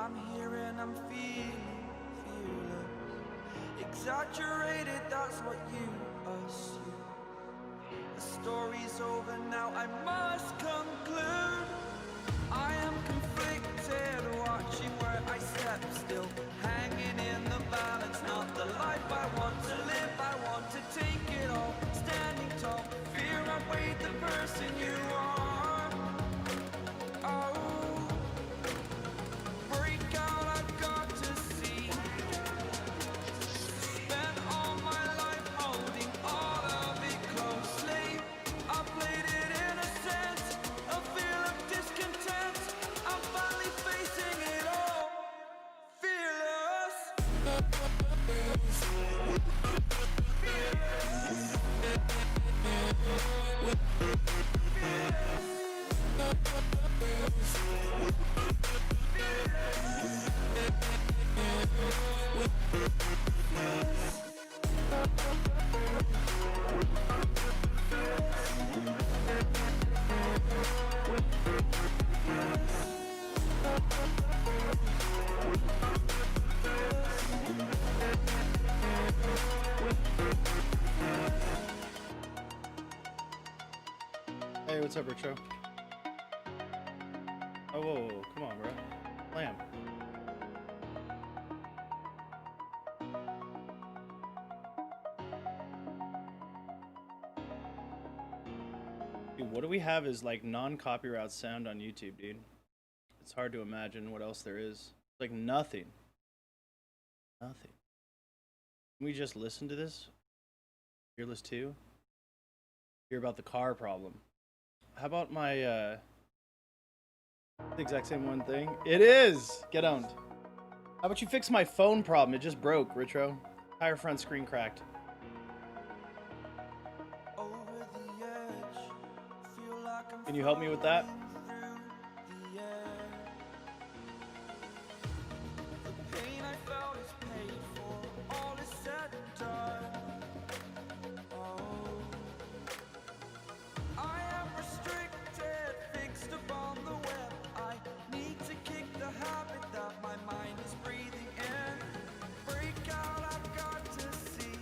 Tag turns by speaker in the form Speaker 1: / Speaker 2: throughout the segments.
Speaker 1: I'm here and I'm feeling fearless. Exaggerated, that's what you assume. The story's over now, I must conclude. I am conflicted, watching where I step still, hanging in the balance, not the life I want to live. I want to take it all, standing tall, fear outweighed the person you are. Oh, break out, I've got to see. Spent all my life holding all of it closely. I played it innocent, a feel of discontent. I'm finally facing it all, fearless.
Speaker 2: Hey, what's up, Richo? Oh, whoa, come on, bro. Lamb. Dude, what do we have is like non-copyright sound on YouTube, dude? It's hard to imagine what else there is. Like nothing. Nothing. Can we just listen to this? Fearless 2? Hear about the car problem. How about my, the exact same one thing? It is! Get owned. How about you fix my phone problem? It just broke, Ritro. Entire front screen cracked.
Speaker 1: Over the edge, feel like I'm
Speaker 2: Can you help me with that?
Speaker 1: through the air. The pain I felt is paid for, all is said and done. Oh, I am restricted, fixed upon the web. I need to kick the habit that my mind is breathing in. Break out, I've got to see.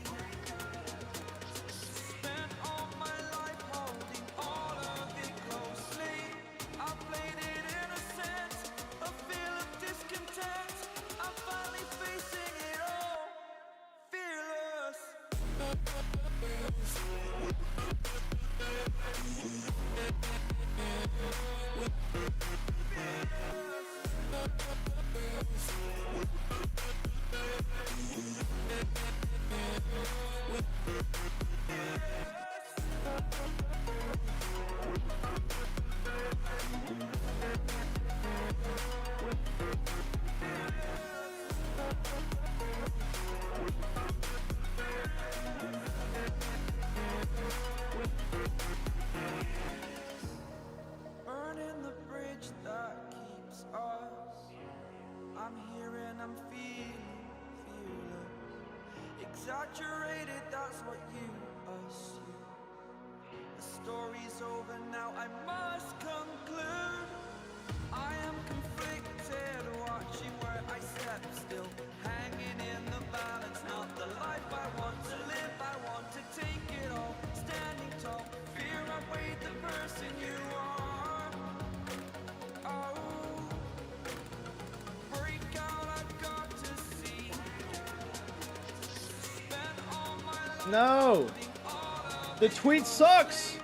Speaker 1: Spent all my life holding all of it closely. I played it innocent, a feel of discontent. I'm finally facing it all, fearless. Burning the bridge that keeps us. I'm here and I'm feeling fearless. Exaggerated, that's what you assume. The story's over now, I must conclude. I am conflicted, watching where I step still, hanging in the balance, not the life I want to live. I want to take it all, standing tall, fear outweighed the person you are. Oh, break out, I've got to see. Spent all my life
Speaker 2: No!
Speaker 1: all of
Speaker 2: The tweet sucks!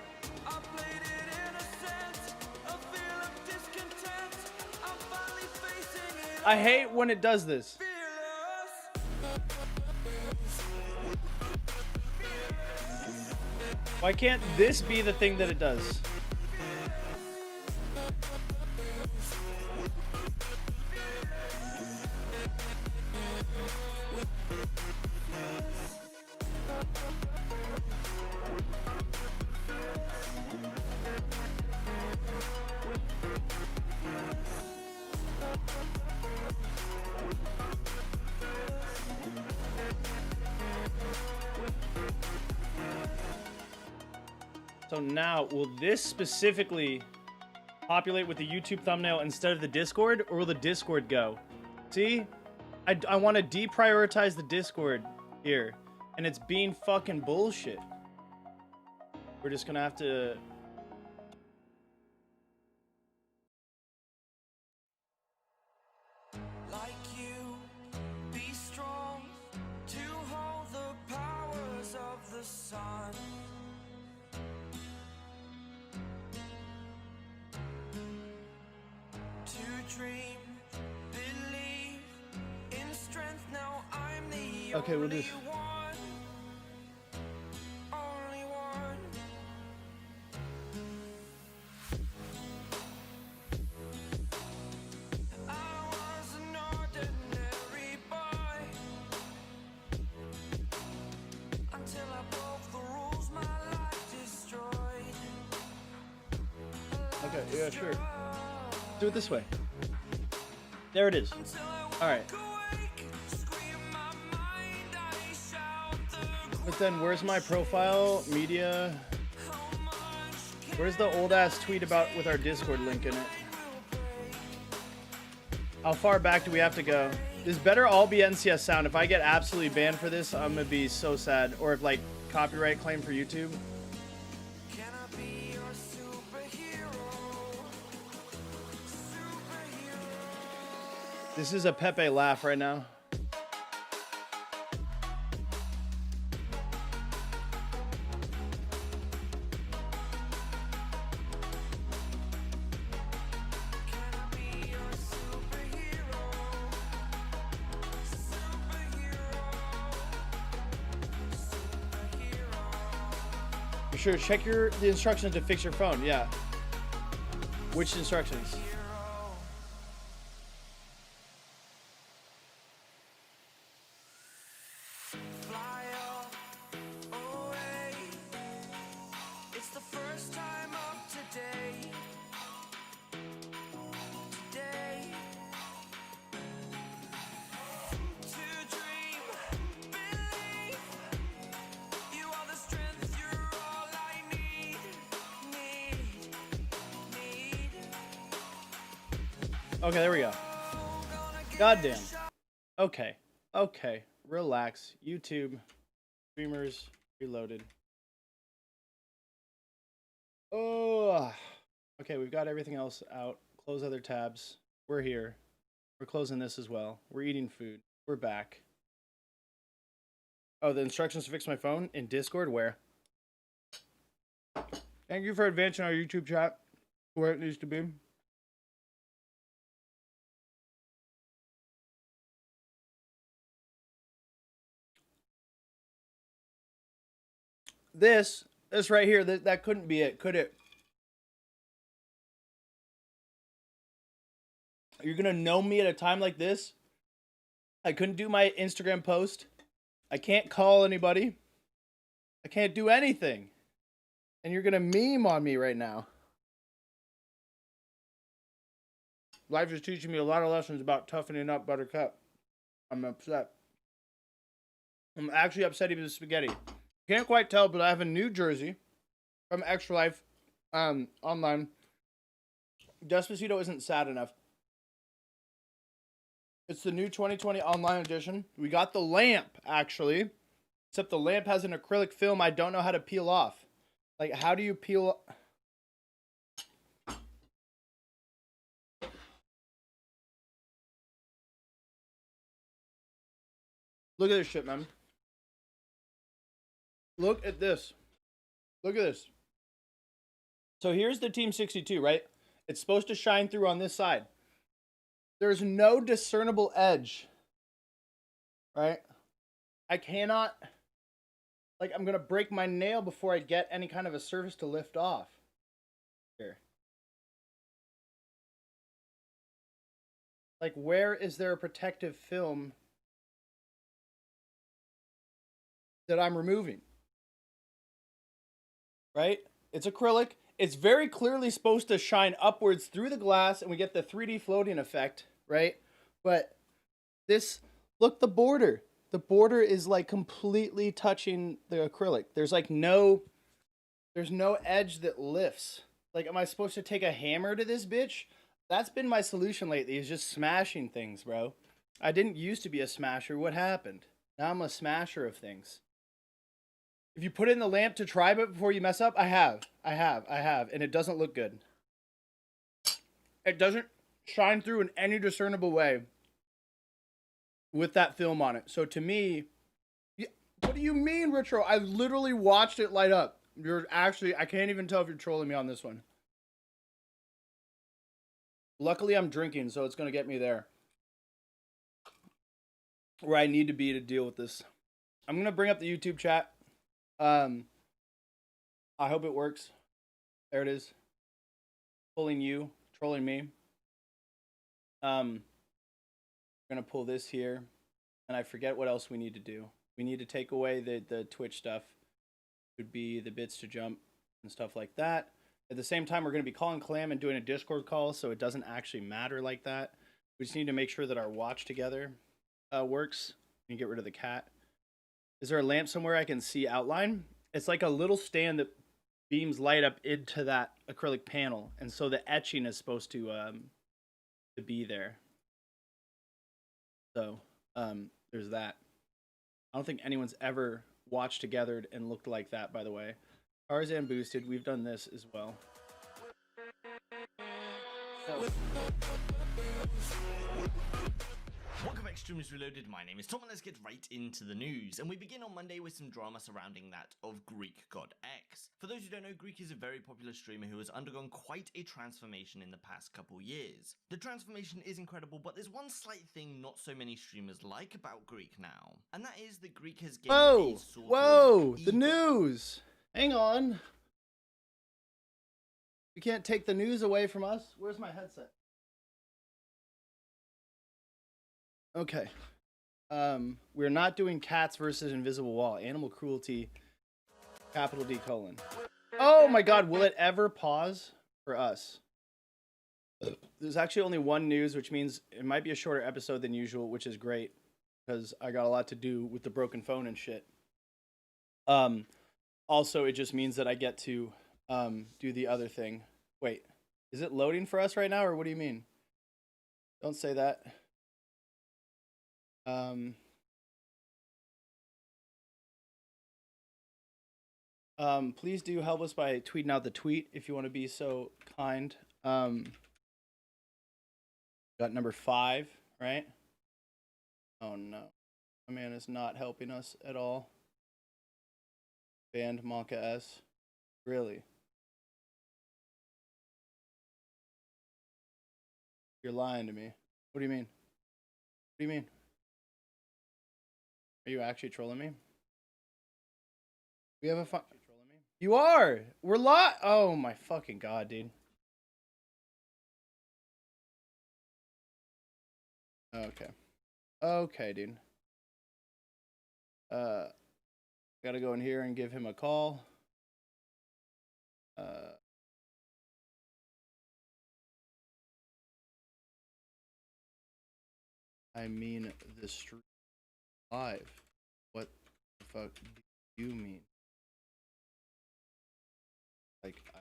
Speaker 1: I played it innocent, a feel of discontent. I'm finally facing it
Speaker 2: I hate when it does this.
Speaker 1: fearless.
Speaker 2: Why can't this be the thing that it does? So now, will this specifically populate with the YouTube thumbnail instead of the Discord, or will the Discord go? See? I want to deprioritize the Discord here. And it's being fucking bullshit. We're just gonna have to...
Speaker 1: Like you, be strong to hold the powers of the sun. To dream, believe in strength. Now I'm the
Speaker 2: Okay, we'll
Speaker 1: only
Speaker 2: just...
Speaker 1: one. Only one. I was an ordinary boy until I broke the rules. My life destroyed.
Speaker 2: Okay, yeah, sure. Do it this way. There it is. Alright. But then where's my profile? Media? Where's the old ass tweet about with our Discord link in it? How far back do we have to go? This better all be NCS sound. If I get absolutely banned for this, I'm gonna be so sad. Or if like copyright claim for YouTube.
Speaker 1: Can I be your superhero?
Speaker 2: This is a Pepe laugh right now.
Speaker 1: Can I be your superhero?
Speaker 2: For sure, check the instructions to fix your phone. Yeah. Which instructions?
Speaker 1: Fly away. It's the first time of today. Today. To dream, believe. You are the strength, you're all I need.
Speaker 2: Okay, there we go. Goddamn. Okay. Okay. Relax. YouTube. Streamers. Reloaded. Oh. Okay, we've got everything else out. Close other tabs. We're here. We're closing this as well. We're eating food. We're back. Oh, the instructions to fix my phone in Discord? Where? Thank you for advancing our YouTube chat where it needs to be. This right here, that couldn't be it, could it? You're gonna know me at a time like this? I couldn't do my Instagram post. I can't call anybody. I can't do anything. And you're gonna meme on me right now. Life is teaching me a lot of lessons about toughening up, Buttercup. I'm upset. I'm actually upset even with spaghetti. Can't quite tell, but I have a new jersey from Extra Life online. Despacito isn't sad enough. It's the new 2020 online edition. We got the lamp, actually. Except the lamp has an acrylic film I don't know how to peel off. Like, how do you peel... Look at this shit, man. Look at this. Look at this. So here's the Team 62, right? It's supposed to shine through on this side. There's no discernible edge. Right? I cannot... Like, I'm going to break my nail before I get any kind of a surface to lift off. Here. Like, where is there a protective film that I'm removing? Right? It's acrylic. It's very clearly supposed to shine upwards through the glass, and we get the 3D floating effect, right? But this, look, the border. The border is like completely touching the acrylic. There's like there's no edge that lifts. Like, am I supposed to take a hammer to this bitch? That's been my solution lately, is just smashing things, bro. I didn't used to be a smasher. What happened? Now I'm a smasher of things. If you put it in the lamp to try it before you mess up, I have. And it doesn't look good. It doesn't shine through in any discernible way with that film on it. So to me, what do you mean, Retro? I literally watched it light up. You're actually, I can't even tell if you're trolling me on this one. Luckily, I'm drinking, so it's going to get me there. Where I need to be to deal with this. I'm going to bring up the YouTube chat. I hope it works. There it is. Pulling you, trolling me. I'm going to pull this here. And I forget what else we need to do. We need to take away the Twitch stuff. It would be the bits to jump and stuff like that. At the same time, we're going to be calling Clam and doing a Discord call, so it doesn't actually matter like that. We just need to make sure that our watch together works. You get rid of the cat. Is there a lamp somewhere I can see outline? It's like a little stand that beams light up into that acrylic panel, and so the etching is supposed to be there. So there's that. I don't think anyone's ever watched together and looked like that, by the way. Tarzan boosted. We've done this as well. So.
Speaker 3: Welcome back, Streamers Reloaded. My name is Tom, and let's get right into the news. And we begin on Monday with some drama surrounding that of Greek God X. For those who don't know, Greek is a very popular streamer who has undergone quite a transformation in the past couple years. The transformation is incredible, but there's one slight thing not so many streamers like about Greek now, and that is that Greek has gained a sort of
Speaker 2: the news. Hang on. You can't take the news away from us. Where's my headset? Okay. We're not doing cats versus invisible wall. Animal cruelty, capital D colon. Oh my god, will it ever pause for us? There's actually only one news, which means it might be a shorter episode than usual, which is great because I got a lot to do with the broken phone and shit. Also, it just means that I get to do the other thing. Wait, is it loading for us right now, or what do you mean? Don't say that. Please do help us by tweeting out the tweet if you want to be so kind. Got number 5, right? Oh no, my man is not helping us at all. Banned Monka S. Really? You're lying to me. What do you mean? What do you mean? Are you actually trolling me? We have a fun. You are. We're live. Oh my fucking god, dude. Okay. Okay, dude. Gotta go in here and give him a call. I mean the stream live. What the fuck do you mean? Like, I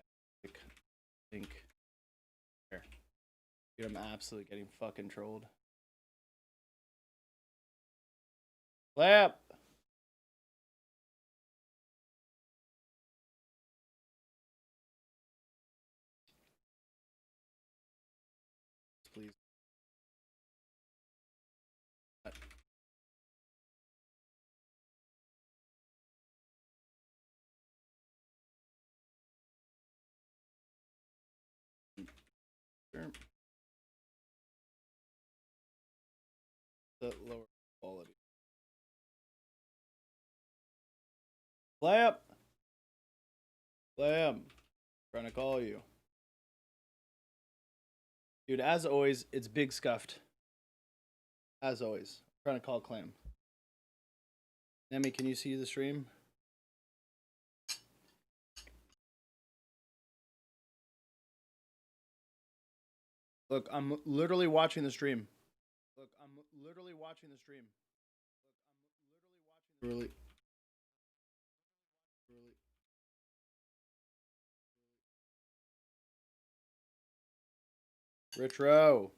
Speaker 2: think. Here. Dude, I'm absolutely getting fucking trolled. Clap! Please. Sure. The lower quality. Clap! Clap! Trying to call you. Dude, as always, it's big scuffed. As always. I'm trying to call Clam. Nemi, can you see the stream? Look, I'm literally watching the stream. Look, I'm literally watching the stream. Look, I'm literally watching. Retro.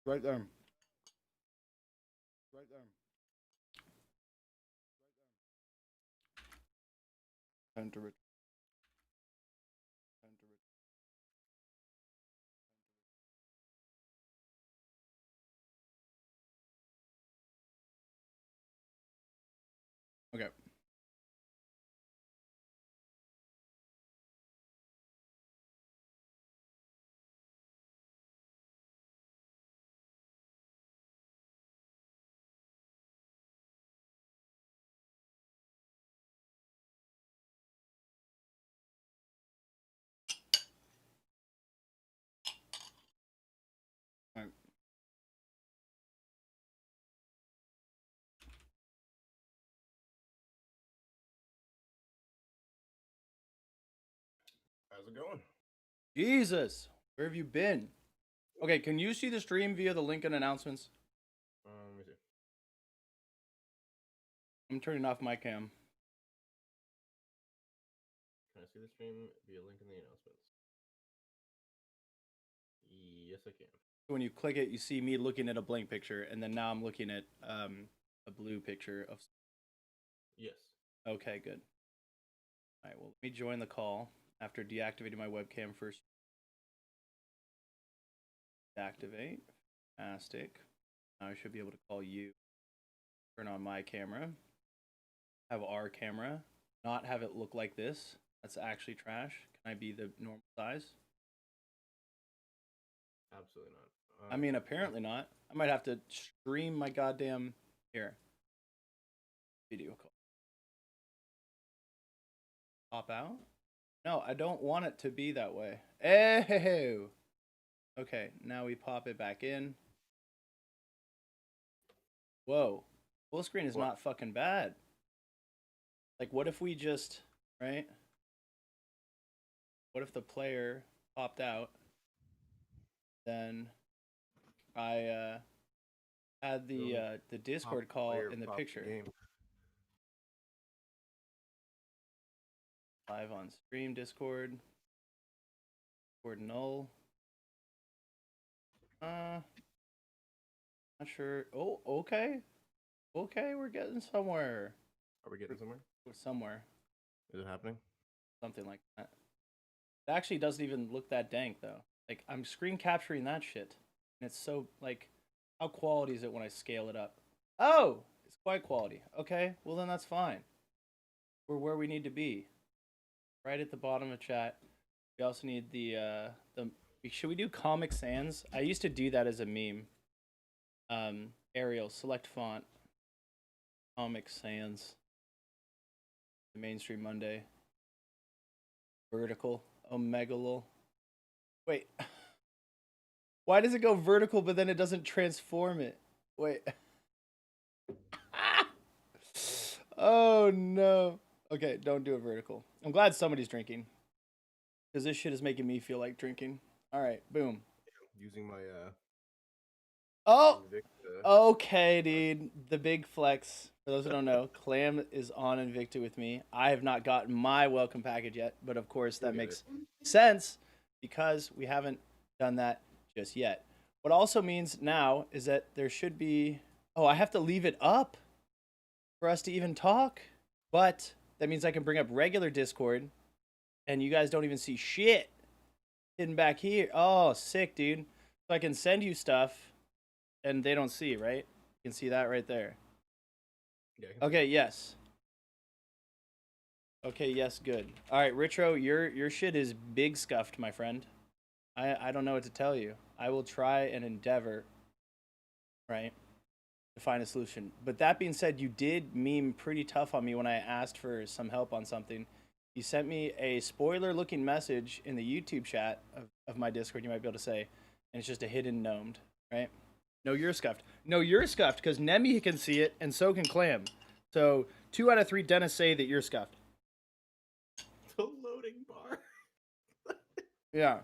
Speaker 2: Right there. Right there. Time to rich. Time to rich. Okay. All right.
Speaker 4: How's it going?
Speaker 2: Jesus, where have you been? Okay, can you see the stream via the link and announcements?
Speaker 4: Let me see.
Speaker 2: I'm turning off my cam.
Speaker 4: Can I see the stream via link in the announcements? Yes, I can.
Speaker 2: When you click it, you see me looking at a blank picture, and then now I'm looking at a blue picture of.
Speaker 4: Yes.
Speaker 2: Okay, good. All right, well, let me join the call after deactivating my webcam first. Deactivate. Fantastic. Now I should be able to call you. Turn on my camera. Have our camera. Not have it look like this. That's actually trash. Can I be the normal size?
Speaker 4: Absolutely not.
Speaker 2: I mean, apparently not. I might have to stream my goddamn here. Video call. Pop out? No, I don't want it to be that way. Ew. Okay, now we pop it back in. Whoa. Full screen is not fucking bad. Like, what if we just, right? What if the player popped out? Then I had the Discord call in the picture. Live on stream, Discord. Discord null. Not sure. Oh, okay. Okay, we're getting somewhere.
Speaker 4: Are we getting somewhere?
Speaker 2: Somewhere.
Speaker 4: Is it happening?
Speaker 2: Something like that. It actually doesn't even look that dank, though. Like, I'm screen capturing that shit. And it's so, like, how quality is it when I scale it up? Oh! It's quite quality. Okay, well then that's fine. We're where we need to be. Right at the bottom of chat. We also need the should we do Comic Sans? I used to do that as a meme. Arial, select font. Comic Sans. The Mainstream Monday. Vertical. Omegalol. Wait. Why does it go vertical but then it doesn't transform it? Wait. Oh no. Okay, don't do it vertical. I'm glad somebody's drinking. Because this shit is making me feel like drinking. Alright, boom.
Speaker 4: Using my
Speaker 2: Oh! Okay, dude. The big flex. For those who don't know, Clam is on Invicta with me. I have not gotten my welcome package yet, but of course that makes sense because we haven't done that just yet. What also means now is that there should be... Oh, I have to leave it up for us to even talk. But that means I can bring up regular Discord and you guys don't even see shit hidden back here. Oh, sick, dude. So I can send you stuff and they don't see, right? You can see that right there.
Speaker 4: Yeah,
Speaker 2: okay, yes. Okay, yes, good. All right, Ritro, your shit is big scuffed, my friend. I don't know what to tell you. I will try and endeavor, right, to find a solution. But that being said, you did meme pretty tough on me when I asked for some help on something. You sent me a spoiler-looking message in the YouTube chat of my Discord, you might be able to say, and it's just a hidden gnomed, right? No, you're scuffed. No, you're scuffed because Nemi can see it and so can Clam. So 2 out of 3 dentists say that you're scuffed.
Speaker 4: The loading bar.
Speaker 2: Yeah.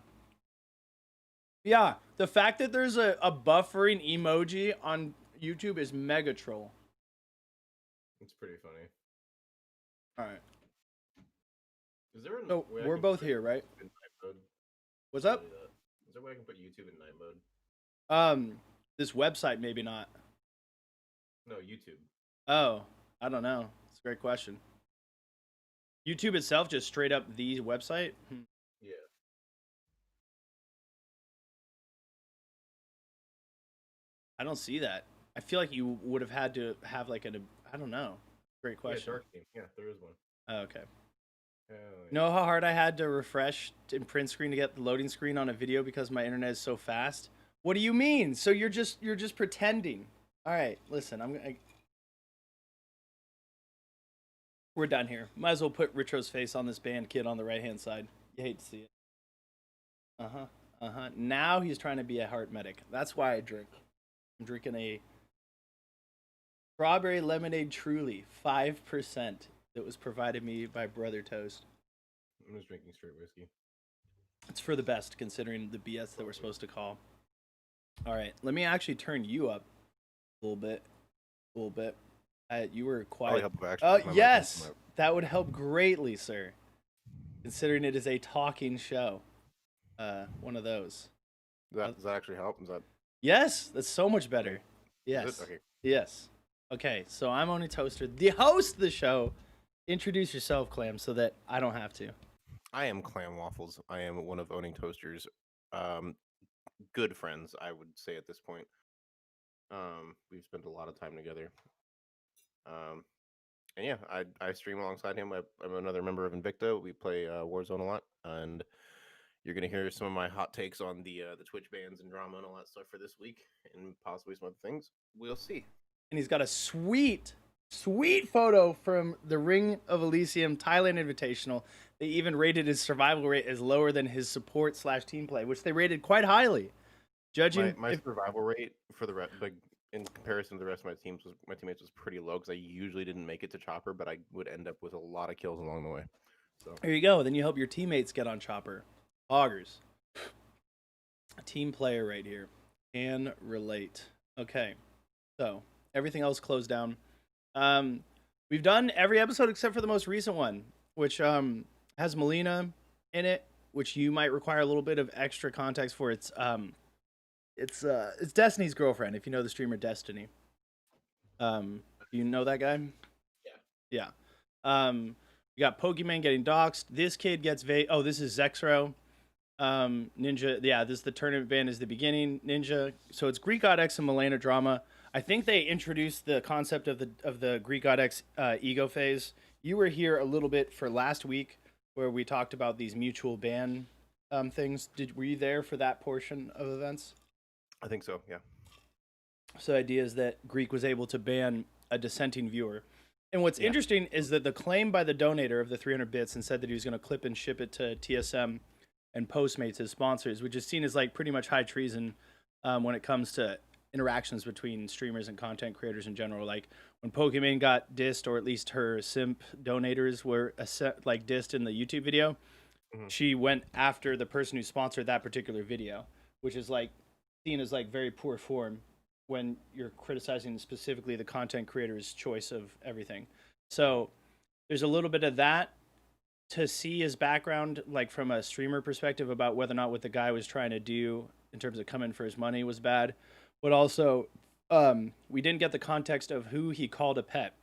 Speaker 2: Yeah, the fact that there's a buffering emoji on YouTube is mega troll.
Speaker 4: It's pretty funny.
Speaker 2: All right.
Speaker 4: Is there
Speaker 2: So we're both here, right?
Speaker 4: In night mode?
Speaker 2: What's up?
Speaker 4: Is there a way I can put YouTube in night mode?
Speaker 2: This website, maybe not.
Speaker 4: No, YouTube.
Speaker 2: Oh, I don't know. It's a great question. YouTube itself, just straight up the website?
Speaker 4: Yeah.
Speaker 2: I don't see that. I feel like you would have had to have like I don't know. Great
Speaker 4: Yeah,
Speaker 2: question.
Speaker 4: Dark Theme. Yeah, there is one.
Speaker 2: Oh, okay.
Speaker 4: Oh,
Speaker 2: You know how hard I had to refresh in print screen to get the loading screen on a video because my internet is so fast? What do you mean? So you're just pretending. All right, listen, we're done here. Might as well put Ritro's face on this band kid on the right-hand side. You hate to see it. Now he's trying to be a heart medic. That's why I drink. I'm drinking a strawberry lemonade Truly, 5%, that was provided me by Brother Toast.
Speaker 4: I'm just drinking straight whiskey.
Speaker 2: It's for the best, considering the BS that we're supposed to call. All right, let me actually turn you up a little bit. You were quiet.
Speaker 5: Help actually.
Speaker 2: Yes, that would help greatly, sir. Considering it is a talking show, one of those.
Speaker 5: Does that actually help? Is that?
Speaker 2: Yes, that's so much better. Yes.
Speaker 5: Is it? Okay.
Speaker 2: Yes. Okay, so I'm Oni Toaster, the host of the show. Introduce yourself, Clam, so that I don't have to.
Speaker 5: I am Clam Waffles. I am one of Owning Toaster's good friends, I would say at this point. We've spent a lot of time together. And yeah, I stream alongside him. I'm another member of Invicta. We play Warzone a lot, and you're gonna hear some of my hot takes on the Twitch bans and drama and all that stuff for this week, and possibly some other things. We'll see.
Speaker 2: And he's got a sweet photo from the Ring of Elysium Thailand Invitational. They even rated his survival rate as lower than his support/team play, which they rated quite highly. Judging
Speaker 5: my survival rate for the like in comparison to the rest of my teammates was pretty low because I usually didn't make it to Chopper, but I would end up with a lot of kills along the way. So
Speaker 2: there you go. Then you help your teammates get on Chopper. Augers. A team player right here. Can relate. Okay. So everything else closed down. We've done every episode except for the most recent one, which has Melina in it, which you might require a little bit of extra context for. It's Destiny's girlfriend, if you know the streamer Destiny. You know that guy? Yeah. We got Pokemon getting doxxed. This kid gets this is Zexro. Ninja, yeah, this is the tournament ban is the beginning. Ninja. So it's Greek God X and Milena drama. I think they introduced the concept of the Greek God X ego phase. You were here a little bit for last week where we talked about these mutual ban things. Were you there for that portion of events?
Speaker 5: I think so, yeah.
Speaker 2: So the idea is that Greek was able to ban a dissenting viewer. And what's interesting is that the claim by the donator of the 300 bits and said that he was going to clip and ship it to TSM and Postmates, his sponsors, which is seen as like pretty much high treason when it comes to interactions between streamers and content creators in general. Like when Pokemon got dissed, or at least her simp donators were like dissed in the YouTube video, she went after the person who sponsored that particular video, which is like seen as like very poor form when you're criticizing specifically the content creator's choice of everything. So there's a little bit of that to see his background, like from a streamer perspective, about whether or not what the guy was trying to do in terms of coming for his money was bad. But also, we didn't get the context of who he called a pet.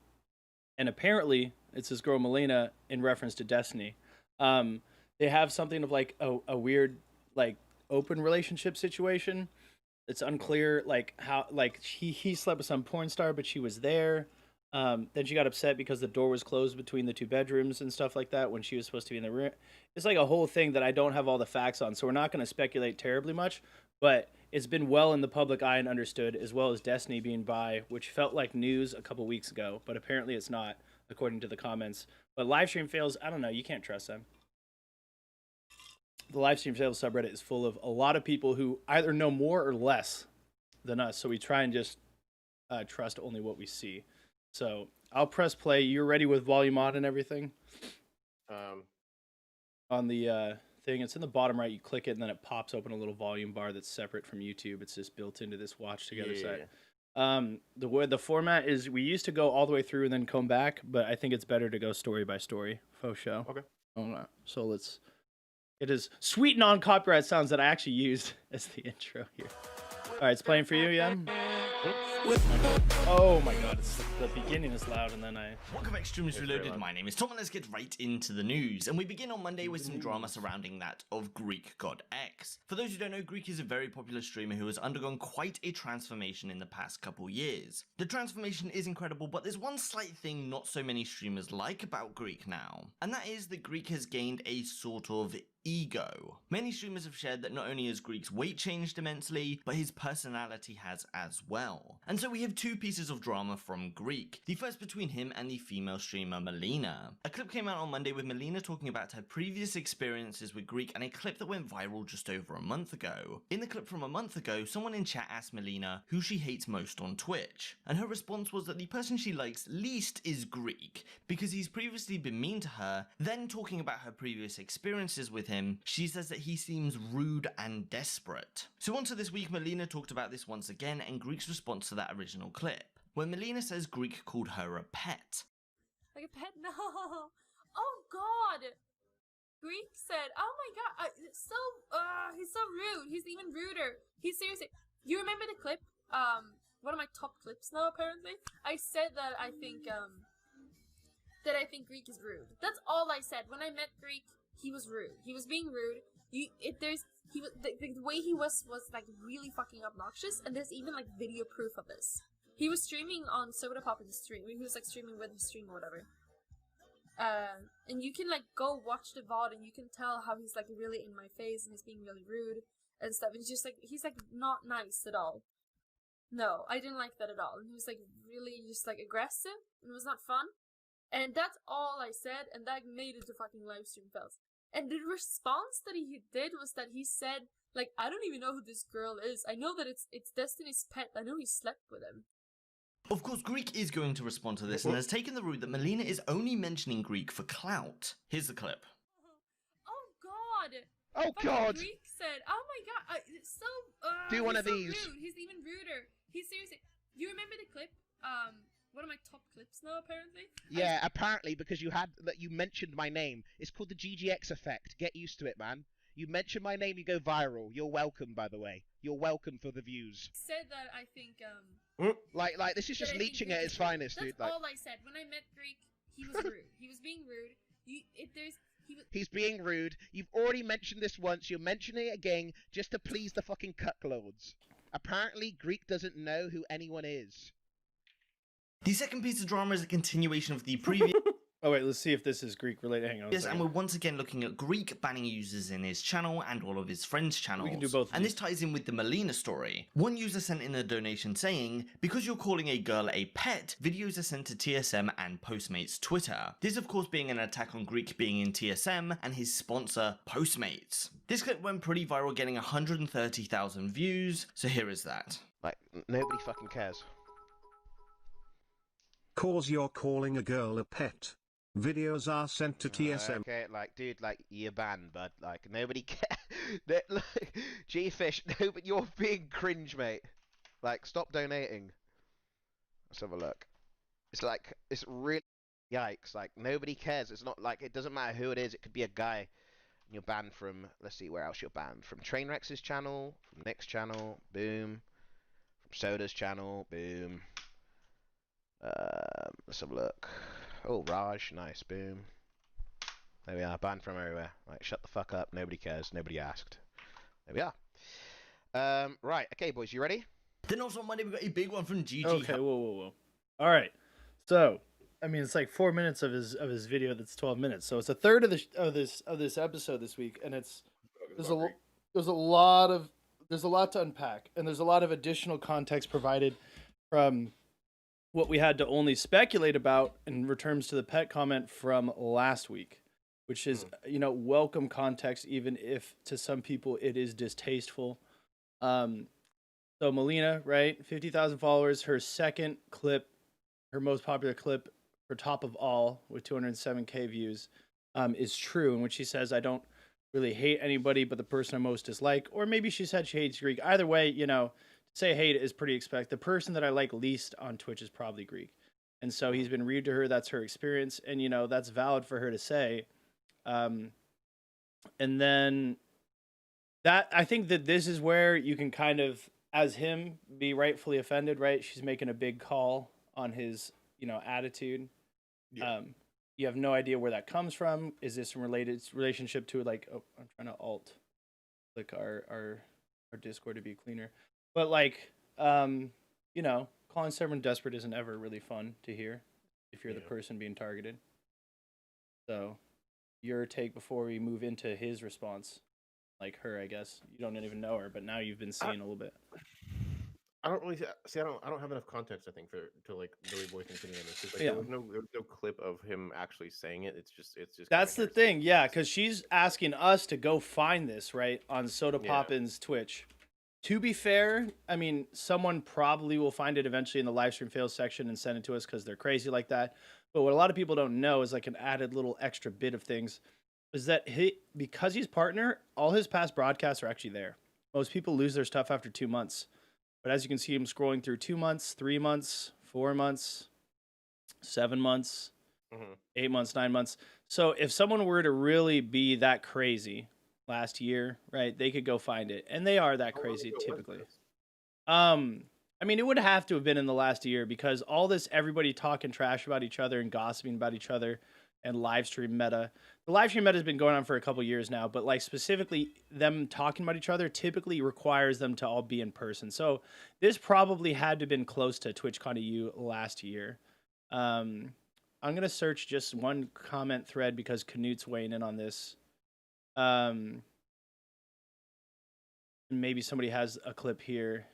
Speaker 2: And apparently, it's his girl Melina in reference to Destiny. They have something of like a weird, like, open relationship situation. It's unclear, like, how, like, he slept with some porn star, but she was there. Then she got upset because the door was closed between the two bedrooms and stuff like that when she was supposed to be in the room. It's like a whole thing that I don't have all the facts on, so we're not going to speculate terribly much. But it's been well in the public eye and understood, as well as Destiny being bi, which felt like news a couple weeks ago, but apparently it's not, according to the comments. But livestream fails, I don't know, you can't trust them. The livestream fails subreddit is full of a lot of people who either know more or less than us, so we try and just trust only what we see. So I'll press play. You're ready with volume on and everything? On the thing, it's in the bottom right. You click it, and then it pops open a little volume bar that's separate from YouTube. It's just built into this watch together site. The way the format is, we used to go all the way through and then come back, but I think it's better to go story by story. Faux show.
Speaker 5: Okay.
Speaker 2: So let's. It is sweet non-copyright sounds that I actually used as the intro here. All right, it's playing for you, yeah? Oh my god, the beginning is loud, and then I...
Speaker 3: Welcome back to Streamers
Speaker 5: It's very
Speaker 3: Reloaded.
Speaker 5: loud.
Speaker 3: My name is Tom, and let's get right into the news. And we begin on Monday with some drama surrounding that of Greek God X. For those who don't know, Greek is a very popular streamer who has undergone quite a transformation in the past couple years. The transformation is incredible, but there's one slight thing not so many streamers like about Greek now, and that is that Greek has gained a sort of ego. Many streamers have shared that not only has Greek's weight changed immensely, but his personality has as well. And so we have two pieces of drama from Greek. The first between him and the female streamer Melina. A clip came out on Monday with Melina talking about her previous experiences with Greek, and a clip that went viral just over a month ago. In the clip from a month ago, someone in chat asked Melina who she hates most on Twitch, and her response was that the person she likes least is Greek, because he's previously been mean to her. Then talking about her previous experiences with him, she says that he seems rude and desperate. So onto this week, Melina talked about this once again, and Greek's response to that original clip, where Melina says Greek called her a pet.
Speaker 6: Like a pet? No. Oh god. Greek said, "Oh my god, he's so rude. He's even ruder. He's seriously." You remember the clip? One of my top clips now. Apparently, I said that I think Greek is rude. That's all I said when I met Greek. He was rude. He was being rude. The way he was like really fucking obnoxious, and there's even like video proof of this. He was streaming on Soda Pop's stream. He was like streaming with his stream or whatever. And you can like go watch the VOD, and you can tell how he's like really in my face, and he's being really rude and stuff. And he's like not nice at all. No, I didn't like that at all. And he was like really just like aggressive, and it was not fun. And that's all I said, and that made it to fucking livestream fails. And the response that he did was that he said, like, I don't even know who this girl is. I know that it's Destiny's pet. I know he slept with him.
Speaker 3: Of course, Greek is going to respond to this, and has taken the route that Melina is only mentioning Greek for clout. Here's the clip.
Speaker 6: Oh god!
Speaker 7: Oh
Speaker 6: Fucking
Speaker 7: god!
Speaker 6: Greek said, "Oh my god,
Speaker 7: Do one
Speaker 6: he's
Speaker 7: of
Speaker 6: so
Speaker 7: these.
Speaker 6: Rude. He's even ruder. He's seriously." You remember the clip? One of my top clips now, apparently.
Speaker 7: Yeah, apparently because you mentioned my name. It's called the GGX effect. Get used to it, man. You mention my name, you go viral. You're welcome, by the way. You're welcome for the views.
Speaker 6: Said that I think
Speaker 7: Like this is
Speaker 6: that
Speaker 7: just
Speaker 6: I think
Speaker 7: leeching
Speaker 6: Greek
Speaker 7: at
Speaker 6: is
Speaker 7: its
Speaker 6: rude.
Speaker 7: finest,
Speaker 6: That's
Speaker 7: dude. Like
Speaker 6: all I said when I met Greek. He was rude. He was being rude.
Speaker 7: he's being rude. You've already mentioned this once. You're mentioning it again just to please the fucking cucklords. Apparently, Greek doesn't know who anyone is.
Speaker 3: The second piece of drama is a continuation of the previous.
Speaker 2: Oh wait, let's see if this is Greek related. Hang on.
Speaker 3: Yes, and we're once again looking at Greek banning users in his channel and all of his friends' channels.
Speaker 2: We can do both of
Speaker 3: And
Speaker 2: these.
Speaker 3: this ties in with the Melina story. One user sent in a donation saying, "Because you're calling a girl a pet, videos are sent to TSM and Postmates Twitter." This of course being an attack on Greek being in TSM and his sponsor Postmates. This clip went pretty viral, getting 130,000 views, so here is that.
Speaker 7: Like nobody fucking cares.
Speaker 8: Cause you're calling a girl a pet. Videos are sent to TSM.
Speaker 7: Okay, like, dude, like, you're banned, bud. Like, nobody cares. Like, G-Fish, no, but you're being cringe, mate. Like, stop donating. Let's have a look. It's like, it's really... Yikes, like, nobody cares. It's not like, it doesn't matter who it is. It could be a guy. And you're banned from, let's see where else you're banned. From Trainwreck's channel, from Nick's channel, boom. From Soda's channel, boom. Let's have a look. Oh, Raj, nice, boom. There we are, banned from everywhere. Right, shut the fuck up, nobody cares, nobody asked. There we are. Right, okay, boys, you ready?
Speaker 3: Then also on Monday we got a big one from GG.
Speaker 2: Okay, whoa. All right. So, I mean, it's like 4 minutes of his video that's 12 minutes. So it's a third of this episode this week, and there's a lot to unpack, and there's a lot of additional context provided from what we had to only speculate about in returns to the pet comment from last week, which is, welcome context, even if to some people it is distasteful. So Melina, right? 50,000 followers, her second clip, her most popular clip for top of all with 207K views, is true. In which she says, "I don't really hate anybody but the person I most dislike." Or maybe she said she hates Greek. Either way, say hate is pretty expected. The person that I like least on Twitch is probably Greek. And so he's been rude to her. That's her experience. And, that's valid for her to say. And then I think that this is where you can kind of as him be rightfully offended, right? She's making a big call on his, attitude.
Speaker 5: Yeah.
Speaker 2: You have no idea where that comes from. Is this in relationship to like? Oh, I'm trying to alt click our Discord to be cleaner. But like, calling someone desperate isn't ever really fun to hear if you're the person being targeted. So, your take before we move into his response, like her, I guess you don't even know her, but now you've been seeing a little bit.
Speaker 5: I don't really see. I don't have enough context. I think to like really voice an opinion on this. 'Cause, like,
Speaker 2: Yeah.
Speaker 5: there was no clip of him actually saying it. It's just.
Speaker 2: That's the
Speaker 5: kinda
Speaker 2: thing, yeah, because she's asking us to go find this right on Soda
Speaker 5: Yeah.
Speaker 2: Poppin's Twitch. To be fair, I mean, someone probably will find it eventually in the live stream fails section and send it to us because they're crazy like that. But what a lot of people don't know is like an added little extra bit of things is that because he's partner, all his past broadcasts are actually there. Most people lose their stuff after 2 months. But as you can see him scrolling through 2 months, 3 months, 4 months, 7 months, 8 months, 9 months. So if someone were to really be that crazy last year, right, they could go find it. And they are that
Speaker 5: How long
Speaker 2: crazy
Speaker 5: ago was
Speaker 2: typically.
Speaker 5: this?
Speaker 2: I mean, it would have to have been in the last year because all this everybody talking trash about each other and gossiping about each other and live stream meta. The live stream meta has been going on for a couple years now, but like specifically them talking about each other typically requires them to all be in person. So this probably had to have been close to TwitchCon EU last year. I'm gonna search just one comment thread because Canute's weighing in on this. Maybe somebody has a clip here.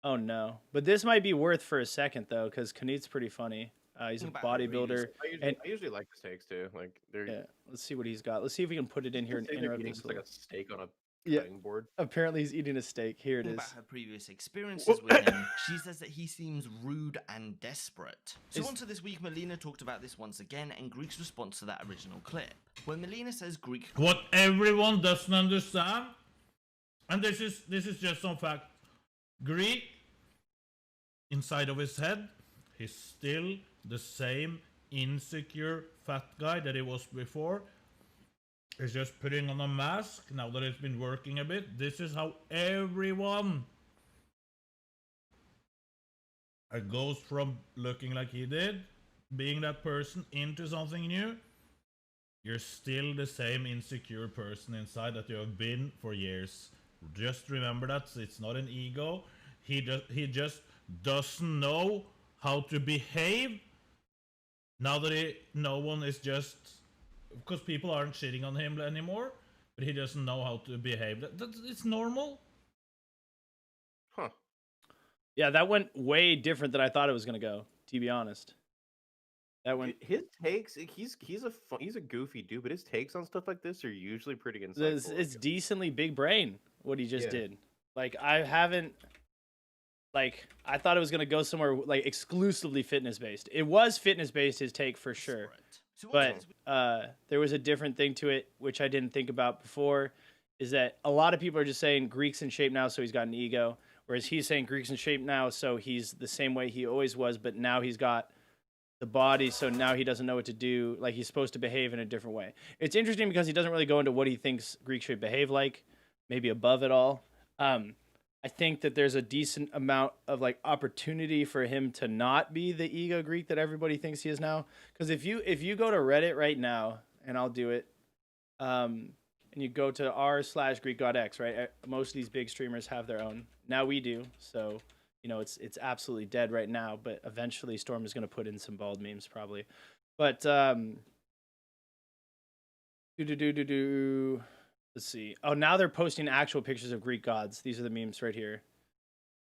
Speaker 2: Oh no, but this might be worth for a second though, because Canute's pretty funny. He's a
Speaker 3: Think about her
Speaker 2: bodybuilder.
Speaker 5: I usually like the takes too. Like they're
Speaker 2: Yeah, let's see what he's got. Let's see if we can put it in here and
Speaker 5: say they're
Speaker 2: interrupt
Speaker 5: eating
Speaker 2: this.
Speaker 5: just like a steak on a
Speaker 2: Yeah.
Speaker 5: cutting board.
Speaker 2: Apparently, he's eating a steak. Here it
Speaker 3: Talking
Speaker 2: is.
Speaker 3: about her previous experiences with him, she says that he seems rude and desperate. So
Speaker 2: Is-
Speaker 3: on to this week, Melina talked about this once again, and Greek's response to that original clip. When Melina says Greek
Speaker 9: What everyone doesn't understand, and this is just some fact. Greek, inside of his head, he's still the same insecure fat guy that he was before. He's just putting on a mask now that it's been working a bit. This is how everyone goes from looking like he did, being that person, into something new. You're still the same insecure person inside that you have been for years. Just remember that it's not an ego. He just doesn't know how to behave. Now that no one is just because people aren't shitting on him anymore, but he doesn't know how to behave. It's normal.
Speaker 5: Huh.
Speaker 2: Yeah, that went way different than I thought it was gonna go. To be honest, that went.
Speaker 5: His takes. He's a goofy dude, but his takes on stuff like this are usually pretty insightful.
Speaker 2: It's decently big brain what he just
Speaker 5: Yeah.
Speaker 2: did. Like I haven't. Like I thought it was gonna go somewhere like exclusively fitness based. It was fitness based. His take for sure.
Speaker 3: So
Speaker 2: But there was a different thing to it, which I didn't think about before, is that a lot of people are just saying Greek's in shape now, so he's got an ego. Whereas he's saying Greek's in shape now, so he's the same way he always was, but now he's got the body, so now he doesn't know what to do. Like, he's supposed to behave in a different way. It's interesting because he doesn't really go into what he thinks Greek should behave like, maybe above it all. I think that there's a decent amount of like opportunity for him to not be the ego Greek that everybody thinks he is now. Because if you go to Reddit right now, and I'll do it, and you go to r/GreekGodX, right? Most of these big streamers have their own. Now we do, so you know it's absolutely dead right now. But eventually, Storm is going to put in some bald memes probably. But let's see. Oh, now they're posting actual pictures of Greek gods. These are the memes right here.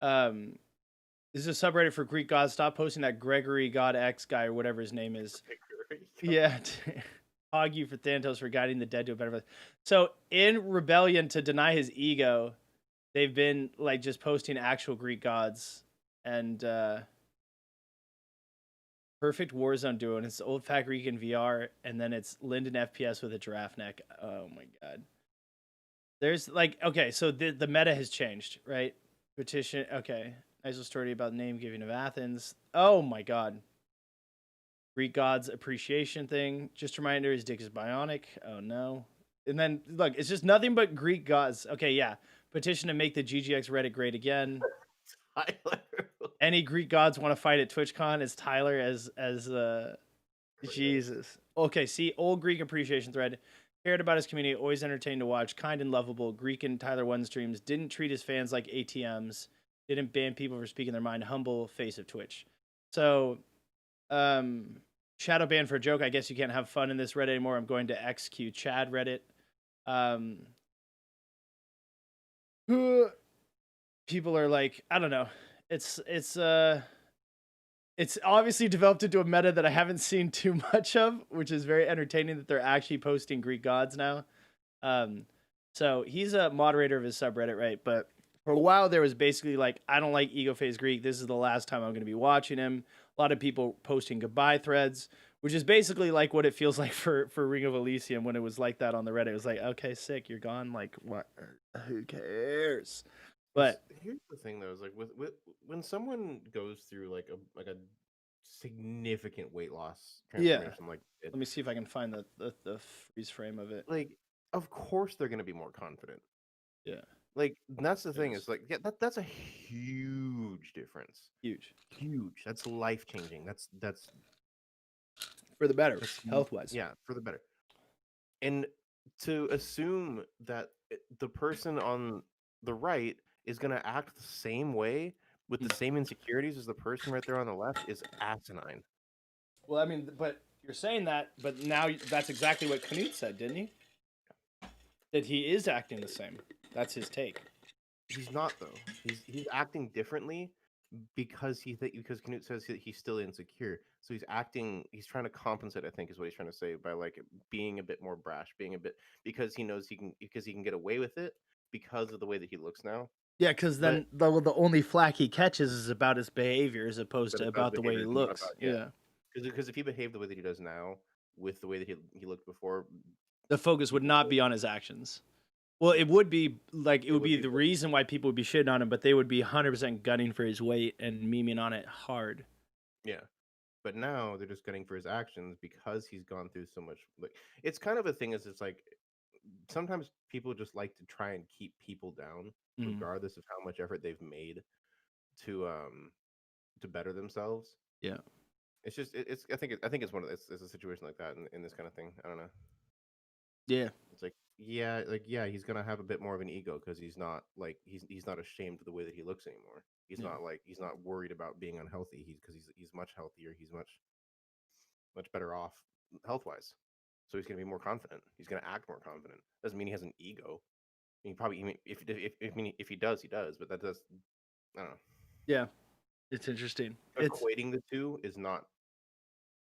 Speaker 2: This is a subreddit for Greek gods. Stop posting that Gregory God X guy or whatever his name is. Yeah. Hog you for Thantos for guiding the dead to a better place. So in rebellion to deny his ego, they've been like just posting actual Greek gods and perfect Warzone duo, and it's old fat Greek in VR, and then it's Linden FPS with a giraffe neck. Oh my god. There's like, okay, so the meta has changed, right? Petition, okay. Nice little story about name giving of Athens. Oh my god. Greek gods appreciation thing. Just a reminder, his dick is bionic. Oh no. And then look, it's just nothing but Greek gods. Okay, yeah. Petition to make the GGX Reddit great again.
Speaker 5: Tyler.
Speaker 2: Any Greek gods want to fight at TwitchCon? It's Tyler as Jesus. Okay, see, old Greek appreciation thread. Cared about his community, always entertained to watch, kind and lovable. Greek and Tyler One streams. Didn't treat his fans like ATMs. Didn't ban people for speaking their mind. Humble face of Twitch. So, shadow ban for a joke. I guess you can't have fun in this Reddit anymore. I'm going to XQ Chad Reddit. People are like, I don't know. It's obviously developed into a meta that I haven't seen too much of, which is very entertaining that they're actually posting Greek gods now. So he's a moderator of his subreddit, right? But for a while there was basically like, I don't like Ego Phase Greek. This is the last time I'm going to be watching him. A lot of people posting goodbye threads, which is basically like what it feels like for Ring of Elysium when it was like that on the Reddit. It was like, okay, sick, you're gone. Like, what? Who cares? But
Speaker 5: here's the thing, though, is like with when someone goes through like a significant weight loss transformation, like
Speaker 2: let me see if I can find the freeze frame of it.
Speaker 5: like, of course they're gonna be more confident.
Speaker 2: Yeah,
Speaker 5: Like that's the thing. It's like, yeah, that's a huge difference.
Speaker 2: huge
Speaker 5: That's life changing. That's
Speaker 2: for the better,
Speaker 5: that's
Speaker 2: health wise.
Speaker 5: Yeah, for the better. And to assume that the person on the right is going to act the same way with the same insecurities as the person right there on the left is asinine.
Speaker 2: Well, I mean, but you're saying that, but now that's exactly what Knut said, didn't he? That he is acting the same. That's his take.
Speaker 5: He's not, though. He's acting differently because because Knut says he's still insecure. So he's trying to compensate, I think is what he's trying to say, by like being a bit more brash, because he knows he can get away with it because of the way that he looks now.
Speaker 2: Yeah, because then the only flack he catches is about his behavior as opposed to about the way he looks. Yeah.
Speaker 5: Because if he behaved the way that he does now, with the way that he looked before,
Speaker 2: the focus would not be on his actions. Well, it would be like it would be the reason why people would be shitting on him, but they would be 100% gunning for his weight and memeing on it hard.
Speaker 5: Yeah. But now they're just gunning for his actions because he's gone through so much. Like, it's kind of a thing. Is it's like sometimes people just like to try and keep people down, regardless of how much effort they've made to better themselves.
Speaker 2: Yeah.
Speaker 5: It's just I think it's one of it's a situation like that in this kind of thing. I don't know.
Speaker 2: Yeah.
Speaker 5: It's like he's gonna have a bit more of an ego because he's not like he's not ashamed of the way that he looks anymore. He's not worried about being unhealthy. He's much healthier. He's much better off health wise. So he's gonna be more confident. He's gonna act more confident. Doesn't mean he has an ego. I mean, probably if he does, he does. But that does, I don't know.
Speaker 2: Yeah, it's interesting.
Speaker 5: Equating the two is not.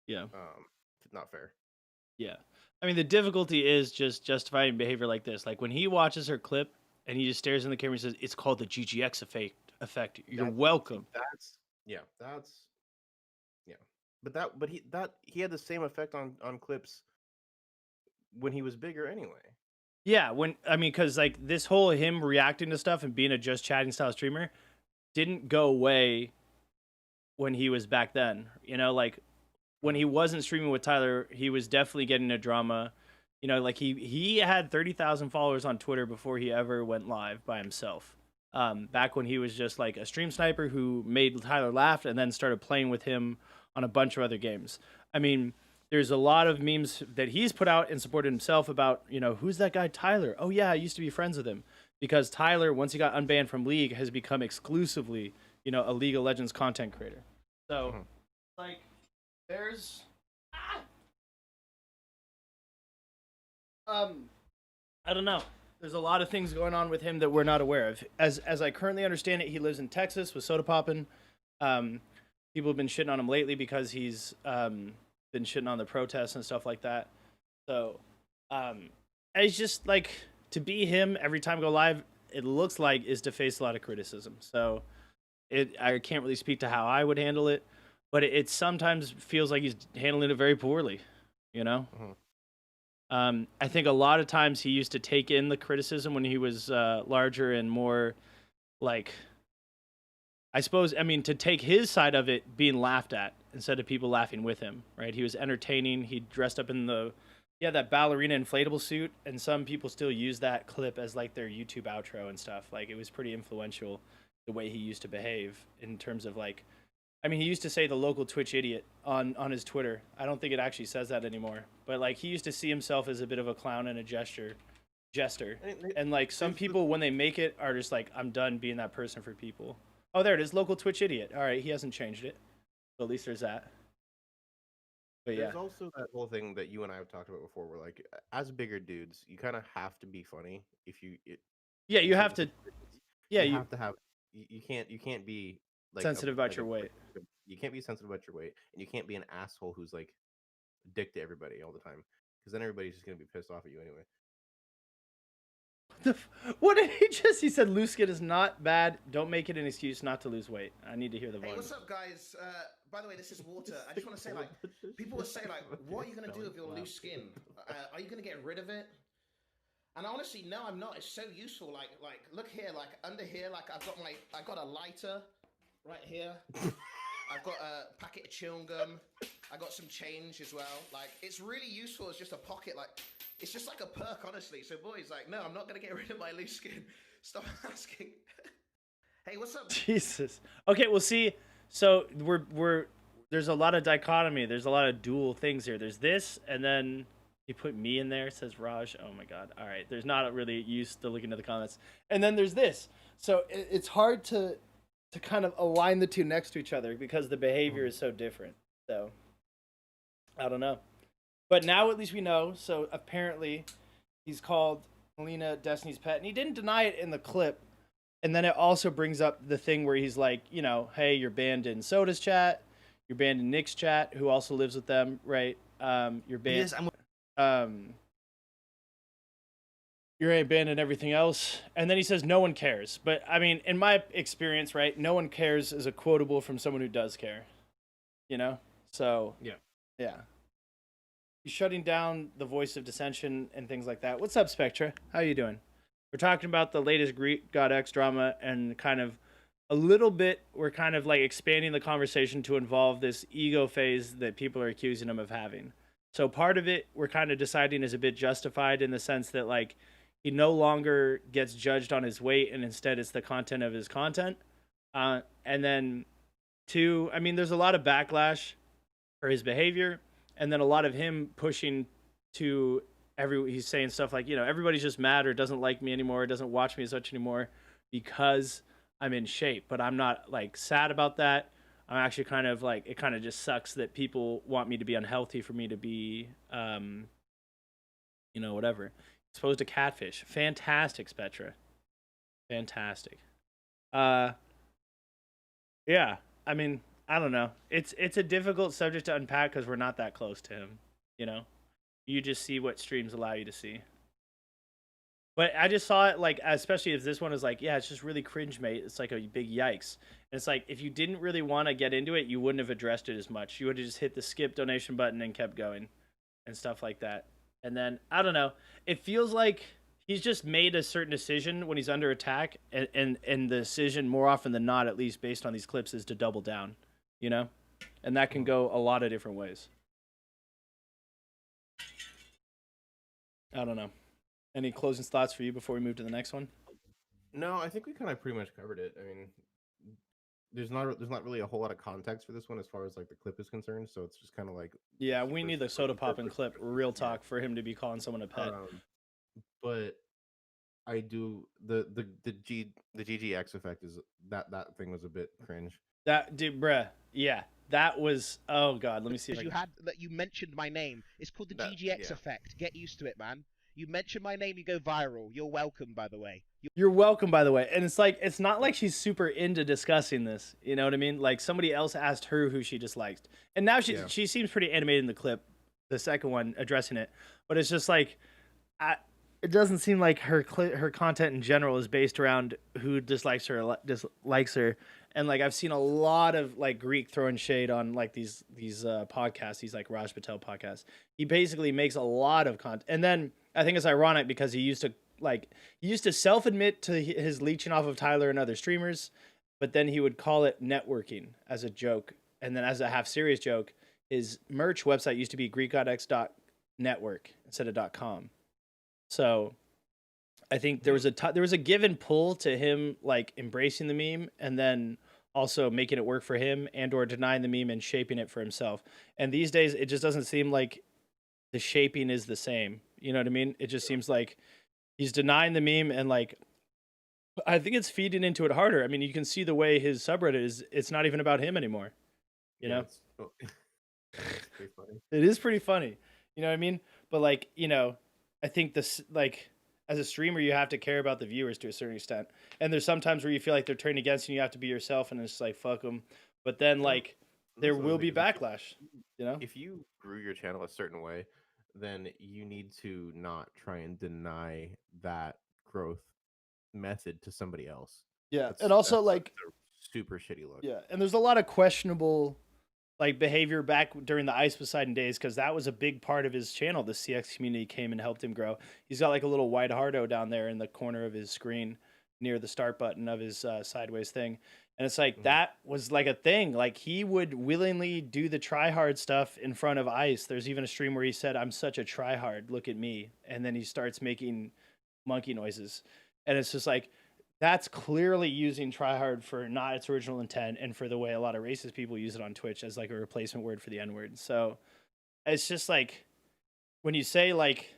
Speaker 2: Yeah.
Speaker 5: Not fair.
Speaker 2: Yeah. I mean, the difficulty is just justifying behavior like this. Like when he watches her clip and he just stares in the camera and says, "It's called the GGX effect. You're welcome."
Speaker 5: But he had the same effect on clips when he was bigger anyway.
Speaker 2: Yeah, because like this whole him reacting to stuff and being a just chatting style streamer didn't go away when he was back then. You know, like when he wasn't streaming with Tyler, he was definitely getting a drama. You know, like he had 30,000 followers on Twitter before he ever went live by himself. Back when he was just like a stream sniper who made Tyler laugh and then started playing with him on a bunch of other games. I mean, there's a lot of memes that he's put out and supported himself about, you know, who's that guy Tyler? Oh yeah, I used to be friends with him. Because Tyler, once he got unbanned from League, has become exclusively, you know, a League of Legends content creator. So, like, there's... I don't know. There's a lot of things going on with him that we're not aware of. As I currently understand it, he lives in Texas with Soda Poppin'. People have been shitting on him lately because he's been shitting on the protests and stuff like that. So, it's just like, to be him every time I go live, it looks like is to face a lot of criticism. So, I can't really speak to how I would handle it, but it sometimes feels like he's handling it very poorly, you know? I think a lot of times he used to take in the criticism when he was larger and more like, I suppose, I mean, to take his side of it being laughed at instead of people laughing with him, right? He was entertaining. He dressed up in the Yeah, that ballerina inflatable suit, and some people still use that clip as like their YouTube outro and stuff. Like it was pretty influential the way he used to behave in terms of like, I mean, he used to say the local Twitch idiot on his Twitter. I don't think it actually says that anymore, but like he used to see himself as a bit of a clown and a jester, and like some people when they make it are just like, I'm done being that person for people. Oh, there it is, local Twitch idiot. All right, he hasn't changed it, so at least there's that. But yeah.
Speaker 5: There's also that whole thing that you and I have talked about before, where like as bigger dudes, you kind of have to be funny if you.
Speaker 2: Yeah, you have to. Yeah,
Speaker 5: you have to have. You can't be like
Speaker 2: sensitive about your weight.
Speaker 5: You can't be sensitive about your weight, and you can't be an asshole who's like a dick to everybody all the time, because then everybody's just gonna be pissed off at you anyway.
Speaker 2: What did he just? He said loose skin is not bad. Don't make it an excuse not to lose weight. I need to hear the voice.
Speaker 10: Hey, what's up, guys? By the way, this is Water. I just want to say, like, people will say, like, what are you gonna do with your loose skin? Are you gonna get rid of it? And honestly, no, I'm not. It's so useful. Like, look here, like under here, like I got a lighter right here. I've got a packet of chewing gum. I got some change as well. Like, it's really useful as just a pocket. Like, it's just like a perk, honestly. So, boys, like, no, I'm not gonna get rid of my loose skin. Stop asking. Hey, what's up?
Speaker 2: Jesus. Okay, well, see, so we're there's a lot of dichotomy. There's a lot of dual things here. There's this, and then he put me in there. Says Raj. Oh my God. All right. There's not really use to look into the comments. And then there's this. So it's hard to kind of align the two next to each other because the behavior is so different. So I don't know. But now at least we know. So apparently he's called Melina Destiny's pet, and he didn't deny it in the clip. And then it also brings up the thing where he's like, you know, hey, you're banned in Soda's chat, you're banned in Nick's chat, who also lives with them, right? You're banned. Yes, you're banned in everything else. And then he says no one cares. But I mean, in my experience, right, no one cares is a quotable from someone who does care. You know? So yeah. He's shutting down the voice of dissension and things like that. What's up, Spectra? How you doing? We're talking about the latest Greek God X drama, and kind of a little bit, we're kind of like expanding the conversation to involve this ego phase that people are accusing him of having. So part of it, we're kind of deciding is a bit justified in the sense that like he no longer gets judged on his weight, and instead it's the content of his content. And then two, I mean, there's a lot of backlash for his behavior, and then a lot of him pushing to he's saying stuff like, you know, everybody's just mad or doesn't like me anymore, or doesn't watch me as much anymore because I'm in shape. But I'm not like sad about that. I'm actually kind of like, it kind of just sucks that people want me to be unhealthy for me to be, you know, whatever. Exposed to catfish. Fantastic, Spectra. Fantastic. Yeah. I mean, I don't know. It's a difficult subject to unpack because we're not that close to him, you know? You just see what streams allow you to see. But I just saw it, like, especially if this one is like, yeah, it's just really cringe, mate. It's like a big yikes. And it's like, if you didn't really want to get into it, you wouldn't have addressed it as much. You would have just hit the skip donation button and kept going and stuff like that. And then, I don't know. It feels like he's just made a certain decision when he's under attack. And the decision, more often than not, at least based on these clips, is to double down, you know? And that can go a lot of different ways. I don't know. Any closing thoughts for you before we move to the next one?
Speaker 5: No, I think we kind of pretty much covered it. I mean, there's not really a whole lot of context for this one as far as like the clip is concerned. So it's just kind of like,
Speaker 2: yeah, we need the soda popping clip, real talk, for him to be calling someone a pet.
Speaker 5: But I do the GGX effect is that thing was a bit cringe.
Speaker 2: That dude, bruh, yeah. That was, oh god, let me see if
Speaker 7: you mentioned my name. It's called the GGX effect. Get used to it, man. You mention my name, you go viral. You're welcome, by the way.
Speaker 2: You're welcome, by the way. And it's like, it's not like she's super into discussing this. You know what I mean? Like somebody else asked her who she disliked, and now she seems pretty animated in the clip, the second one addressing it. But it's just like, it doesn't seem like her content in general is based around who dislikes her, And like I've seen a lot of like Greek throwing shade on like these podcasts, these like Raj Patel podcasts. He basically makes a lot of content, and then I think it's ironic because he used to self-admit to his leeching off of Tyler and other streamers, but then he would call it networking as a joke, and then as a half serious joke, his merch website used to be network instead of .com. So I think there was a give and pull to him like embracing the meme and then also making it work for him and or denying the meme and shaping it for himself. And these days it just doesn't seem like the shaping is the same. You know what I mean? It just seems like he's denying the meme and like I think it's feeding into it harder. I mean, you can see the way his subreddit is. It's not even about him anymore. You know,
Speaker 5: It's pretty funny.
Speaker 2: it is pretty funny. You know what I mean? But like, you know, I think this like as a streamer, you have to care about the viewers to a certain extent. And there's sometimes where you feel like they're turning against you. And you have to be yourself, and it's like fuck them. But then like there
Speaker 5: Also,
Speaker 2: will be
Speaker 5: if
Speaker 2: backlash. You know?
Speaker 5: If you grew your channel a certain way, then you need to not try and deny that growth method to somebody else.
Speaker 2: Yeah,
Speaker 5: That's-
Speaker 2: and also
Speaker 5: that's
Speaker 2: like
Speaker 5: a super shitty look.
Speaker 2: yeah, and there's a lot of questionable like behavior back during the Ice Poseidon days because that was a big part of his channel. The CX community came and helped him grow. He's got like a little white hardo down there in the corner of his screen near the start button of his sideways thing. And it's like that was like a thing. Like he would willingly do the try hard stuff in front of Ice. There's even a stream where he said, "I'm such a try hard. Look at me." And then he starts making monkey noises. And it's just like that's clearly using tryhard for not its original intent and for the way a lot of racist people use it on Twitch as like a replacement word for the N-word. So it's just like when you say like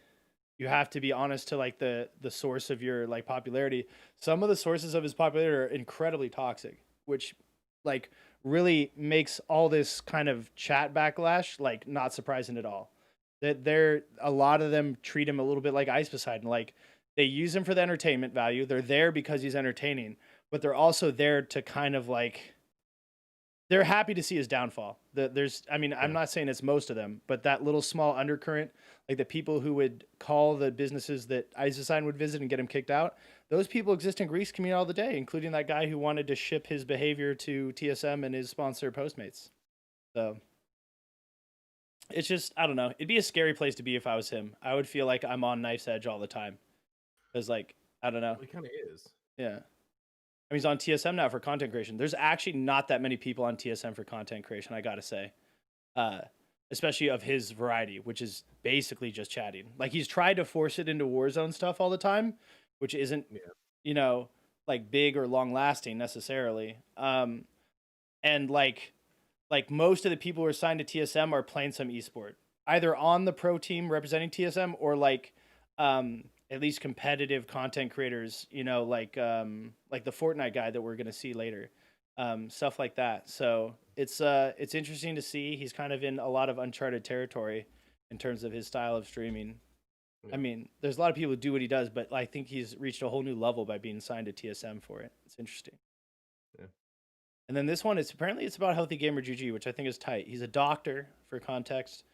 Speaker 2: you have to be honest to like the source of your like popularity, some of the sources of his popularity are incredibly toxic, which like really makes all this kind of chat backlash like not surprising at all. That they're a lot of them treat him a little bit like Ice Poseidon. Like they use him for the entertainment value. They're there because he's entertaining, but they're also there to kind of like, they're happy to see his downfall. I mean, I'm not saying it's most of them, but that little small undercurrent, like the people who would call the businesses that Ice Poseidon would visit and get him kicked out, those people exist in Greece community all the day, including that guy who wanted to ship his behavior to TSM and his sponsor Postmates. So it's just, I don't know. It'd be a scary place to be if I was him. I would feel like I'm on knife's edge all the time. Because, like, I don't know.
Speaker 5: Well, he kind of is.
Speaker 2: Yeah. I mean, he's on TSM now for content creation. There's actually not that many people on TSM for content creation, I gotta say. Especially of his variety, which is basically just chatting. Like, he's tried to force it into Warzone stuff all the time, which isn't, you know, like, big or long-lasting necessarily. And, like, most of the people who are signed to TSM are playing some esport. Either on the pro team representing TSM or, like, at least competitive content creators, you know, like the Fortnite guy that we're gonna see later, stuff like that. So it's interesting to see. He's kind of in a lot of uncharted territory in terms of his style of streaming. I mean, there's a lot of people who do what he does, but I think he's reached a whole new level by being signed to TSM for it. It's interesting.
Speaker 5: Yeah.
Speaker 2: And then this one is apparently it's about Healthy Gamer GG, which I think is tight. He's a doctor, for context,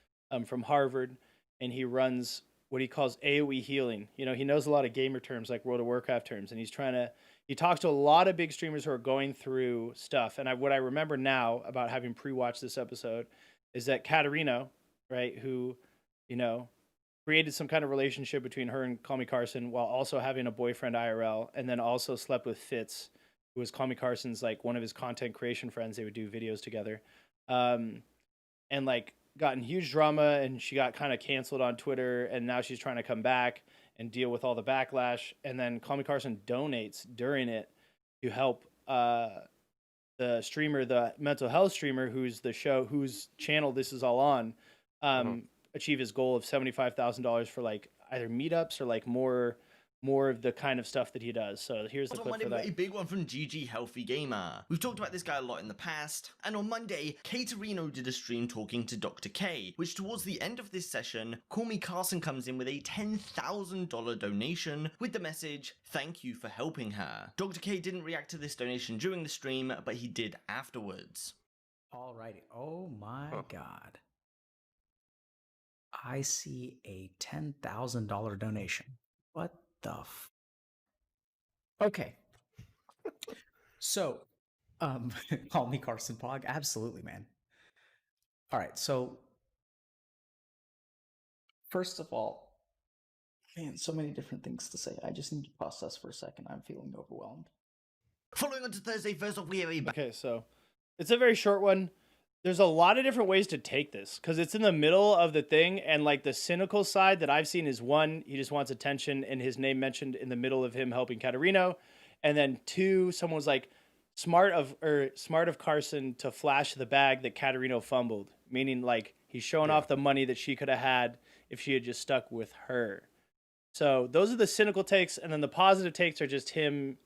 Speaker 2: from Harvard, and he runs what he calls AoE healing. You know, he knows a lot of gamer terms like World of Warcraft terms, and he talks to a lot of big streamers who are going through stuff. And what I remember now about having pre-watched this episode is that Katarina, right, who, you know, created some kind of relationship between her and Call Me Carson while also having a boyfriend IRL, and then also slept with Fitz, who was Call Me Carson's like one of his content creation friends. They would do videos together. And like got in huge drama, and she got kind of canceled on Twitter, and now she's trying to come back and deal with all the backlash. And then Call Me Carson donates during it to help the streamer, the mental health streamer, whose channel this is all on, achieve his goal of $75,000 for like either meetups or like more of the kind of stuff that he does. So here's the
Speaker 3: On
Speaker 2: clip
Speaker 3: Monday,
Speaker 2: for
Speaker 3: we got
Speaker 2: that.
Speaker 3: a big one from GG Healthy Gamer. We've talked about this guy a lot in the past, and on Monday, Katerino did a stream talking to Dr. K, which towards the end of this session, Call Me Carson comes in with a $10,000 donation with the message, "Thank you for helping her." Dr. K didn't react to this donation during the stream, but he did afterwards.
Speaker 11: Alrighty. Oh my god. I see a $10,000 donation. What the Okay. So, Call Me Carson Pog. Absolutely, man. All right. So, first of all, man, so many different things to say. I just need to process for a second. I'm feeling overwhelmed.
Speaker 3: Following on to Thursday, first off, we have a
Speaker 2: Okay, so it's a very short one. there's a lot of different ways to take this because it's in the middle of the thing, and like the cynical side that I've seen is one, he just wants attention and his name mentioned in the middle of him helping Caterino, and then two, someone was like smart of Carson to flash the bag that Caterino fumbled, meaning like he's showing off the money that she could have had if she had just stuck with her. So those are the cynical takes, and then the positive takes are just him,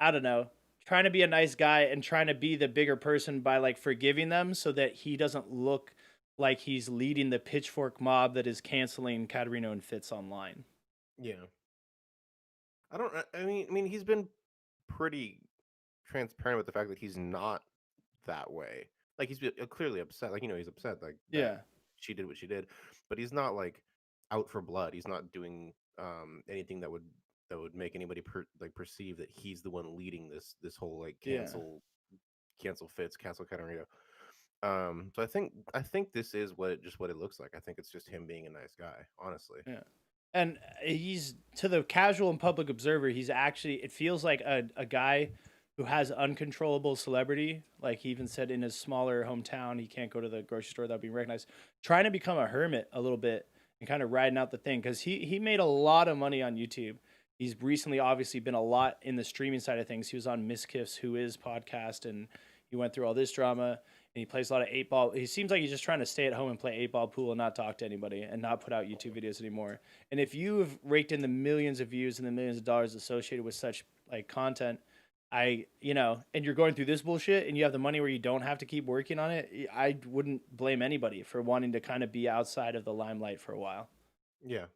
Speaker 2: I don't know, trying to be a nice guy and trying to be the bigger person by like forgiving them so that he doesn't look like he's leading the pitchfork mob that is canceling Caterino and Fitz online.
Speaker 5: Yeah. I mean, he's been pretty transparent with the fact that he's not that way. Like he's clearly upset. Like, he's upset. Like, that she did what she did, but he's not like out for blood. He's not doing anything that would make anybody perceive that he's the one leading this whole like cancel Fitz, cancel Caterino. So I think this is what it looks like. I think it's just him being a nice guy, honestly.
Speaker 2: Yeah. And he's, to the casual and public observer, he's actually, it feels like a guy who has uncontrollable celebrity. Like he even said in his smaller hometown, he can't go to the grocery store without being recognized, trying to become a hermit a little bit and kind of riding out the thing. Cause he made a lot of money on YouTube. He's recently obviously been a lot in the streaming side of things. He was on Miskiff's Who Is podcast, and he went through all this drama, and he plays a lot of 8-ball. He seems like he's just trying to stay at home and play 8-ball pool and not talk to anybody and not put out YouTube videos anymore. And if you've raked in the millions of views and the millions of dollars associated with such like content, and you're going through this bullshit and you have the money where you don't have to keep working on it, I wouldn't blame anybody for wanting to kind of be outside of the limelight for a while.
Speaker 5: Yeah.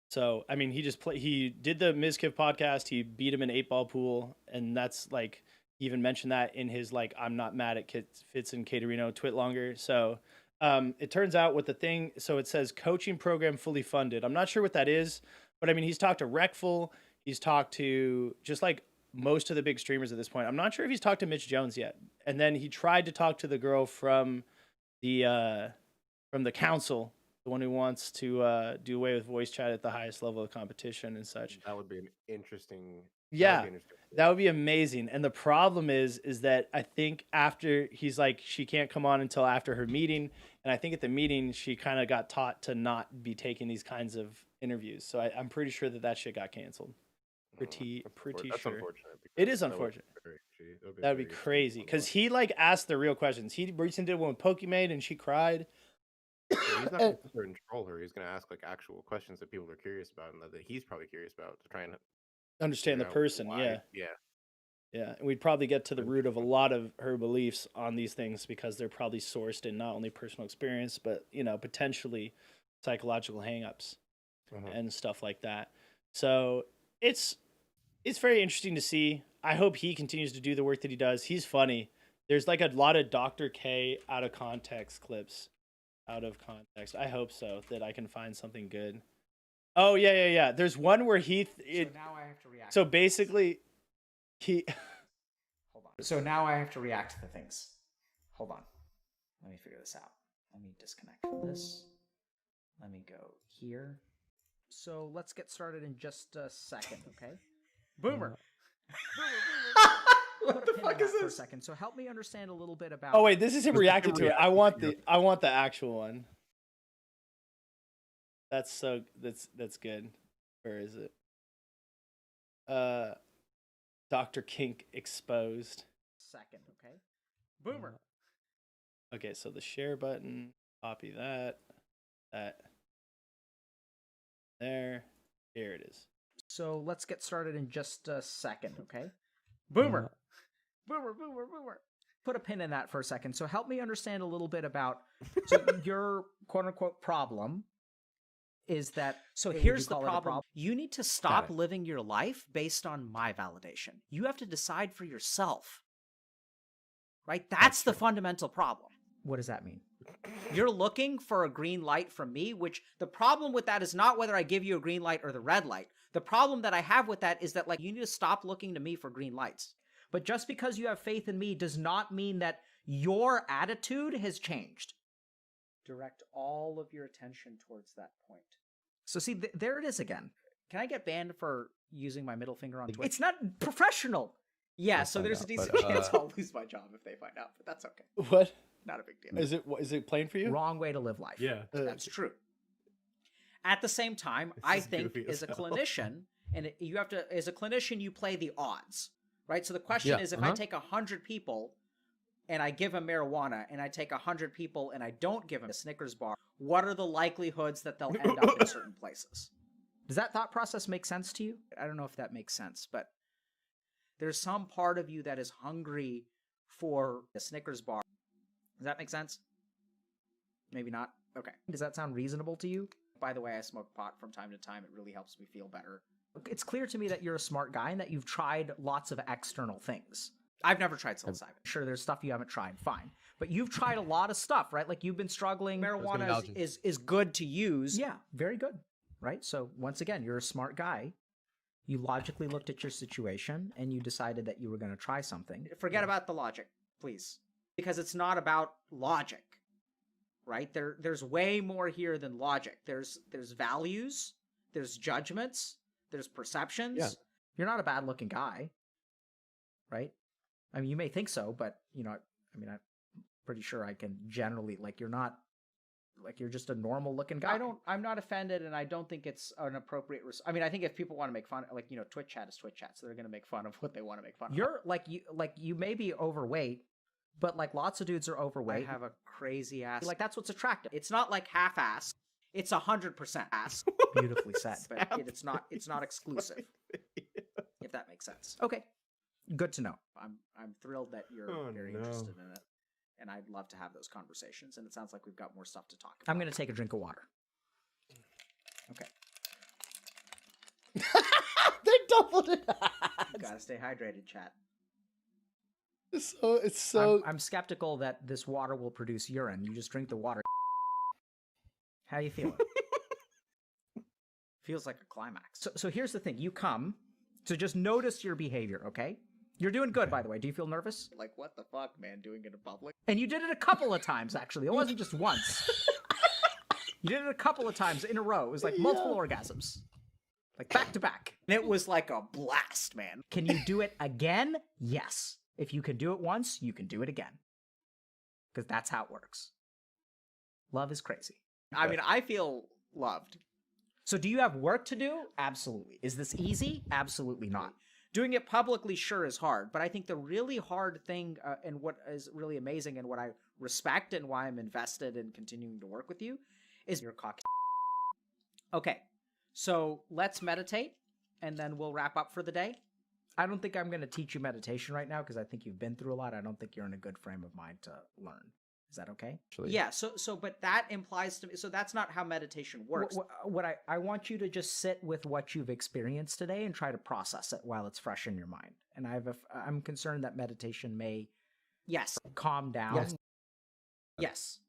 Speaker 2: So, I mean, he did the Mizkiff podcast. He beat him in 8-ball pool. And that's like, he even mentioned that in his, like, I'm not mad at Fitz and Caterino twit longer. So it turns out with the thing, so it says coaching program fully funded. I'm not sure what that is, but I mean, he's talked to Reckful. He's talked to just like most of the big streamers at this point. I'm not sure if he's talked to Mitch Jones yet. And then he tried to talk to the girl from the council, the one who wants to do away with voice chat at the highest level of competition and such.
Speaker 5: That would be an interesting.
Speaker 2: Yeah, that would be amazing. And the problem is that I think after he's like, she can't come on until after her meeting. And I think at the meeting, she kind of got taught to not be taking these kinds of interviews. So I'm pretty sure that shit got canceled. Pretty
Speaker 5: That's
Speaker 2: sure.
Speaker 5: Unfortunate.
Speaker 2: It is unfortunate. That would be crazy. Because he like asked the real questions. He recently did one with Pokimane and she cried.
Speaker 5: He's not going to control her. He's going to ask like actual questions that people are curious about and that he's probably curious about to try and
Speaker 2: understand the person.
Speaker 5: why.
Speaker 2: Yeah. And we'd probably get to the root of a lot of her beliefs on these things because they're probably sourced in not only personal experience, but, potentially psychological hangups and stuff like that. So it's very interesting to see. I hope he continues to do the work that he does. He's funny. There's like a lot of Dr. K out of context clips. Out of context. I hope so, that I can find something good. Oh, yeah. There's one where so
Speaker 11: now I have to react.
Speaker 2: So basically,
Speaker 11: Hold on. So now I have to react to the things. Hold on. Let me figure this out. Let me disconnect from this. Let me go here. So let's get started in just a second, okay? Boomer. What the fuck is this? For a second. So help me understand a little bit about.
Speaker 2: Oh wait, this is him reacting to it. I want the actual one. That's good. Where is it? Dr. Kink exposed.
Speaker 11: Second, okay? Boomer.
Speaker 2: Okay, so the share button, copy that. There. Here it is.
Speaker 11: So let's get started in just a second, okay? Boomer. Boomer. Put a pin in that for a second. So help me understand a little bit about your quote unquote problem is that. So here's the problem. You need to stop living your life based on my validation. You have to decide for yourself. Right? That's the fundamental problem. What does that mean? You're looking for a green light from me, which the problem with that is not whether I give you a green light or the red light. The problem that I have with that is that like you need to stop looking to me for green lights. But just because you have faith in me does not mean that your attitude has changed. Direct all of your attention towards that point. So see, there it is again. Can I get banned for using my middle finger on Twitch? It's not professional. Yeah, so
Speaker 12: find
Speaker 11: there's a
Speaker 12: out,
Speaker 11: decent
Speaker 12: but,
Speaker 11: chance I'll lose my job if they find out, but that's okay.
Speaker 2: What?
Speaker 11: Not a big deal.
Speaker 2: Is it plain for you?
Speaker 11: Wrong way to live life.
Speaker 12: Yeah.
Speaker 11: That's true. At the same time, I
Speaker 12: is
Speaker 11: think
Speaker 12: goofy
Speaker 11: as
Speaker 12: as
Speaker 11: a
Speaker 12: hell.
Speaker 11: clinician, and you have to, as a clinician, you play the odds, right? So the question
Speaker 12: Yeah,
Speaker 11: is, if I take 100 people and I give them marijuana, and I take 100 people and I don't give them a Snickers bar, what are the likelihoods that they'll end up in certain places? Does that thought process make sense to you? I don't know if that makes sense, but there's some part of you that is hungry for a Snickers bar. Does that make sense? Maybe not. Okay. Does that sound reasonable to you? By the way, I smoke pot from time to time. It really helps me feel better. It's clear to me that you're a smart guy and that you've tried lots of external things. I've never tried psilocybin. Sure, there's stuff you haven't tried, fine. But you've tried a lot of stuff, right? Like you've been struggling. Marijuana is good to use. Yeah, very good, right? So once again, you're a smart guy. You logically looked at your situation and you decided that you were going to try something. Forget about the logic, please. Because it's not about logic, right? There's way more here than logic. There's values, there's judgments, there's perceptions. Yeah. You're not a bad-looking guy, right? I mean, you may think so, but, you know, I mean, I'm pretty sure I can generally, like, you're not, like, you're just a normal-looking guy. I'm not offended, and I don't think it's an appropriate, I mean, I think if people want to make fun, like, you know, Twitch chat is Twitch chat, so they're going to make fun of what they want to make fun of. You're, you may be overweight, but, like, lots of dudes are overweight. I have a crazy ass. Like, that's what's attractive. It's not, like, half-ass. It's 100% ass. Beautifully said, but it's not exclusive, if that makes sense. Okay. Good to know. I'm thrilled that you're very interested in it, and I'd love to have those conversations. And it sounds like we've got more stuff to talk about. I'm going to take a drink of water. Okay.
Speaker 2: They doubled it.
Speaker 11: You gotta stay hydrated, chat.
Speaker 2: It's so.
Speaker 11: I'm skeptical that this water will produce urine. You just drink the water. How you feeling? Feels like a climax. So here's the thing. You come. So just notice your behavior, okay? You're doing good, by the way. Do you feel nervous? Like, what the fuck, man? Doing it in public? And you did it a couple of times, actually. It wasn't just once. You did it a couple of times in a row. It was like multiple orgasms. Like, back to back. And it was like a blast, man. Can you do it again? Yes. If you can do it once, you can do it again. Because that's how it works. Love is crazy. I mean, I feel loved. So do you have work to do? Absolutely. Is this easy? Absolutely not. Doing it publicly sure is hard, but I think the really hard thing and what is really amazing and what I respect and why I'm invested in continuing to work with you is your cocky. Okay, so let's meditate and then we'll wrap up for the day. I don't think I'm going to teach you meditation right now because I think you've been through a lot. I don't think you're in a good frame of mind to learn. Is that okay?
Speaker 12: Actually.
Speaker 11: Yeah, but that implies to me, so that's not how meditation works. What I want you to just sit with what you've experienced today and try to process it while it's fresh in your mind. And I'm concerned that meditation may, calm down. Yes.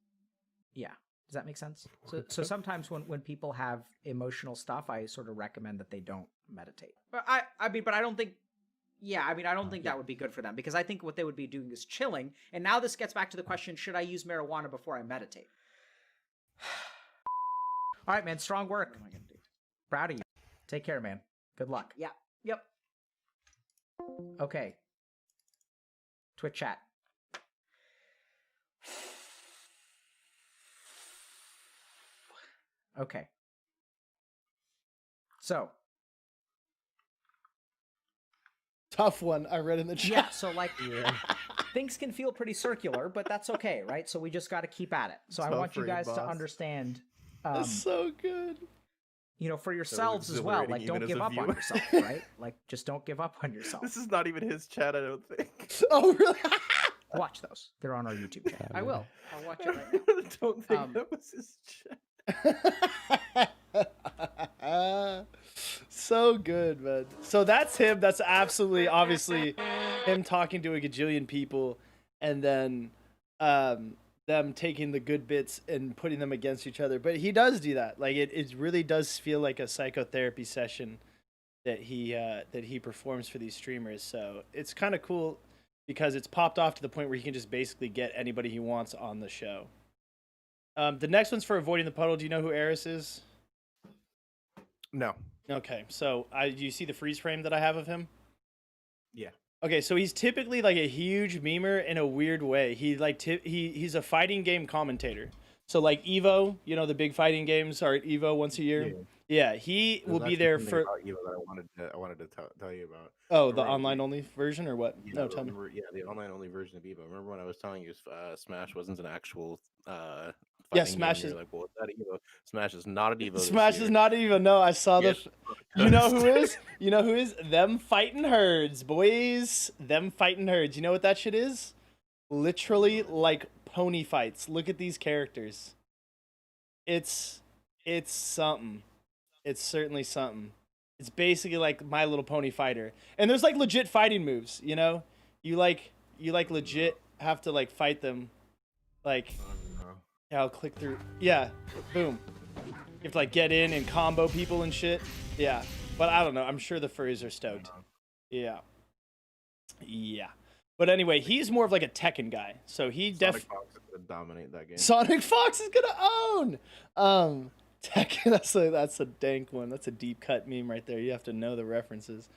Speaker 11: Yeah. Does that make sense? So sometimes when people have emotional stuff, I sort of recommend that they don't meditate. But I don't think that would be good for them because I think what they would be doing is chilling. And now this gets back to the question, should I use marijuana before I meditate? All right, man. Strong work. What am I going to do? Proud of you. Take care, man. Good luck. Yeah. Yep. Okay. Twitch chat. Okay. So.
Speaker 2: Tough one. I read in the chat.
Speaker 11: Yeah, so like things can feel pretty circular, but that's okay, right? So we just got to keep at it. So I want you guys to understand.
Speaker 2: That's so good.
Speaker 11: You know, for yourselves as well. Like, don't give up on yourself, right? Like, just don't give up on yourself.
Speaker 5: This is not even his chat, I don't think.
Speaker 2: Oh, really?
Speaker 11: Watch those. They're on our YouTube channel. I will. I'll watch it right
Speaker 5: now. I don't think that was his chat.
Speaker 2: So good, man. So that's him. That's absolutely, obviously, him talking to a gajillion people, and then them taking the good bits and putting them against each other. But he does do that. Like it really does feel like a psychotherapy session that he performs for these streamers. So it's kind of cool because it's popped off to the point where he can just basically get anybody he wants on the show. The next one's for Avoiding the Puddle. Do you know who Eris is?
Speaker 5: No.
Speaker 2: Okay, so do you see the freeze frame that I have of him?
Speaker 5: Yeah.
Speaker 2: Okay, so he's typically like a huge memer in a weird way. He like he's a fighting game commentator. So like Evo, you know, the big fighting games are at Evo once a year. Yeah, he will be there for.
Speaker 5: About Evo that I wanted to tell you about.
Speaker 2: Oh, the online only version or what?
Speaker 5: Yeah,
Speaker 2: No, tell me.
Speaker 5: Yeah, the online only version of Evo. Remember when I was telling you Smash wasn't an actual
Speaker 2: Yeah, Smash is.
Speaker 5: Like, well, what's that Evo? Smash is not at Evo.
Speaker 2: Smash is not even. No, I saw the. You know who is? You know who is? Them fighting herds, boys. Them fighting herds. You know what that shit is? Literally like pony fights. Look at these characters. It's something. It's certainly something. It's basically like My Little Pony Fighter, and there's like legit fighting moves. You know, you legit have to like fight them, like. Yeah, I'll click through. Yeah, boom. You have to like get in and combo people and shit. Yeah, but I don't know. I'm sure the furries are stoked. Yeah. But anyway, he's more of like a Tekken guy, so he
Speaker 5: Sonic Fox is gonna dominate that game.
Speaker 2: Sonic Fox is gonna own. Tekken. That's a dank one. That's a deep cut meme right there. You have to know the references.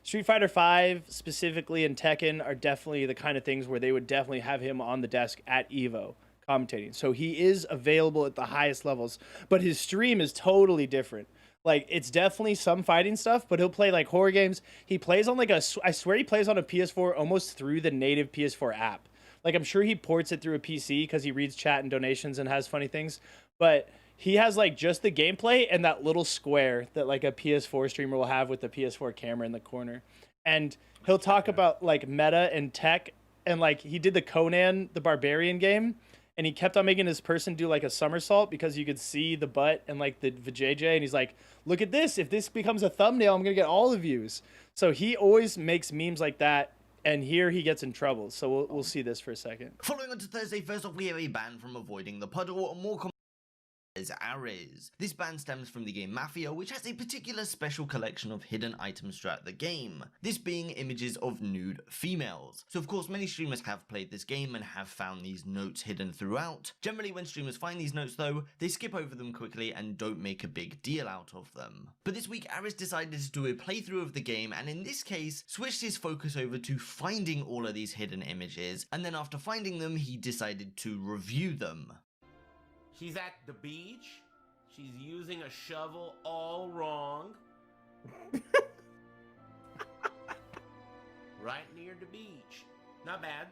Speaker 2: Street Fighter V specifically and Tekken are definitely the kind of things where they would definitely have him on the desk at Evo commentating. So he is available at the highest levels, but his stream is totally different. Like, it's definitely some fighting stuff, but he'll play like horror games. He plays on like I swear he plays on a PS4 almost through the native PS4 app. Like, I'm sure he ports it through a PC because he reads chat and donations and has funny things, but he has like just the gameplay and that little square that like a PS4 streamer will have with the PS4 camera in the corner. And he'll talk about like meta and tech, and like he did the Conan the Barbarian game, and he kept on making his person do like a somersault because you could see the butt and like the vajayjay, and he's like, look at this, if this becomes a thumbnail, I'm gonna get all the views. So he always makes memes like that, and here he gets in trouble. So we'll see this for a second.
Speaker 3: Following on to Thursday, first off, we have a ban from avoiding the puddle, more is Ares. This ban stems from the game Mafia, which has a particular special collection of hidden items throughout the game, this being images of nude females. So of course many streamers have played this game and have found these notes hidden throughout. Generally when streamers find these notes though, they skip over them quickly and don't make a big deal out of them. But this week Ares decided to do a playthrough of the game, and in this case switched his focus over to finding all of these hidden images, and then after finding them he decided to review them.
Speaker 12: She's at the beach. She's using a shovel all wrong. Right near the beach. Not bad.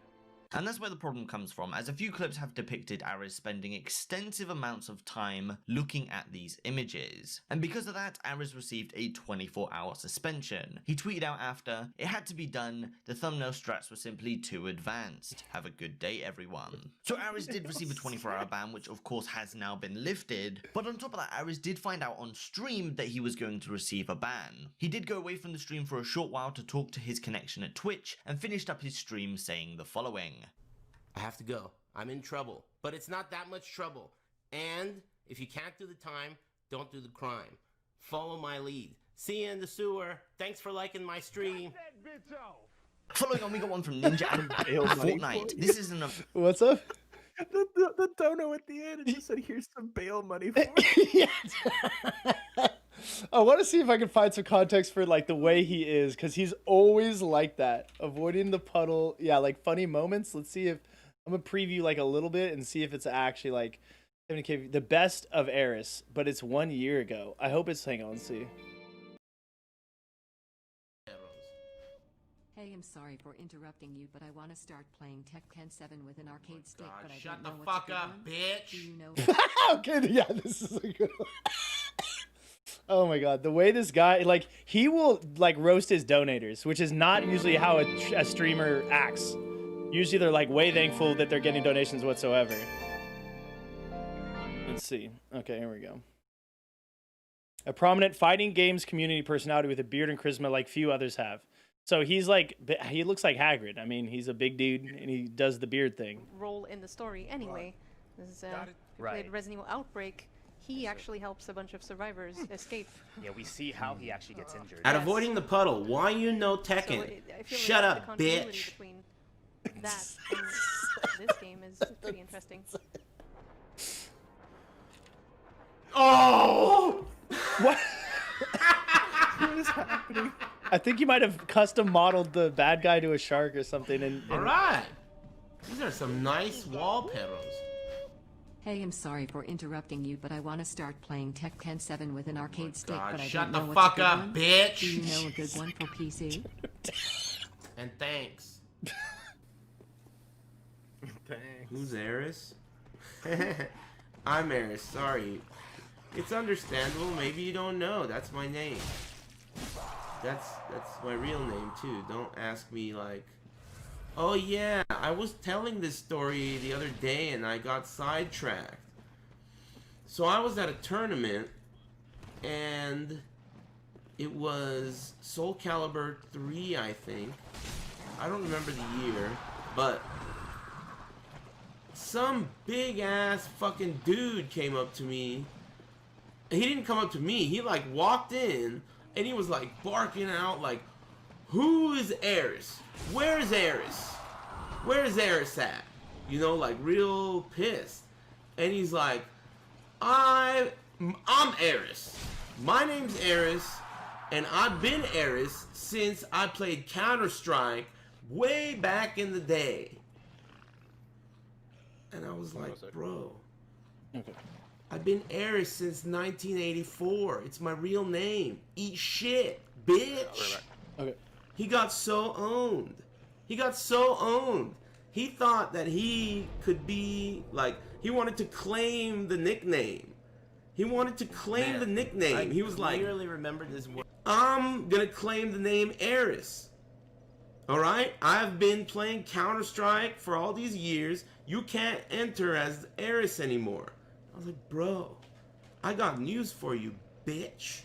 Speaker 3: And that's where the problem comes from, as a few clips have depicted Ares spending extensive amounts of time looking at these images. And because of that, Ares received a 24-hour suspension. He tweeted out after, "It had to be done, the thumbnail strats were simply too advanced. Have a good day, everyone." So Ares did receive a 24-hour ban, which of course has now been lifted, but on top of that, Ares did find out on stream that he was going to receive a ban. He did go away from the stream for a short while to talk to his connection at Twitch, and finished up his stream saying the following.
Speaker 12: I have to go. I'm in trouble. But it's not that much trouble. And if you can't do the time, don't do the crime. Follow my lead. See you in the sewer. Thanks for liking my stream.
Speaker 3: Following on, we got one from Ninja and Fortnite. This isn't a...
Speaker 2: What's up?
Speaker 5: The dono at the end, it just said, here's some bail money for it.
Speaker 2: I want to see if I can find some context for like the way he is, because he's always like that, avoiding the puddle. Yeah, like funny moments. Let's see if I'm gonna preview like a little bit and see if it's actually like 70K, the best of Ares, but it's 1 year ago. I hope it's, hang on, let's see.
Speaker 13: Hey, I'm sorry for interrupting you, but I want to start playing Tekken 7 with an arcade stick, but I
Speaker 12: shut
Speaker 13: don't know
Speaker 12: the
Speaker 13: what's a
Speaker 12: fuck
Speaker 13: good
Speaker 12: up,
Speaker 13: one.
Speaker 12: bitch.
Speaker 13: Do you know?
Speaker 2: Okay, yeah, this is a good one. Oh my god, the way this guy, like, he will like roast his donators, which is not usually how a streamer acts. Usually they're like way thankful that they're getting donations whatsoever. Let's see. Okay, here we go. A prominent fighting games community personality with a beard and charisma like few others have. So he's like, he looks like Hagrid. I mean, he's a big dude and he does the beard thing.
Speaker 14: Role in the story anyway. This is played Resident Evil Outbreak. He actually helps a bunch of survivors escape.
Speaker 15: Yeah, we see how he actually gets injured.
Speaker 12: At avoiding the puddle, why you know Tekken?
Speaker 14: I feel
Speaker 12: Shut
Speaker 14: like
Speaker 12: up,
Speaker 14: the continuity
Speaker 12: bitch.
Speaker 14: between that and this game is pretty interesting.
Speaker 12: Oh!
Speaker 2: What?
Speaker 5: What is happening?
Speaker 2: I think you might have custom modeled the bad guy to a shark or something. And
Speaker 12: All right. These are some nice wall panels.
Speaker 13: Hey, I'm sorry for interrupting you, but I want to start playing Tekken 7 with an arcade stick,
Speaker 12: God,
Speaker 13: but I
Speaker 12: shut
Speaker 13: don't know
Speaker 12: the
Speaker 13: what's a
Speaker 12: fuck
Speaker 13: good
Speaker 12: up,
Speaker 13: one.
Speaker 12: bitch.
Speaker 13: Do you know a good one for PC?
Speaker 12: And thanks. Who's Eris? I'm Eris, sorry. It's understandable, maybe you don't know. That's my name. That's my real name too. Don't ask me like, oh yeah, I was telling this story the other day and I got sidetracked. So I was at a tournament and it was Soul Calibur 3, I think. I don't remember the year, but some big ass fucking dude came up to me. He didn't come up to me, he like walked in and he was like barking out like, who is Eris? Where's Eris? Where's Eris at? You know, like real pissed. And he's like, I'm Eris. My name's Eris, and I've been Eris since I played Counter-Strike way back in the day. And I was like, bro, I've been Eris since 1984. It's my real name. Eat shit, bitch.
Speaker 2: Okay.
Speaker 12: He got so owned. He got so owned. He thought that he could be, like, he wanted to claim the nickname. He wanted to claim the nickname. He was like,
Speaker 3: clearly remember this word.
Speaker 12: I'm gonna claim the name Eris. Alright? I've been playing Counter-Strike for all these years. You can't enter as Eris anymore. I was like, bro, I got news for you, bitch.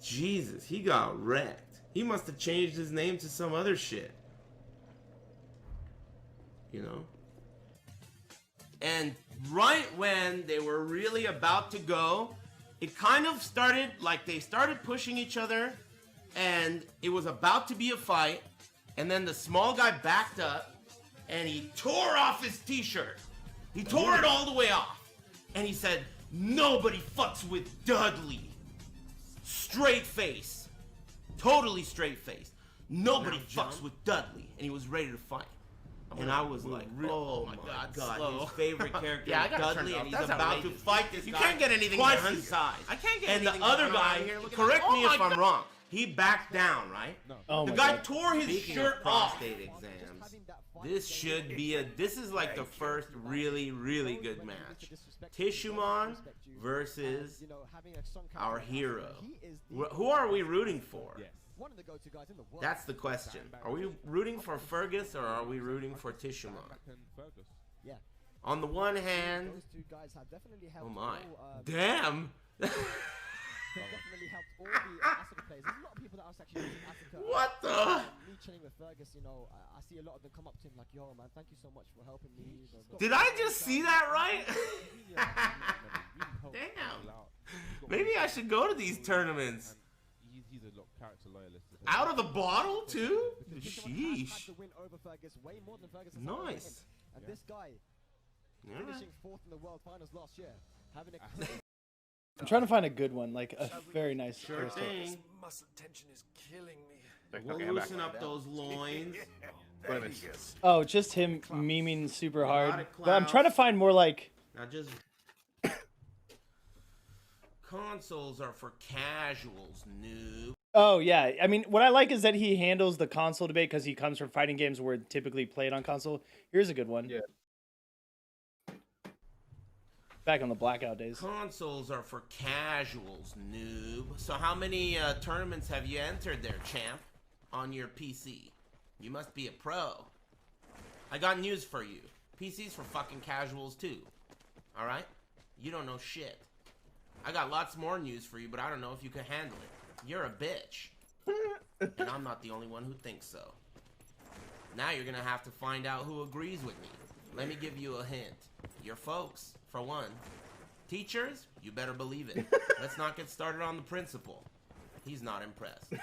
Speaker 12: Jesus, he got wrecked. He must have changed his name to some other shit. You know? And right when they were really about to go, it kind of started, like they started pushing each other, and it was about to be a fight, and then the small guy backed up, and he tore off his t-shirt. He tore it all the way off. And he said, nobody fucks with Dudley. Straight face. Totally straight face. Nobody fucks with Dudley. And he was ready to fight. And I was like, oh my god, his favorite character
Speaker 3: Yeah, I
Speaker 12: is
Speaker 3: gotta turn
Speaker 12: Dudley,
Speaker 3: it off.
Speaker 12: and he's
Speaker 3: That's
Speaker 12: about to
Speaker 3: outrageous.
Speaker 12: fight this
Speaker 3: You
Speaker 12: guy.
Speaker 3: can't get anything
Speaker 12: twice
Speaker 3: done.
Speaker 12: his size.
Speaker 3: I can't get
Speaker 12: And the
Speaker 3: anything
Speaker 12: other
Speaker 3: done
Speaker 12: guy,
Speaker 3: around here. Look at
Speaker 12: correct
Speaker 3: that.
Speaker 12: me
Speaker 3: Oh
Speaker 12: if
Speaker 3: my
Speaker 12: I'm
Speaker 3: God.
Speaker 12: wrong, he backed down, right?
Speaker 2: Oh
Speaker 12: the
Speaker 2: my
Speaker 12: guy
Speaker 2: God.
Speaker 12: tore his
Speaker 3: Speaking
Speaker 12: shirt
Speaker 3: of
Speaker 12: off.
Speaker 3: prostate exams,
Speaker 12: This should be this is like the first really, really good match. Tishumon versus our hero. Who are we rooting for? That's the question. Are we rooting for Fergus or are we rooting for Tishumon? On the one hand, oh my, damn! What the? Did I just see that right? Damn. Maybe I should go to these tournaments. Out of the bottle too? Sheesh. Nice.
Speaker 16: And this guy, finishing fourth in the world finals last year, having a
Speaker 2: I'm trying to find a good one, like a very nice
Speaker 12: Sure
Speaker 2: first
Speaker 12: thing.
Speaker 2: hit.
Speaker 16: muscle tension is killing me.
Speaker 12: We'll loosen up those loins.
Speaker 2: Oh, just him memeing super hard.
Speaker 12: Got it,
Speaker 2: But I'm trying to
Speaker 12: Klaus.
Speaker 2: find more like.
Speaker 12: Now just consoles are for casuals, noob.
Speaker 2: Oh yeah, I mean, what I like is that he handles the console debate because he comes from fighting games where typically played on console. Here's a good one.
Speaker 4: Yeah.
Speaker 2: Back on the Blackout days.
Speaker 12: Consoles are for casuals, noob. So how many tournaments have you entered there, champ? On your PC? You must be a pro. I got news for you. PC's for fucking casuals too. Alright? You don't know shit. I got lots more news for you, but I don't know if you can handle it. You're a bitch. And I'm not the only one who thinks so. Now you're gonna have to find out who agrees with me. Let me give you a hint. Your folks, for one. Teachers, you better believe it. Let's not get started on the principal. He's not impressed.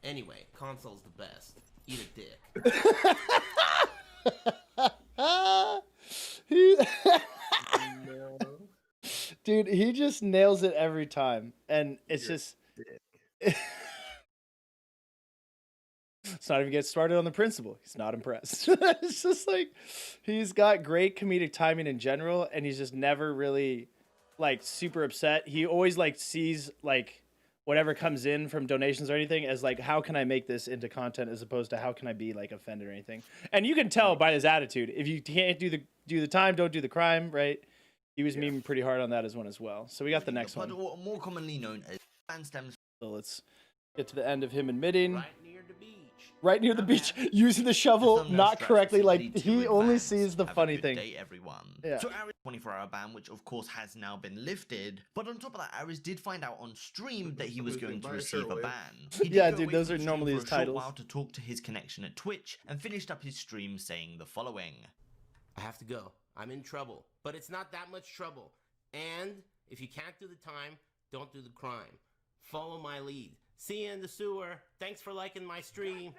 Speaker 12: Anyway, console's the best. Eat a dick.
Speaker 2: Dude, he just nails it every time, and it's just Let's not even get started on the principal. He's not impressed. It's just like he's got great comedic timing in general, and he's just never really like super upset. He always like sees like whatever comes in from donations or anything as like, how can I make this into content, as opposed to how can I be like offended or anything. And you can tell by his attitude. If you can't do the time, don't do the crime, right? He was memeing pretty hard on that as well. So we got the next one.
Speaker 3: More commonly known as fan stems.
Speaker 2: So let's get to the end of him admitting.
Speaker 12: Right near the beach.
Speaker 2: Using the shovel
Speaker 3: thumbnail
Speaker 2: not
Speaker 3: straps
Speaker 2: correctly.
Speaker 3: simply
Speaker 2: Like
Speaker 3: to
Speaker 2: he only
Speaker 3: advance.
Speaker 2: sees the
Speaker 3: Have a
Speaker 2: funny
Speaker 3: good
Speaker 2: thing.
Speaker 3: Day, everyone.
Speaker 2: Yeah.
Speaker 3: So Aris 24-hour ban, which of course has now been lifted, but on top of that, Aris did find out on stream that he was going to receive a ban. He did
Speaker 2: Yeah,
Speaker 3: go
Speaker 2: dude,
Speaker 3: away
Speaker 2: those
Speaker 3: from
Speaker 2: are
Speaker 3: the
Speaker 2: normally
Speaker 3: stream
Speaker 2: his
Speaker 3: for a short
Speaker 2: titles.
Speaker 3: while to talk to his connection at Twitch, and finished up his stream saying the following.
Speaker 12: I have to go. I'm in trouble. But it's not that much trouble. And if you can't do the time, don't do the crime. Follow my lead. See you in the sewer. Thanks for liking my stream.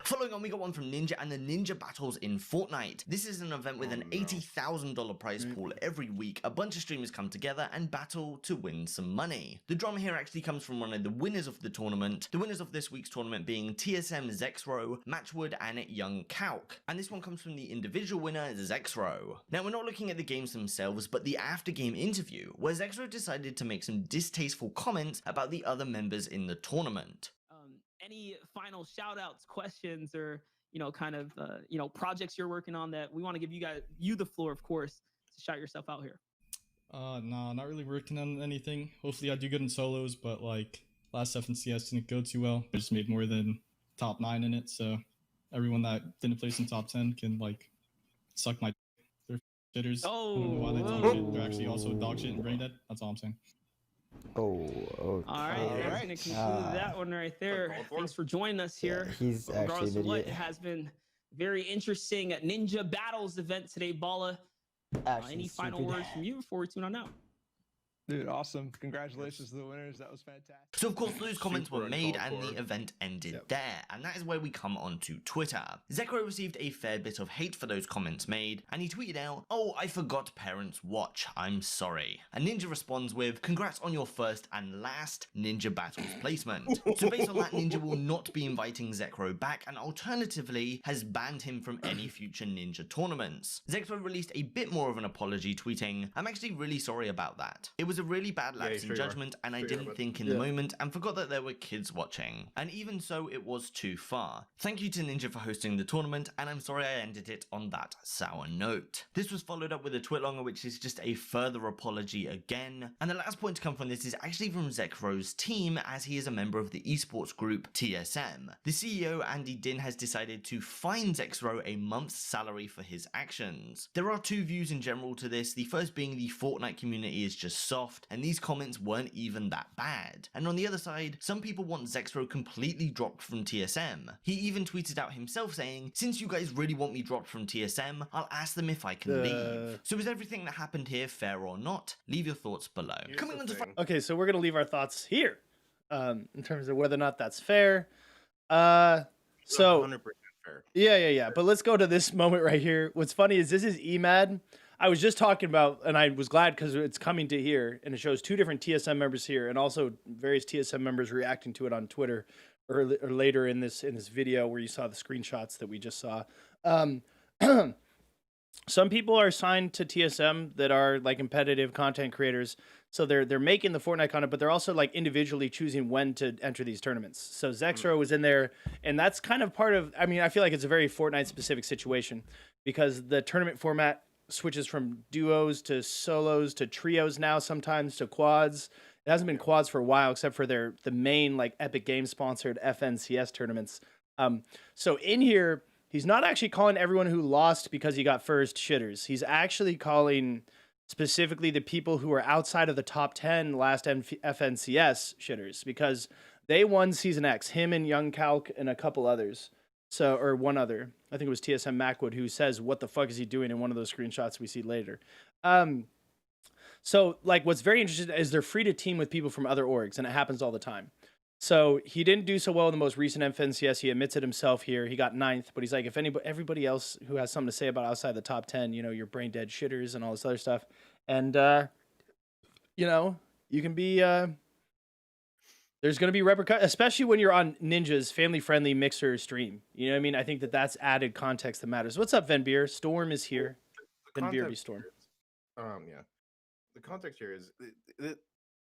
Speaker 3: Following on, we got one from Ninja and the Ninja Battles in Fortnite. This is an event with an $80,000 prize pool every week. A bunch of streamers come together and battle to win some money. The drama here actually comes from one of the winners of the tournament. The winners of this week's tournament being TSM Zexro, Matchwood, and Young Kalk. And this one comes from the individual winner, Zexro. Now, we're not looking at the games themselves, but the after-game interview, where Zexro decided to make some distasteful comments about the other members in the tournament.
Speaker 17: Any final shout outs, questions, or kind of projects you're working on that we want to give you the floor, of course, to shout yourself out here?
Speaker 18: No, not really working on anything. Hopefully I do good in solos, but like last FNCS didn't go too well. I just made more than top 9 in it, so everyone that didn't place in top 10 can like suck my they're shitters. I don't know why they talk shit. They're actually also dog shit and brain dead. That's all I'm saying.
Speaker 17: All right, that's going to conclude that one right there. Thanks for joining us here.
Speaker 19: He's actually
Speaker 17: Regardless
Speaker 19: an
Speaker 17: of what,
Speaker 19: idiot.
Speaker 17: it has been very interesting at Ninja Battles event today, Bala. Any final words from you before we tune on out?
Speaker 20: Dude, awesome. Congratulations to the winners. That was fantastic.
Speaker 3: So, of course, those comments were made and the event ended there. And that is where we come on to Twitter. Zekro received a fair bit of hate for those comments made, and he tweeted out, "Oh, I forgot parents watch. I'm sorry." And Ninja responds with, "Congrats on your first and last Ninja Battles placement." So based on that, Ninja will not be inviting Zekro back, and alternatively has banned him from any future Ninja tournaments. Zekro released a bit more of an apology, tweeting, "I'm actually really sorry about that. It was a really bad lapse in judgment, and I didn't think in the moment and forgot that there were kids watching. And even so, it was too far. Thank you to Ninja for hosting the tournament, and I'm sorry I ended it on that sour note." This was followed up with a Twitlonger, which is just a further apology again. And the last point to come from this is actually from Zekro's team, as he is a member of the esports group TSM. The CEO, Andy Din, has decided to fine Zekro a month's salary for his actions. There are two views in general to this, the first being the Fortnite community is just soft, and these comments weren't even that bad. And on the other side, some people want Zekro completely dropped from TSM. He even tweeted out himself saying, "Since you guys really want me dropped from TSM, I'll ask them if I can leave." So is everything that happened here fair or not? Leave your thoughts below. Coming on to
Speaker 2: Okay, so we're gonna leave our thoughts here, in terms of whether or not that's fair. So
Speaker 5: 100% fair.
Speaker 2: Yeah. But let's go to this moment right here. What's funny is this is EMAD. I was just talking about, and I was glad because it's coming to here, and it shows two different TSM members here, and also various TSM members reacting to it on Twitter, or later in this video where you saw the screenshots that we just saw. Some people are signed to TSM that are like competitive content creators, so they're making the Fortnite content, but they're also like individually choosing when to enter these tournaments. So Zexro was in there, and that's kind of part of. I mean, I feel like it's a very Fortnite specific situation because the tournament format switches from duos to solos to trios now, sometimes to quads. It hasn't been quads for a while, except for the main like Epic Games sponsored FNCS tournaments. So in here, he's not actually calling everyone who lost because he got first shitters. He's actually calling specifically the people who are outside of the top 10 last FNCS shitters, because they won Season X, him and Young Kalk and a couple others. So, or one other, I think it was TSM Macwood, who says, "What the fuck is he doing?" in one of those screenshots we see later. So like what's very interesting is they're free to team with people from other orgs, and it happens all the time. So he didn't do so well in the most recent FNCS. He admits it himself here. He got 9th, but he's like, if everybody else who has something to say about outside the top 10, you're brain dead shitters and all this other stuff. And, you can be, there's going to be repercussions, especially when you're on Ninja's family-friendly mixer stream. You know what I mean? I think that that's added context that matters. What's up, Venbeer? Storm is here. Venbeer be Storm.
Speaker 5: Yeah. The context here is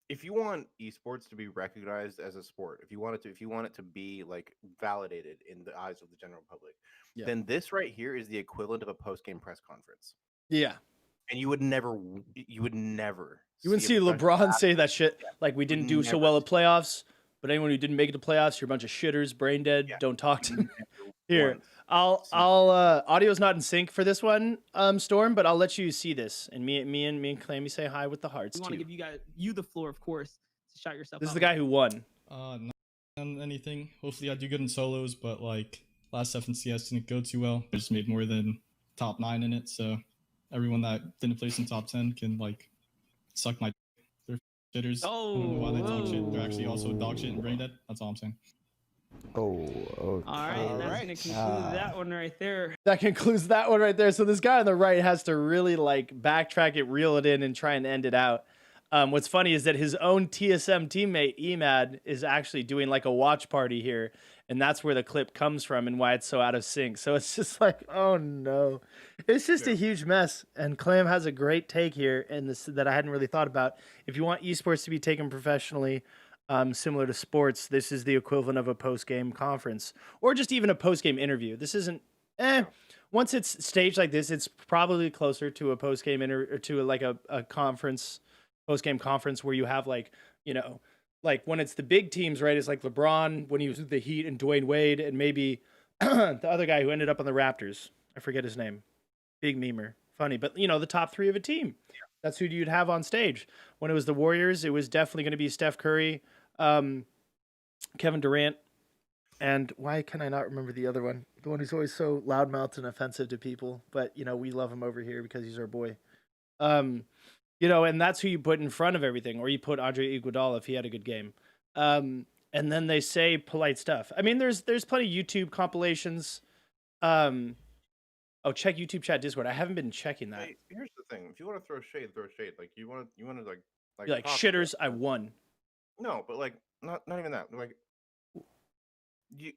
Speaker 5: if you want esports to be recognized as a sport, if you want it to be like validated in the eyes of the general public, then this right here is the equivalent of a post-game press conference.
Speaker 2: Yeah.
Speaker 5: And you would never
Speaker 2: You wouldn't see LeBron say that shit like we didn't do so well at playoffs, but anyone who didn't make it to playoffs, you're a bunch of shitters, brain dead, don't talk to me. Here, I'll audio's not in sync for this one, Storm, but I'll let you see this. And me and Clammy say hi with the hearts
Speaker 17: We want to
Speaker 2: too.
Speaker 17: give you the floor, of course, to shout yourself
Speaker 2: This is
Speaker 17: out.
Speaker 2: the guy who won.
Speaker 18: Not done anything. Hopefully I do good in solos, but like last FNCS didn't go too well. I just made more than top 9 in it, so everyone that didn't place in top 10 can like suck my dick. They're shitters. I don't know why they talk shit. They're actually also dog shit and brain dead. That's all I'm saying.
Speaker 17: All right, that's going to conclude that one right there.
Speaker 2: That concludes that one right there. So this guy on the right has to really like backtrack it, reel it in, and try and end it out. What's funny is that his own TSM teammate Emad is actually doing like a watch party here, and that's where the clip comes from and why it's so out of sync. So it's just like, oh no, it's just a huge mess. And Clam has a great take here, and this that I hadn't really thought about. If you want esports to be taken professionally, similar to sports, this is the equivalent of a post-game conference or just even a post-game interview. This isn't. Once it's staged like this, it's probably closer to a post-game or to like a conference. Post-game conference where you have like, you know, like when it's the big teams, right? It's like LeBron when he was with the Heat and Dwayne Wade and maybe the other guy who ended up on the Raptors. I forget his name. Big memer. Funny. But, you know, the top 3 of a team. That's who you'd have on stage. When it was the Warriors, it was definitely going to be Steph Curry, Kevin Durant, and why can I not remember the other one? The one who's always so loudmouthed and offensive to people. But, you know, we love him over here because he's our boy. You know, and that's who you put in front of everything, or you put Andre Iguodala if he had a good game. And then they say polite stuff. I mean, there's plenty of YouTube compilations. Oh, check YouTube chat Discord. I haven't been checking that.
Speaker 5: Hey, here's the thing: if you want to throw shade, throw shade. Like you want to like
Speaker 2: You're like
Speaker 5: talk
Speaker 2: shitters.
Speaker 5: about-
Speaker 2: I won.
Speaker 5: No, but like not even that. Like you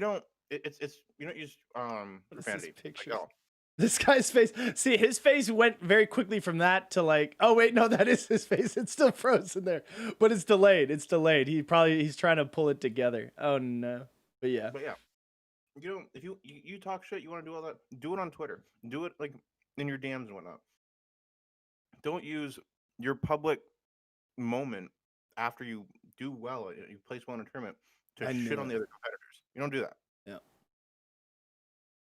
Speaker 5: don't. It's you don't use profanity.
Speaker 2: pictures.
Speaker 5: Like, oh,
Speaker 2: This guy's face. See, his face went very quickly from that to like, oh wait, no, that is his face. It's still frozen there, but it's delayed. It's delayed. He's trying to pull it together. Oh no. But yeah.
Speaker 5: But yeah, you know, if you talk shit, you want to do all that, do it on Twitter. Do it like in your DMs and whatnot. Don't use your public moment after you do well, you place well in a tournament to
Speaker 2: I knew
Speaker 5: shit on
Speaker 2: it.
Speaker 5: the other competitors. You don't do that.
Speaker 2: Yeah.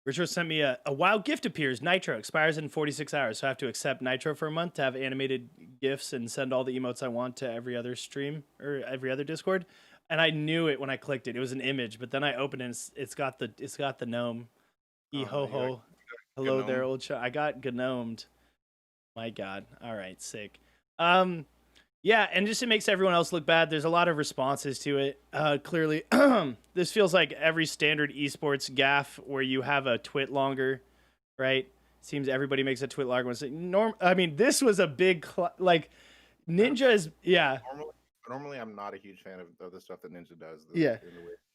Speaker 2: Richard sent me a wild gift appears. Nitro expires in 46 hours, so I have to accept Nitro for a month to have animated GIFs and send all the emotes I want to every other stream or every other Discord. And I knew it when I clicked it. It was an image, but then I opened it and it's got the gnome. E ho ho. Hello there, old I got gnomed. My God. All right, sick. Yeah, and just it makes everyone else look bad. There's a lot of responses to it. Clearly, this feels like every standard esports gaff where you have a twit longer, right? Seems everybody makes a twit longer. I mean, this was a big like Ninja is
Speaker 5: Normally, I'm not a huge fan of the stuff that Ninja does. And the way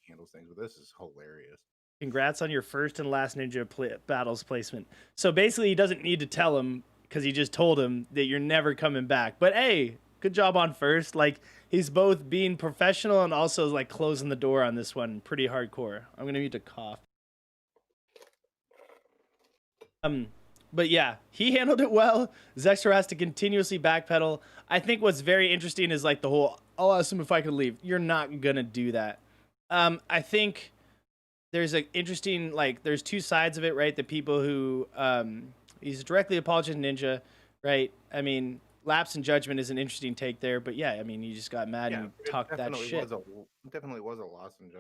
Speaker 5: he handles things, but this is hilarious.
Speaker 2: Congrats on your first and last Ninja Battles placement. So basically, he doesn't need to tell him because he just told him that you're never coming back. But hey, good job on first. Like, he's both being professional and also like closing the door on this one pretty hardcore. I'm gonna need to cough. But yeah, he handled it well. Zexter has to continuously backpedal. I think what's very interesting is like the whole, I'll ask him if I could leave. You're not gonna do that. I think there's an interesting, like, there's two sides of it, right? The people who, he's directly apologizing to Ninja, right? I mean, lapse in judgment is an interesting take there, but yeah, I mean, you just got mad and you talked that shit.
Speaker 5: Definitely was a lapse in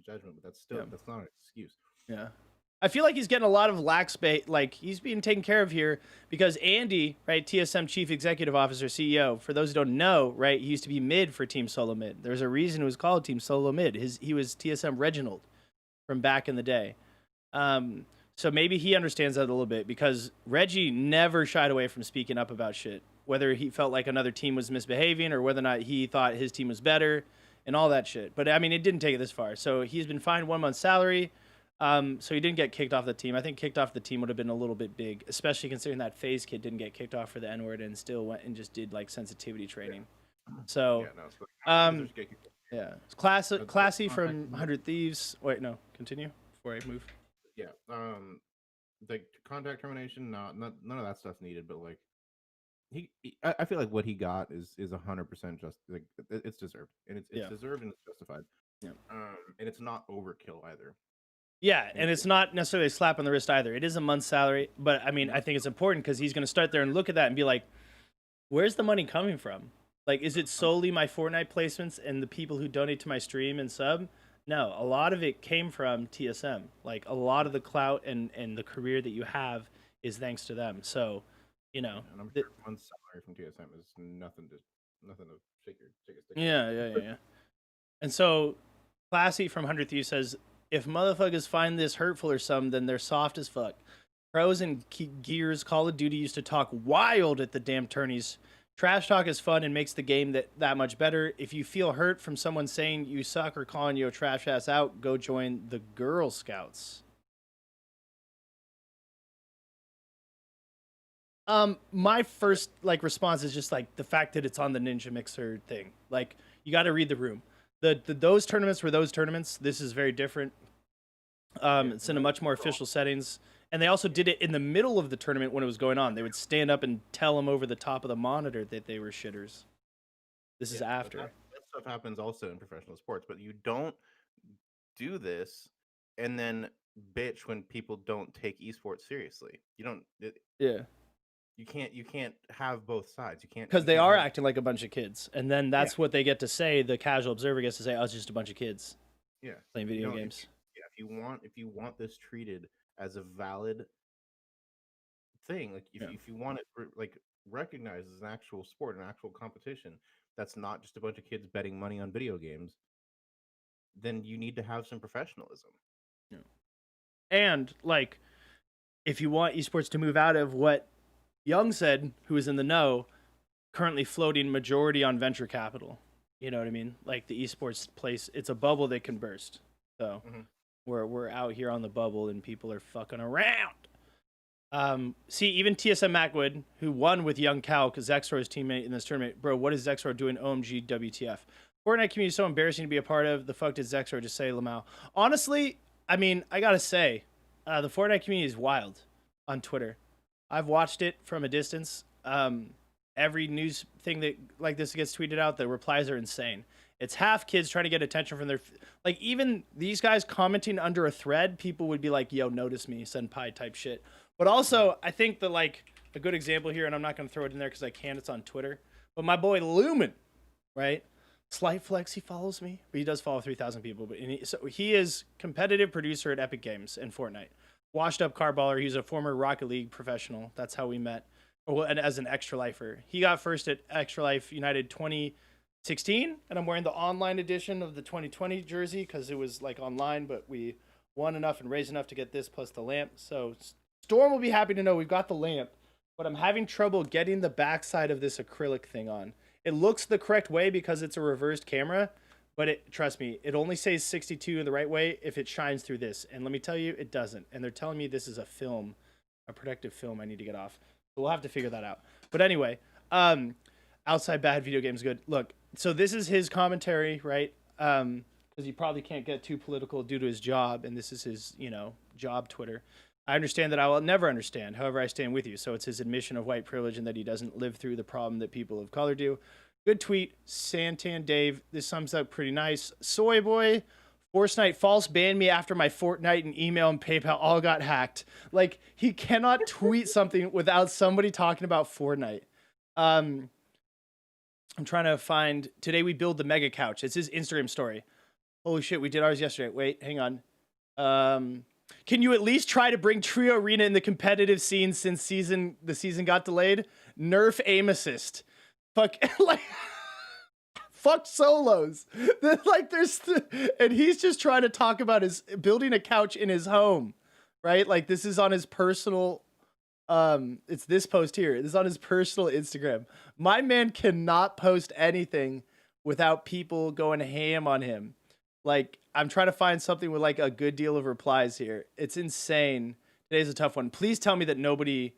Speaker 5: judgment, but that's still that's not an excuse.
Speaker 2: Yeah. I feel like he's getting a lot of lax bait, like he's being taken care of here because Andy, right, TSM Chief Executive Officer, CEO, for those who don't know, right, he used to be mid for Team Solo Mid. There's a reason it was called Team Solo Mid. He was TSM Reginald from back in the day. So maybe he understands that a little bit because Reggie never shied away from speaking up about shit, whether he felt like another team was misbehaving or whether or not he thought his team was better. and all that shit. But I mean, it didn't take it this far. So he's been fined 1 month's salary. So he didn't get kicked off the team. I think kicked off the team would have been a little bit big, especially considering that FaZe kid didn't get kicked off for the N-word and still went and just did like sensitivity training. So, yeah, it's classy from 100 Thieves. Wait, no, continue before I move.
Speaker 5: Yeah, like contract termination, none of that stuff's needed. But like, I feel like what he got is 100% just like it's deserved, and it's deserved and it's justified.
Speaker 2: Yeah.
Speaker 5: And it's not overkill either.
Speaker 2: Yeah, and it's not necessarily a slap on the wrist either. It is a month's salary, but I mean, I think it's important because he's going to start there and look at that and be like, where's the money coming from? Like, is it solely my Fortnite placements and the people who donate to my stream and sub? No, a lot of it came from TSM. Like, a lot of the clout and the career that you have is thanks to them. So, you know.
Speaker 5: And I'm sure one salary from TSM is nothing to shake your stick.
Speaker 2: Yeah. And so, Classy from 100 Thieves says, if motherfuckers find this hurtful or something, then they're soft as fuck. Pros and Gears Call of Duty used to talk wild at the damn tourneys. Trash talk is fun and makes the game that much better. If you feel hurt from someone saying you suck or calling you a trash ass out, go join the Girl Scouts. My first response is just like the fact that it's on the Ninja Mixer thing. Like, you got to read the room. Those tournaments were those tournaments. This is very different. It's in a much more official settings. And they also did it in the middle of the tournament when it was going on. They would stand up and tell them over the top of the monitor that they were shitters. This is after.
Speaker 5: That stuff happens also in professional sports, but you don't do this and then bitch when people don't take esports seriously. You don't. You can't have both sides. You can't,
Speaker 2: because they are acting like a bunch of kids, and then that's what they get to say. The casual observer gets to say, "Oh, it's just a bunch of kids."
Speaker 5: Yeah,
Speaker 2: playing video games.
Speaker 5: If you want this treated as a valid thing, like if you want it like recognized as an actual sport, an actual competition, that's not just a bunch of kids betting money on video games, then you need to have some professionalism.
Speaker 2: Yeah. And like, if you want esports to move out of what Young said, who is in the know, currently floating majority on venture capital. You know what I mean? Like the esports place, it's a bubble that can burst. So we're out here on the bubble and people are fucking around. See, even TSM Macwood, who won with Young Cal, because Zexor's teammate in this tournament, bro, what is Zexor doing? OMG WTF. Fortnite community is so embarrassing to be a part of. The fuck did Zexor just say, Lamau? Honestly, I mean, I gotta say, the Fortnite community is wild on Twitter. I've watched it from a distance. Every news thing that like this gets tweeted out, the replies are insane. It's half kids trying to get attention from their... Like, even these guys commenting under a thread, people would be like, yo, notice me, senpai type shit. But also, I think that, like, a good example here, and I'm not going to throw it in there because I can't, it's on Twitter. But my boy Lumen, right? Slight flex, he follows me. But he does follow 3,000 people. But so he is competitive producer at Epic Games and Fortnite. Washed up car baller. He's a former Rocket League professional. That's how we met. And as an Extra Lifer. He got first at Extra Life United 2016. And I'm wearing the online edition of the 2020 jersey because it was like online. But we won enough and raised enough to get this plus the lamp. So Storm will be happy to know we've got the lamp. But I'm having trouble getting the backside of this acrylic thing on. It looks the correct way because it's a reversed camera. But trust me, it only says 62 in the right way if it shines through this. And let me tell you, it doesn't. And they're telling me this is a film, a protective film I need to get off. So we'll have to figure that out. But anyway, outside bad video games good. Look, so this is his commentary, right? Because he probably can't get too political due to his job. And this is his, job Twitter. I understand that I will never understand. However, I stand with you. So it's his admission of white privilege and that he doesn't live through the problem that people of color do. Good tweet, Santan Dave. This sums up pretty nice. Soy Boy, Fortnite false banned me after my Fortnite and email and PayPal all got hacked. Like, he cannot tweet something without somebody talking about Fortnite. I'm trying to find, today we build the mega couch. It's his Instagram story. Holy shit, we did ours yesterday. Wait, hang on. Can you at least try to bring Trio Arena in the competitive scene since the season got delayed? Nerf aim assist. Fuck, fuck solos. And he's just trying to talk about his building a couch in his home, right? Like, this is on his personal, it's this post here. This is on his personal Instagram. My man cannot post anything without people going ham on him. Like, I'm trying to find something with like a good deal of replies here. It's insane. Today's a tough one. Please tell me that nobody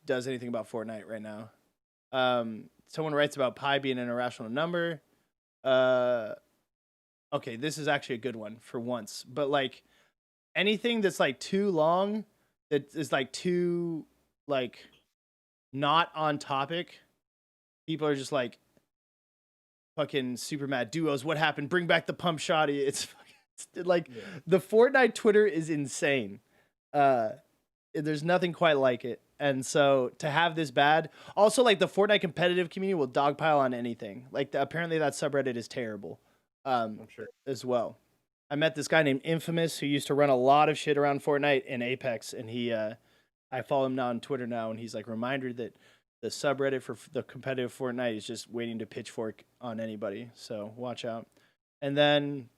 Speaker 2: does anything about Fortnite right now. Someone writes about pi being an irrational number. Okay, this is actually a good one for once. But like anything that's like too long, that is like too like not on topic, people are just like fucking super mad. Duos, what happened? Bring back the pump shotty. It's like the Fortnite Twitter is insane. There's nothing quite like it. And so to have this bad, also like the Fortnite competitive community will dogpile on anything. Like apparently that subreddit is terrible. I'm
Speaker 5: sure
Speaker 2: as well. I met this guy named Infamous who used to run a lot of shit around Fortnite and Apex, and I follow him now on Twitter now, and he's like reminder that the subreddit for the competitive Fortnite is just waiting to pitchfork on anybody. So watch out. And then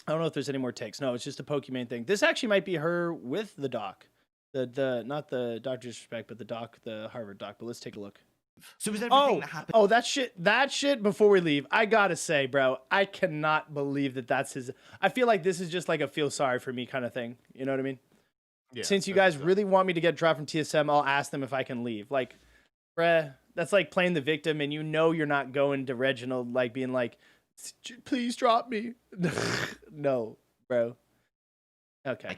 Speaker 2: I don't know if there's any more takes. No, it's just a Pokemon thing. This actually might be her with the doc. The not the Dr. Disrespect, but the doc, the Harvard doc. But let's take a look.
Speaker 3: So was everything that happened?
Speaker 2: Oh, that shit before we leave. I gotta say, bro, I cannot believe that that's his. I feel like this is just like a feel sorry for me kind of thing. You know what I mean?
Speaker 5: Yeah,
Speaker 2: Since you guys really want me to get dropped from TSM, I'll ask them if I can leave. Like, bruh, that's like playing the victim and you know you're not going to Reginald like being like, please drop me. No, bro. Okay.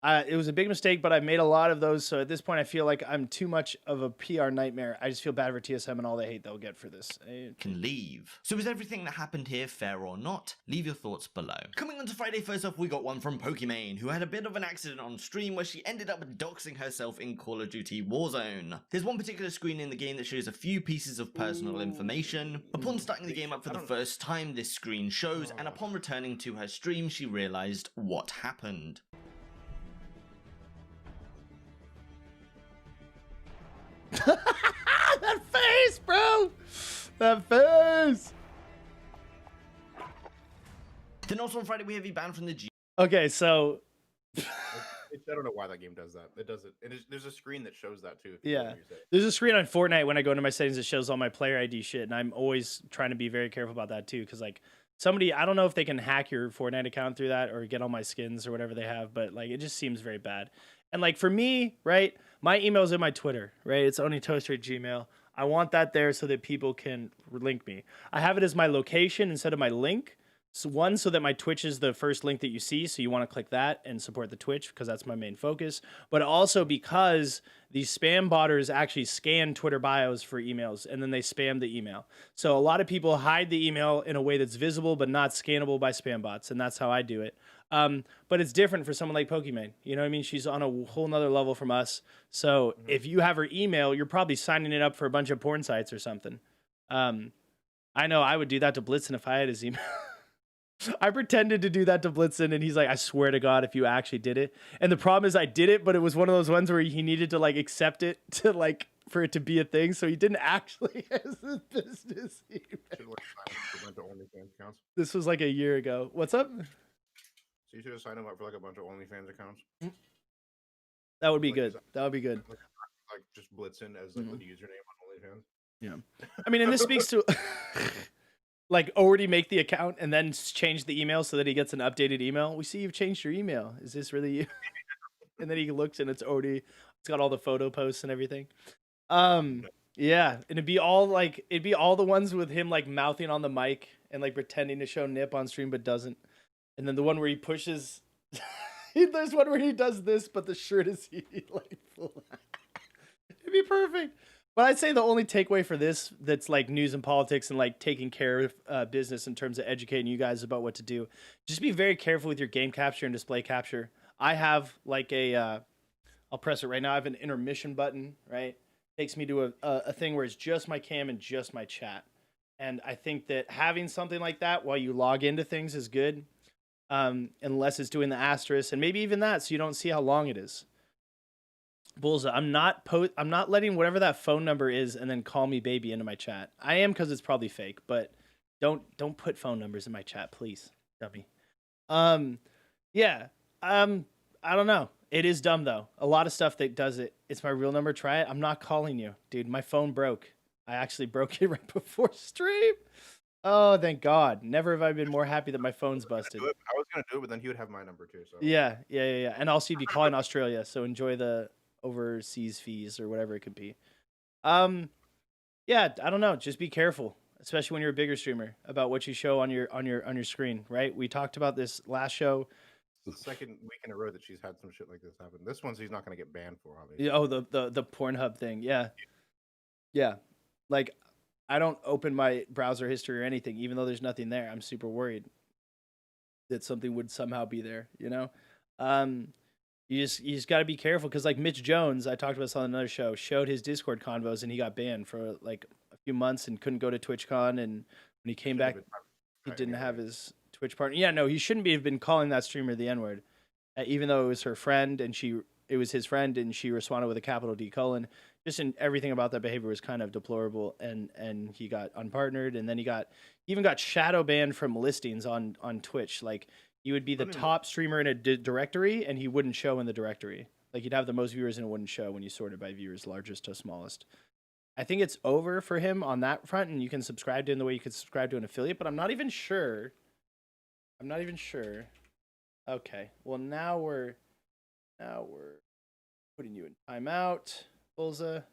Speaker 2: It was a big mistake, but I've made a lot of those. So at this point, I feel like I'm too much of a PR nightmare. I just feel bad for TSM and all the hate they'll get for this.
Speaker 3: Can leave. So is everything that happened here fair or not? Leave your thoughts below. Coming on to Friday, first off, we got one from Pokimane, who had a bit of an accident on stream where she ended up doxing herself in Call of Duty Warzone. There's one particular screen in the game that shows a few pieces of personal information. Upon starting the game up for the first time, this screen shows, and upon returning to her stream, she realized what happened.
Speaker 2: That face, bro! That face!
Speaker 3: Then also on Friday, we have you banned from the G.
Speaker 2: Okay, so...
Speaker 5: I don't know why that game does that. It does it. There's a screen that shows that too.
Speaker 2: Yeah. There's a screen on Fortnite when I go into my settings that shows all my player ID shit, and I'm always trying to be very careful about that too, because like somebody, I don't know if they can hack your Fortnite account through that or get all my skins or whatever they have, but like it just seems very bad. And like for me, right, my email's in my Twitter, right? It's OniToaster at Gmail. I want that there so that people can link me. I have it as my location instead of my link. So one, so that my Twitch is the first link that you see, so you want to click that and support the Twitch because that's my main focus. But also because these spam botters actually scan Twitter bios for emails and then they spam the email. So a lot of people hide the email in a way that's visible but not scannable by spam bots, and that's how I do it. But it's different for someone like Pokimane. You know what I mean? She's on a whole nother level from us. So if you have her email, you're probably signing it up for a bunch of porn sites or something. I know I would do that to Blitzen if I had his email. I pretended to do that to Blitzen, and he's like, I swear to God, if you actually did it. And the problem is I did it, but it was one of those ones where he needed to like accept it to like for it to be a thing. So he didn't actually has his business email. This was like a year ago. What's up?
Speaker 5: So you should have signed him up for like a bunch of OnlyFans accounts.
Speaker 2: That would be good. That would be good.
Speaker 5: Like just Blitzen as like the username on OnlyFans.
Speaker 2: Yeah. I mean, and this speaks to like already make the account and then change the email so that he gets an updated email. We see you've changed your email. Is this really you? And then he looks and it's got all the photo posts and everything. Yeah, and it'd be all the ones with him like mouthing on the mic and like pretending to show nip on stream but doesn't. And then the one where he pushes there's one where he does this but the shirt is like full. It'd be perfect. But I'd say the only takeaway for this that's like news and politics and like taking care of business in terms of educating you guys about what to do, just be very careful with your game capture and display capture. I have like I'll press it right now. I have an intermission button, right? Takes me to a thing where it's just my cam and just my chat. And I think that having something like that while you log into things is good, unless it's doing the asterisk and maybe even that so you don't see how long it is. Bullseye, I'm not letting whatever that phone number is and then call me baby into my chat. I am because it's probably fake, but don't put phone numbers in my chat, please, dummy. Yeah. I don't know. It is dumb though. A lot of stuff that does it. It's my real number. Try it. I'm not calling you, dude. My phone broke. I actually broke it right before stream. Oh, thank God. Never have I been more happy that my phone's busted.
Speaker 5: I was gonna do it, but then he would have my number too. So
Speaker 2: Yeah. And also you'd be calling Australia, so enjoy the overseas fees or whatever it could be. Yeah, I don't know. Just be careful, especially when you're a bigger streamer, about what you show on your screen, right? We talked about this last show.
Speaker 5: it's the second week in a row that she's had some shit like this happen. This one she's not gonna get banned for, obviously.
Speaker 2: Yeah, oh, the Pornhub thing. Yeah. Like, I don't open my browser history or anything, even though there's nothing there. I'm super worried that something would somehow be there, you know? You just got to be careful, because like Mitch Jones, I talked about this on another show, showed his Discord convos and he got banned for like a few months and couldn't go to TwitchCon, and when he came back, he didn't have his Twitch partner. Yeah, no, he shouldn't have been calling that streamer the N-word, even though it was her friend and it was his friend and she responded with a capital D colon. Just in everything about that behavior was kind of deplorable, and he got unpartnered, and then he even got shadow banned from listings on Twitch. Like, you would be the top streamer in a directory and he wouldn't show in the directory. Like, you'd have the most viewers and it wouldn't show when you sorted by viewers largest to smallest. I think it's over for him on that front, and you can subscribe to him the way you could subscribe to an affiliate, but I'm not even sure. Okay, well now we're putting you in timeout, Bulza,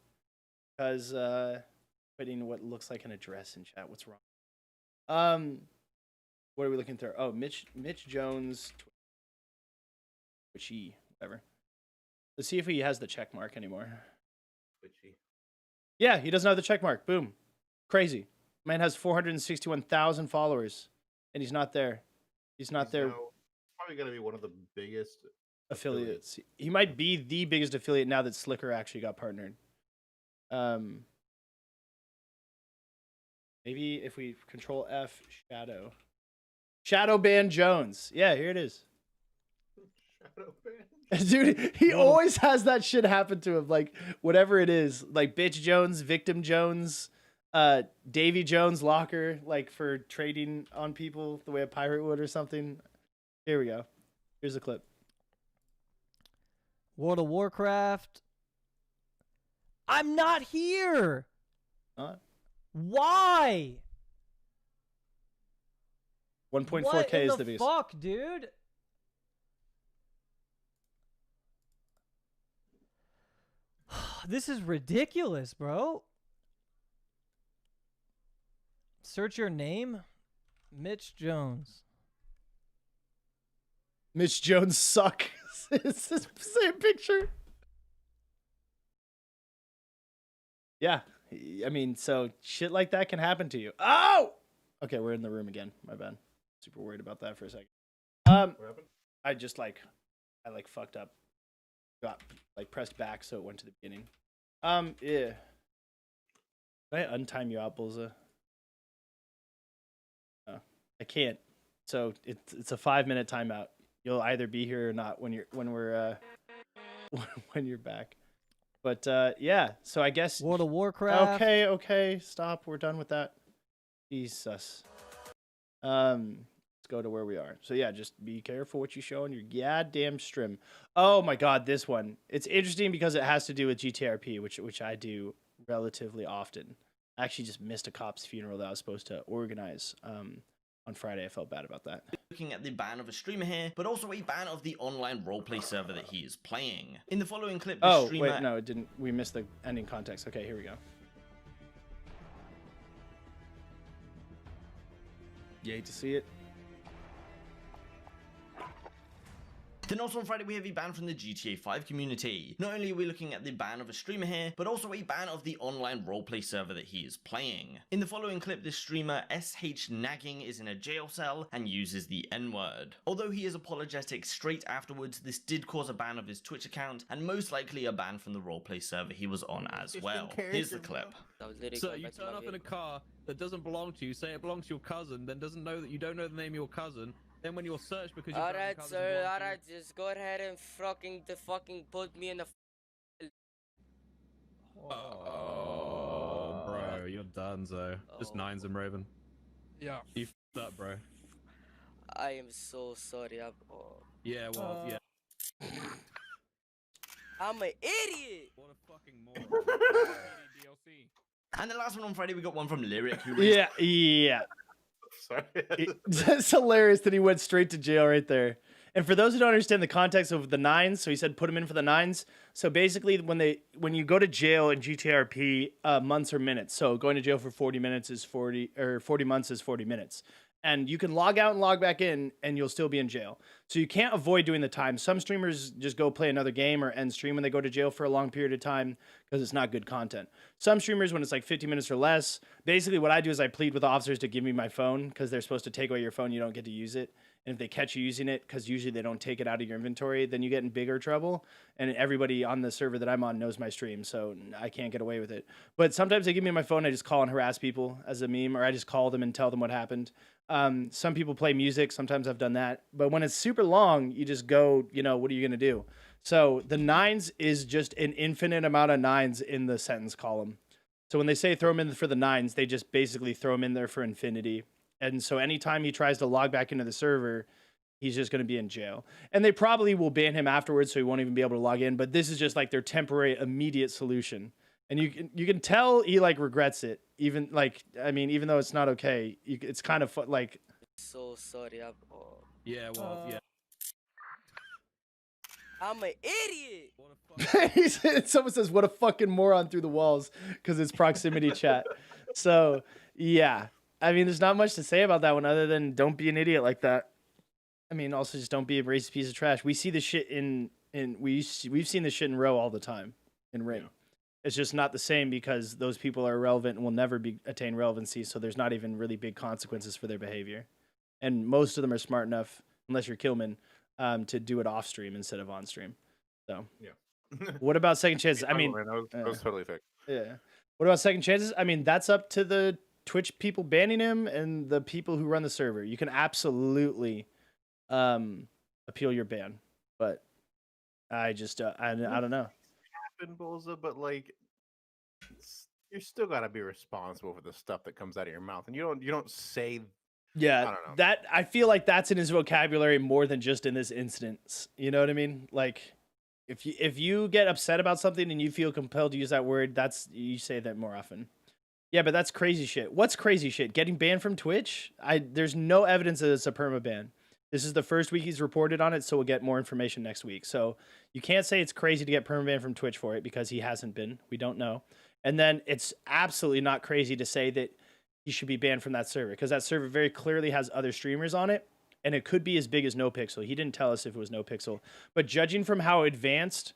Speaker 2: because putting what looks like an address in chat. What's wrong? What are we looking through? Oh, Mitch Jones, Twitchy, whatever. Let's see if he has the check mark anymore.
Speaker 5: Twitchy.
Speaker 2: Yeah, he doesn't have the check mark. Boom. Crazy. Man has 461,000 followers, and he's not there. He's not there.
Speaker 5: Probably gonna be one of the biggest
Speaker 2: affiliates. He might be the biggest affiliate now that Slicker actually got partnered. Maybe if we control F, shadow ban Jones. Yeah, here it is.
Speaker 5: Shadow ban.
Speaker 2: Dude, he always has that shit happen to him. Like, whatever it is, like Bitch Jones, Victim Jones, Davy Jones locker, like for trading on people the way a pirate would or something. Here we go. Here's a clip.
Speaker 19: World of Warcraft. I'm not here. Why?
Speaker 2: 1.4K is the beast.
Speaker 19: Fuck, dude. This is ridiculous, bro. Search your name, Mitch Jones.
Speaker 2: Mitch Jones suck. It's the same picture. Yeah, I mean, so shit like that can happen to you. Oh, okay, we're in the room again. My bad. Super worried about that for a second.
Speaker 5: What happened?
Speaker 2: I fucked up. Got pressed back so it went to the beginning. Yeah. Can I untime you out, Bulza? No, I can't. So it's a 5-minute timeout. You'll either be here or not when you're back. But yeah, so I guess
Speaker 19: World of Warcraft.
Speaker 2: Okay, stop. We're done with that. Jesus. Let's go to where we are. So yeah, just be careful what you show on your goddamn stream. Oh my God, this one. It's interesting because it has to do with GTRP, which I do relatively often. I actually just missed a cop's funeral that I was supposed to organize on Friday. I felt bad about that.
Speaker 3: Looking at the ban of a streamer here, but also a ban of the online roleplay server that he is playing. In the following clip, the streamer...
Speaker 2: wait, no, it didn't. We missed the ending context. Okay, here we go. You hate to see it.
Speaker 3: Then also on Friday we have a ban from the GTA 5 community. Not only are we looking at the ban of a streamer here, but also a ban of the online roleplay server that he is playing. In the following clip, this streamer SH Nagging is in a jail cell and uses the N-word. Although he is apologetic straight afterwards, this did cause a ban of his Twitch account and most likely a ban from the roleplay server he was on as well. Here's the clip.
Speaker 21: So you turn up in a car that doesn't belong to you, say it belongs to your cousin, then doesn't know that you don't know the name of your cousin. Then when you're searched because
Speaker 22: alright, sir, alright, just go ahead and fucking put me in the
Speaker 21: Oh, bro, you're done, so. Just nines him, Raven.
Speaker 20: Yeah.
Speaker 21: You f***ed up, bro.
Speaker 22: I am so sorry.
Speaker 21: Yeah, well, yeah.
Speaker 22: I'm an idiot.
Speaker 21: What a fucking moron. DLC.
Speaker 3: And the last one on Friday, we got one from Lyric, who raised
Speaker 2: Yeah.
Speaker 5: Sorry.
Speaker 2: It's hilarious that he went straight to jail right there. And for those who don't understand the context of the nines, so he said put him in for the nines. So basically, when you go to jail in GTRP, months or minutes. So going to jail for 40 minutes is 40, or 40 months is 40 minutes. And you can log out and log back in, and you'll still be in jail. So you can't avoid doing the time. Some streamers just go play another game or end stream when they go to jail for a long period of time because it's not good content. Some streamers, when it's like 50 minutes or less, basically what I do is I plead with officers to give me my phone because they're supposed to take away your phone. You don't get to use it. And if they catch you using it, because usually they don't take it out of your inventory, then you get in bigger trouble. And everybody on the server that I'm on knows my stream, so I can't get away with it. But sometimes they give me my phone, I just call and harass people as a meme, or I just call them and tell them what happened. Some people play music. Sometimes I've done that. But when it's super long, you just go, what are you going to do? So the nines is just an infinite amount of nines in the sentence column. So when they say throw them in for the nines, they just basically throw them in there for infinity. And so anytime he tries to log back into the server, he's just going to be in jail. And they probably will ban him afterwards, so he won't even be able to log in. But this is just like their temporary, immediate solution. And you can tell he like regrets it. Even though it's not okay, it's kind of like.
Speaker 22: So sorry.
Speaker 21: Yeah, well, yeah.
Speaker 22: I'm an idiot.
Speaker 2: Someone says, "What a fucking moron" through the walls because it's proximity chat. So yeah. I mean, there's not much to say about that one other than don't be an idiot like that. I mean, also just don't be a racist piece of trash. We see the shit we've seen the shit in Row all the time in Ring. Yeah. It's just not the same because those people are irrelevant and will never attain relevancy. So there's not even really big consequences for their behavior. And most of them are smart enough, unless you're Killman, to do it off stream instead of on stream. So
Speaker 5: yeah.
Speaker 2: What about second chances? I mean,
Speaker 5: that was totally fake.
Speaker 2: Yeah. What about second chances? I mean, that's up to the Twitch people banning him and the people who run the server. You can absolutely appeal your ban, but I just I don't know.
Speaker 5: Happen, Bolza, but like you're still gotta be responsible for the stuff that comes out of your mouth, and you don't say.
Speaker 2: Yeah,
Speaker 5: I don't know.
Speaker 2: that I feel like that's in his vocabulary more than just in this instance. You know what I mean? Like if you get upset about something and you feel compelled to use that word, you say that more often. Yeah, but that's crazy shit. What's crazy shit? Getting banned from Twitch? There's no evidence that it's a perma ban. This is the first week he's reported on it, so we'll get more information next week. So you can't say it's crazy to get perma ban from Twitch for it because he hasn't been. We don't know. And then it's absolutely not crazy to say that he should be banned from that server because that server very clearly has other streamers on it, and it could be as big as NoPixel. He didn't tell us if it was NoPixel. But judging from how advanced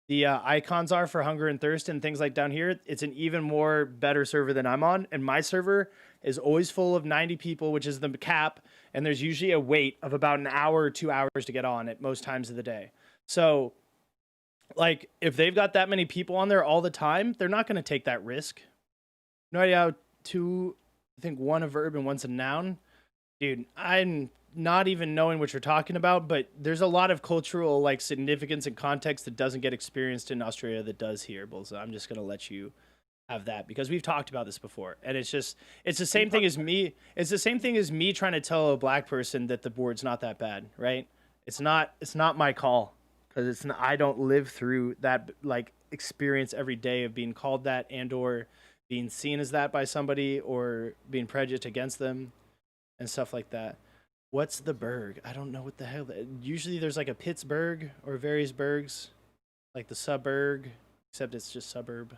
Speaker 2: the icons are for Hunger and Thirst and things like down here, it's an even more better server than I'm on. And my server is always full of 90 people, which is the cap. And there's usually a wait of about an hour or 2 hours to get on at most times of the day. So like if they've got that many people on there all the time, they're not going to take that risk. No idea how I think one a verb and one's a noun. Dude, I'm not even knowing what you're talking about, but there's a lot of cultural like significance and context that doesn't get experienced in Australia that does here, Bullseye. I'm just going to let you have that because we've talked about this before. And it's the same thing as me. It's the same thing as me trying to tell a black person that the board's not that bad, right? It's not my call because I don't live through that like experience every day of being called that and or being seen as that by somebody or being prejudiced against them and stuff like that. What's the Berg? I don't know what the hell. Usually there's like a Pittsburgh or various Bergs, like the suburb, except it's just suburb.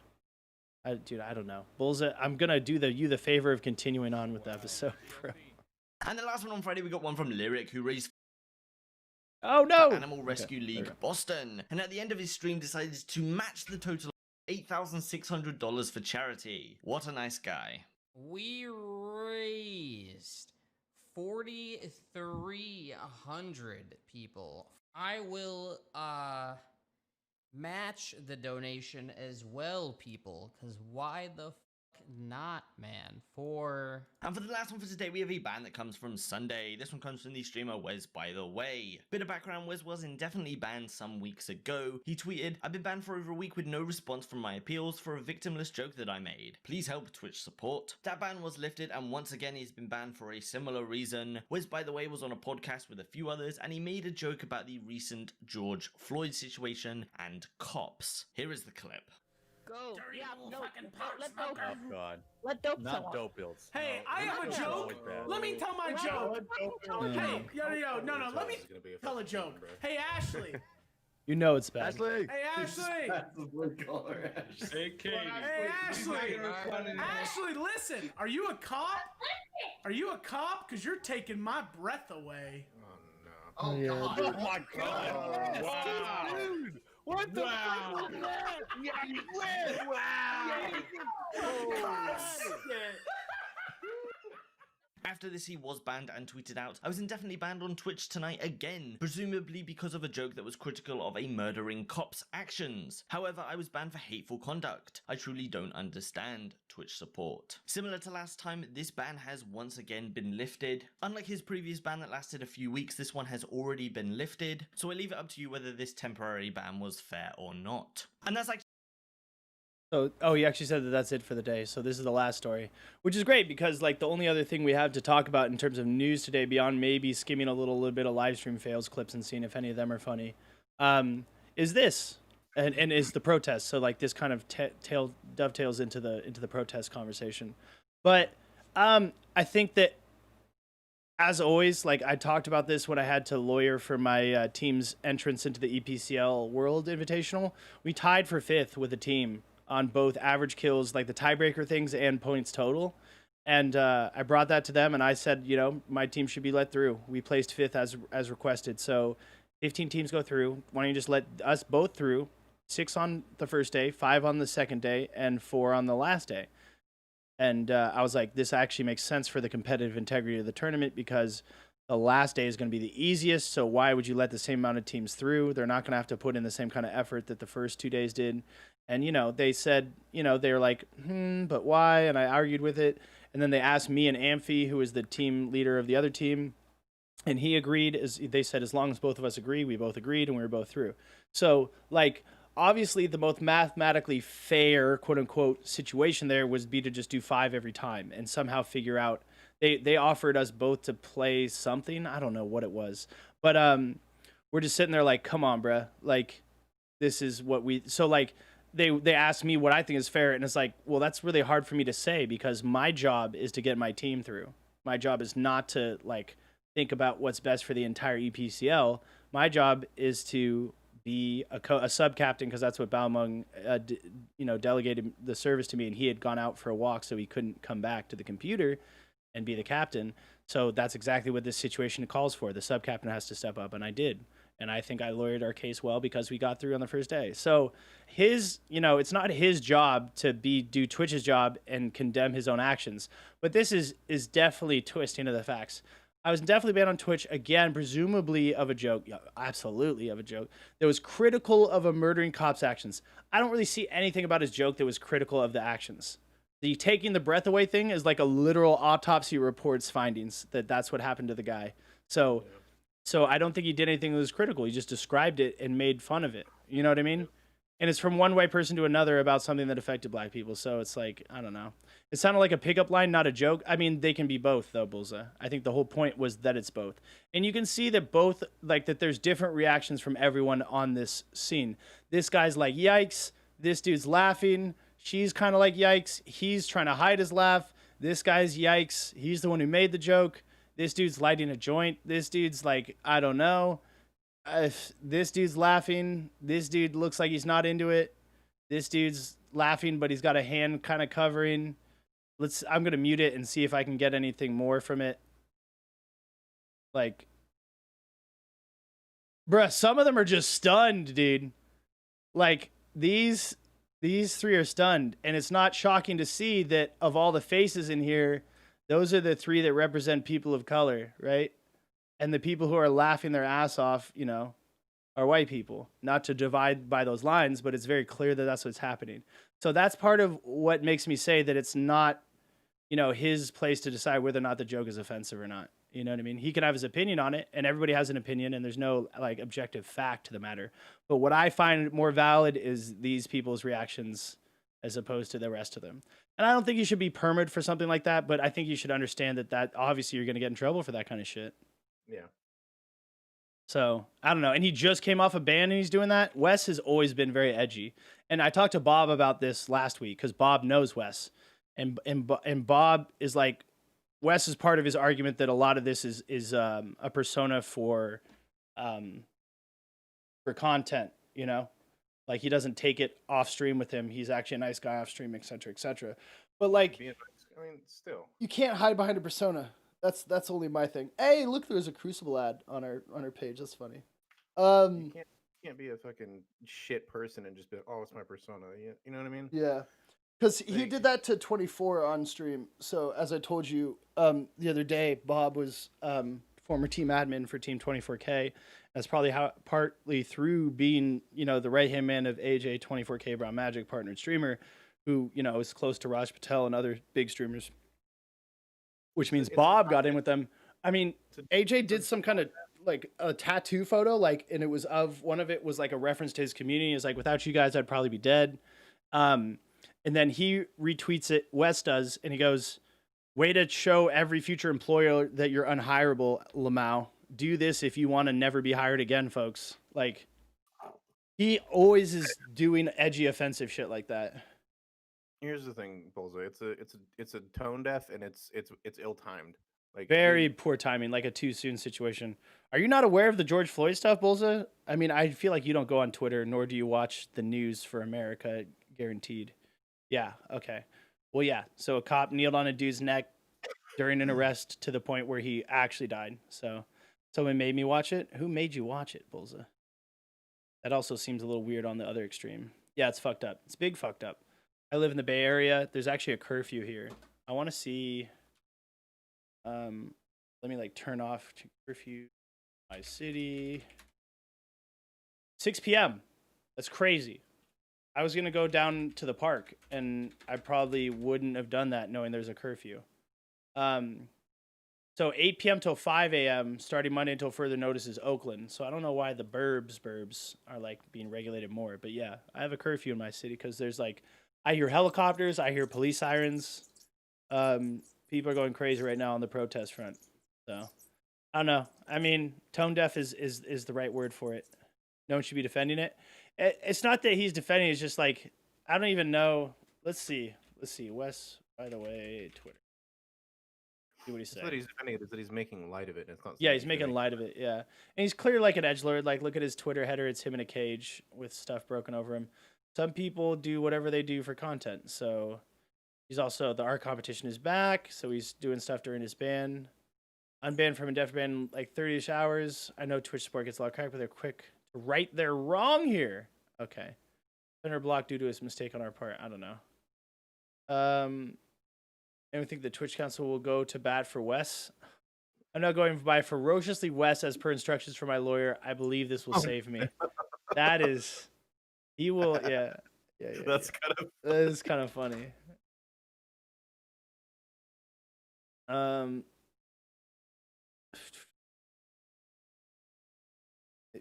Speaker 2: Dude, I don't know. Bullseye, I'm going to do you the favor of continuing on with the episode, bro.
Speaker 3: And the last one on Friday, we got one from Lyric, who raised
Speaker 2: Oh no!
Speaker 3: Animal Rescue League Boston. And at the end of his stream, decided to match the total of $8,600 for charity. What a nice guy.
Speaker 1: We raised 4,300 people. I will match the donation as well, people, because why the fuck not, man. For
Speaker 3: And for the last one for today, we have a ban that comes from Sunday. This one comes from the streamer Wes, by the way. Bit of background, Wes was indefinitely banned some weeks ago. He tweeted, "I've been banned for over a week with no response from my appeals for a victimless joke that I made. Please help Twitch support." That ban was lifted, and once again he's been banned for a similar reason. Wes, by the way, was on a podcast with a few others, and he made a joke about the recent George Floyd situation and cops. Here is the clip.
Speaker 6: Go. Yeah, no, let
Speaker 8: Oh
Speaker 6: dope.
Speaker 8: God.
Speaker 6: Let dope
Speaker 8: Not
Speaker 6: tell
Speaker 8: dope builds.
Speaker 23: Hey,
Speaker 8: No,
Speaker 23: I have a
Speaker 8: dope
Speaker 23: joke.
Speaker 8: always bad.
Speaker 23: Let me tell my joke. Hey, yo, no, let me tell a joke. Hey, Ashley.
Speaker 2: You know it's bad.
Speaker 23: Hey, Ashley.
Speaker 8: Hey, Katie.
Speaker 23: Hey, Ashley. Ashley, listen. Are you a cop? Are you a cop? Because you're taking my breath away.
Speaker 10: Oh,
Speaker 2: Yeah.
Speaker 10: God.
Speaker 8: Oh my God. Wow.
Speaker 6: Dude, what the fuck was that? Yeah, you win. Wow.
Speaker 3: After this, he was banned and tweeted out, "I was indefinitely banned on Twitch tonight again, presumably because of a joke that was critical of a murdering cop's actions. However, I was banned for hateful conduct. I truly don't understand Twitch support." Similar to last time, this ban has once again been lifted. Unlike his previous ban that lasted a few weeks, this one has already been lifted, so I leave it up to you whether this temporary ban was fair or not. And that's like
Speaker 2: So, he actually said that that's it for the day. So this is the last story, which is great because like the only other thing we have to talk about in terms of news today, beyond maybe skimming a little bit of live stream fails clips and seeing if any of them are funny, is this and is the protest. So like this kind of dovetails into the protest conversation. But I think that, as always, like I talked about this when I had to lawyer for my team's entrance into the EPCL World Invitational. We tied for 5th with a team on both average kills, like the tiebreaker things, and points total. And I brought that to them, and I said, you know, my team should be let through. We placed 5th as requested. So 15 teams go through. Why don't you just let us both through? 6 on the first day, 5 on the second day, and 4 on the last day. And I was like, this actually makes sense for the competitive integrity of the tournament because the last day is going to be the easiest. So why would you let the same amount of teams through? They're not going to have to put in the same kind of effort that the first 2 days did. And, you know, they said, you know, they were like, but why? And I argued with it. And then they asked me and Amphi, who is the team leader of the other team. And he agreed. As they said, as long as both of us agree, we both agreed and we were both through. So, like, obviously the most mathematically fair, quote unquote, situation there was be to just do 5 every time and somehow figure out. They offered us both to play something. I don't know what it was. But we're just sitting there like, come on, bruh. Like, this is what we... So, like... They asked me what I think is fair, and it's like, well, that's really hard for me to say because my job is to get my team through. My job is not to like think about what's best for the entire EPCL. My job is to be a sub captain because that's what Balmung, delegated the service to me, and he had gone out for a walk, so he couldn't come back to the computer and be the captain. So that's exactly what this situation calls for. The sub captain has to step up, and I did. And I think I lawyered our case well because we got through on the first day. So it's not his job to do Twitch's job and condemn his own actions. But this is definitely twisting of the facts. I was definitely banned on Twitch, again, presumably of a joke. Yeah, absolutely of a joke. That was critical of a murdering cop's actions. I don't really see anything about his joke that was critical of the actions. The taking the breath away thing is like a literal autopsy report's findings that's what happened to the guy. So I don't think he did anything that was critical. He just described it and made fun of it. You know what I mean? And it's from one white person to another about something that affected black people. So it's like, I don't know. It sounded like a pickup line, not a joke. I mean, they can be both, though, Bullseye. I think the whole point was that it's both. And you can see that both, like, that there's different reactions from everyone on this scene. This guy's like, yikes. This dude's laughing. She's kind of like, yikes. He's trying to hide his laugh. This guy's yikes. He's the one who made the joke. This dude's lighting a joint. This dude's like, I don't know. This dude's laughing. This dude looks like he's not into it. This dude's laughing, but he's got a hand kind of covering. I'm going to mute it and see if I can get anything more from it. Like, bruh, some of them are just stunned, dude. Like, these 3 are stunned. And it's not shocking to see that of all the faces in here, those are the 3 that represent people of color, right? And the people who are laughing their ass off, are white people. Not to divide by those lines, but it's very clear that that's what's happening. So that's part of what makes me say that it's not, you know, his place to decide whether or not the joke is offensive or not. You know what I mean? He can have his opinion on it, and everybody has an opinion, and there's no like objective fact to the matter. But what I find more valid is these people's reactions as opposed to the rest of them. And I don't think you should be permitted for something like that, but I think you should understand that obviously you're going to get in trouble for that kind of shit.
Speaker 4: Yeah.
Speaker 2: So I don't know. And he just came off a ban and he's doing that. Wes has always been very edgy. And I talked to Bob about this last week because Bob knows Wes. And Bob is like, Wes is part of his argument that a lot of this is a persona for content, you know? Like, he doesn't take it off stream with him. He's actually a nice guy off stream, et cetera, et cetera. But, like,
Speaker 4: I mean, still.
Speaker 2: you can't hide behind a persona. That's only my thing. Hey, look, there's a Crucible ad on our page. That's funny.
Speaker 4: You can't be a fucking shit person and just be like, oh, it's my persona. You know what I mean?
Speaker 2: Yeah. Because he did that to 24 on stream. So, as I told you the other day, Bob was former team admin for Team 24K. That's probably partly through being, you know, the right-hand man of AJ, 24K Brown Magic, partnered streamer, who, you know, is close to Raj Patel and other big streamers, which means Bob got in with them. I mean, AJ did some kind of, like, a tattoo photo, like, and it was one of it was, like, a reference to his community. It's like, without you guys, I'd probably be dead. And then he retweets it, Wes does, and he goes, way to show every future employer that you're unhireable, Lamau. Do this if you want to never be hired again, folks. Like, he always is doing edgy, offensive shit like that.
Speaker 5: Here's the thing, Bullseye. It's a tone deaf and it's ill-timed. Like,
Speaker 2: Very poor timing, like a too soon situation. Are you not aware of the George Floyd stuff, Bullseye? I mean, I feel like you don't go on Twitter, nor do you watch the news for America, guaranteed. Yeah, okay. Well, yeah. So a cop kneeled on a dude's neck during an arrest to the point where he actually died. So someone made me watch it. Who made you watch it, Bullseye? That also seems a little weird on the other extreme. Yeah, it's fucked up. It's big fucked up. I live in the Bay Area. There's actually a curfew here. I want to see. Let me like turn off to curfew. My city. 6 p.m. That's crazy. I was gonna go down to the park, and I probably wouldn't have done that knowing there's a curfew. So 8 p.m. till 5 a.m. starting Monday until further notice is Oakland. So I don't know why the burbs are like being regulated more, but yeah, I have a curfew in my city because there's like, I hear helicopters, I hear police sirens. People are going crazy right now on the protest front. So I don't know. I mean, tone deaf is the right word for it. No one should be defending it. It's not that he's defending it, it's just like, I don't even know. Let's see. Wes, by the way, Twitter. See what he's saying.
Speaker 5: What he's defending it is that he's making light of it. And it's not.
Speaker 2: Yeah, he's making light of it. Yeah, and he's clearly like an edgelord. Like, look at his Twitter header. It's him in a cage with stuff broken over him. Some people do whatever they do for content. So he's also, the art competition is back. So he's doing stuff during his ban. Unbanned from indefinite ban like 30-ish hours. I know Twitch support gets a lot of crack, but they're quick to right their wrong here. Okay. Center block due to his mistake on our part. I don't know. And we think the Twitch Council will go to bat for Wes. I'm not going by ferociously Wes as per instructions from my lawyer. I believe this will save me. That is, he will, yeah.
Speaker 5: That's kind of.
Speaker 2: That is kind of funny.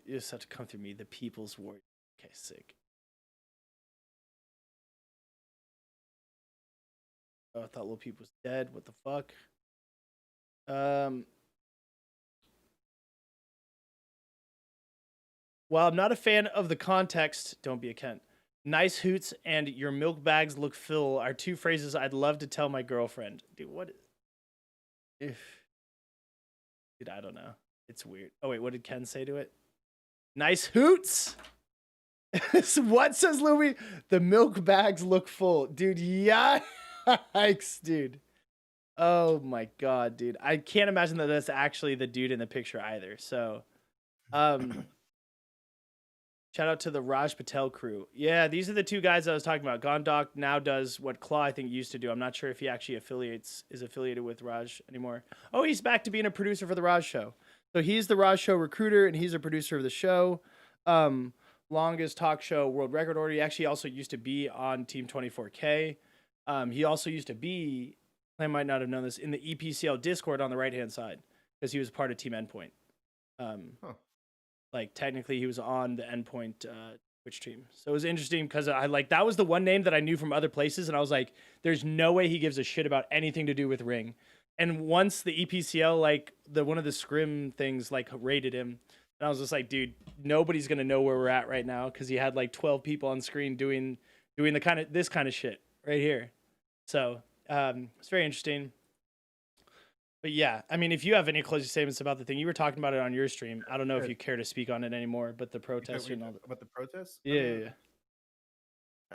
Speaker 2: You just have to come through me. The People's Warrior. Okay, sick. Oh, I thought Lil Peep was dead. What the fuck? While I'm not a fan of the context, don't be a Kent. Nice hoots and your milk bags look full are two phrases I'd love to tell my girlfriend. Dude, what? Dude, I don't know. It's weird. Oh, wait, what did Ken say to it? Nice hoots! What says Louis? The milk bags look full. Dude, yikes, dude. Oh my god, dude. I can't imagine that that's actually the dude in the picture either. So, shout out to the Raj Patel crew. Yeah, these are the two guys I was talking about. Gondok now does what Claw, I think, used to do. I'm not sure if he actually is affiliated with Raj anymore. Oh, he's back to being a producer for the Raj Show. So he's the Raj Show recruiter, and he's a producer of the show. longest talk show world record holder. He actually also used to be on Team 24K. He also used to be, I might not have known this, in the EPCL Discord on the right-hand side because he was part of Team Endpoint. Like technically he was on the Endpoint Twitch team. So it was interesting because that was the one name that I knew from other places, and I was like, there's no way he gives a shit about anything to do with Ring. And once the EPCL, like one of the scrim things, like rated him, and I was just like, dude, nobody's gonna know where we're at right now because he had like 12 people on screen doing this kind of shit right here. So it's very interesting. But yeah, I mean, if you have any closing statements about the thing, you were talking about it on your stream. I don't know if you care to speak on it anymore, but the protests and all that.
Speaker 5: About the protests?
Speaker 2: Yeah.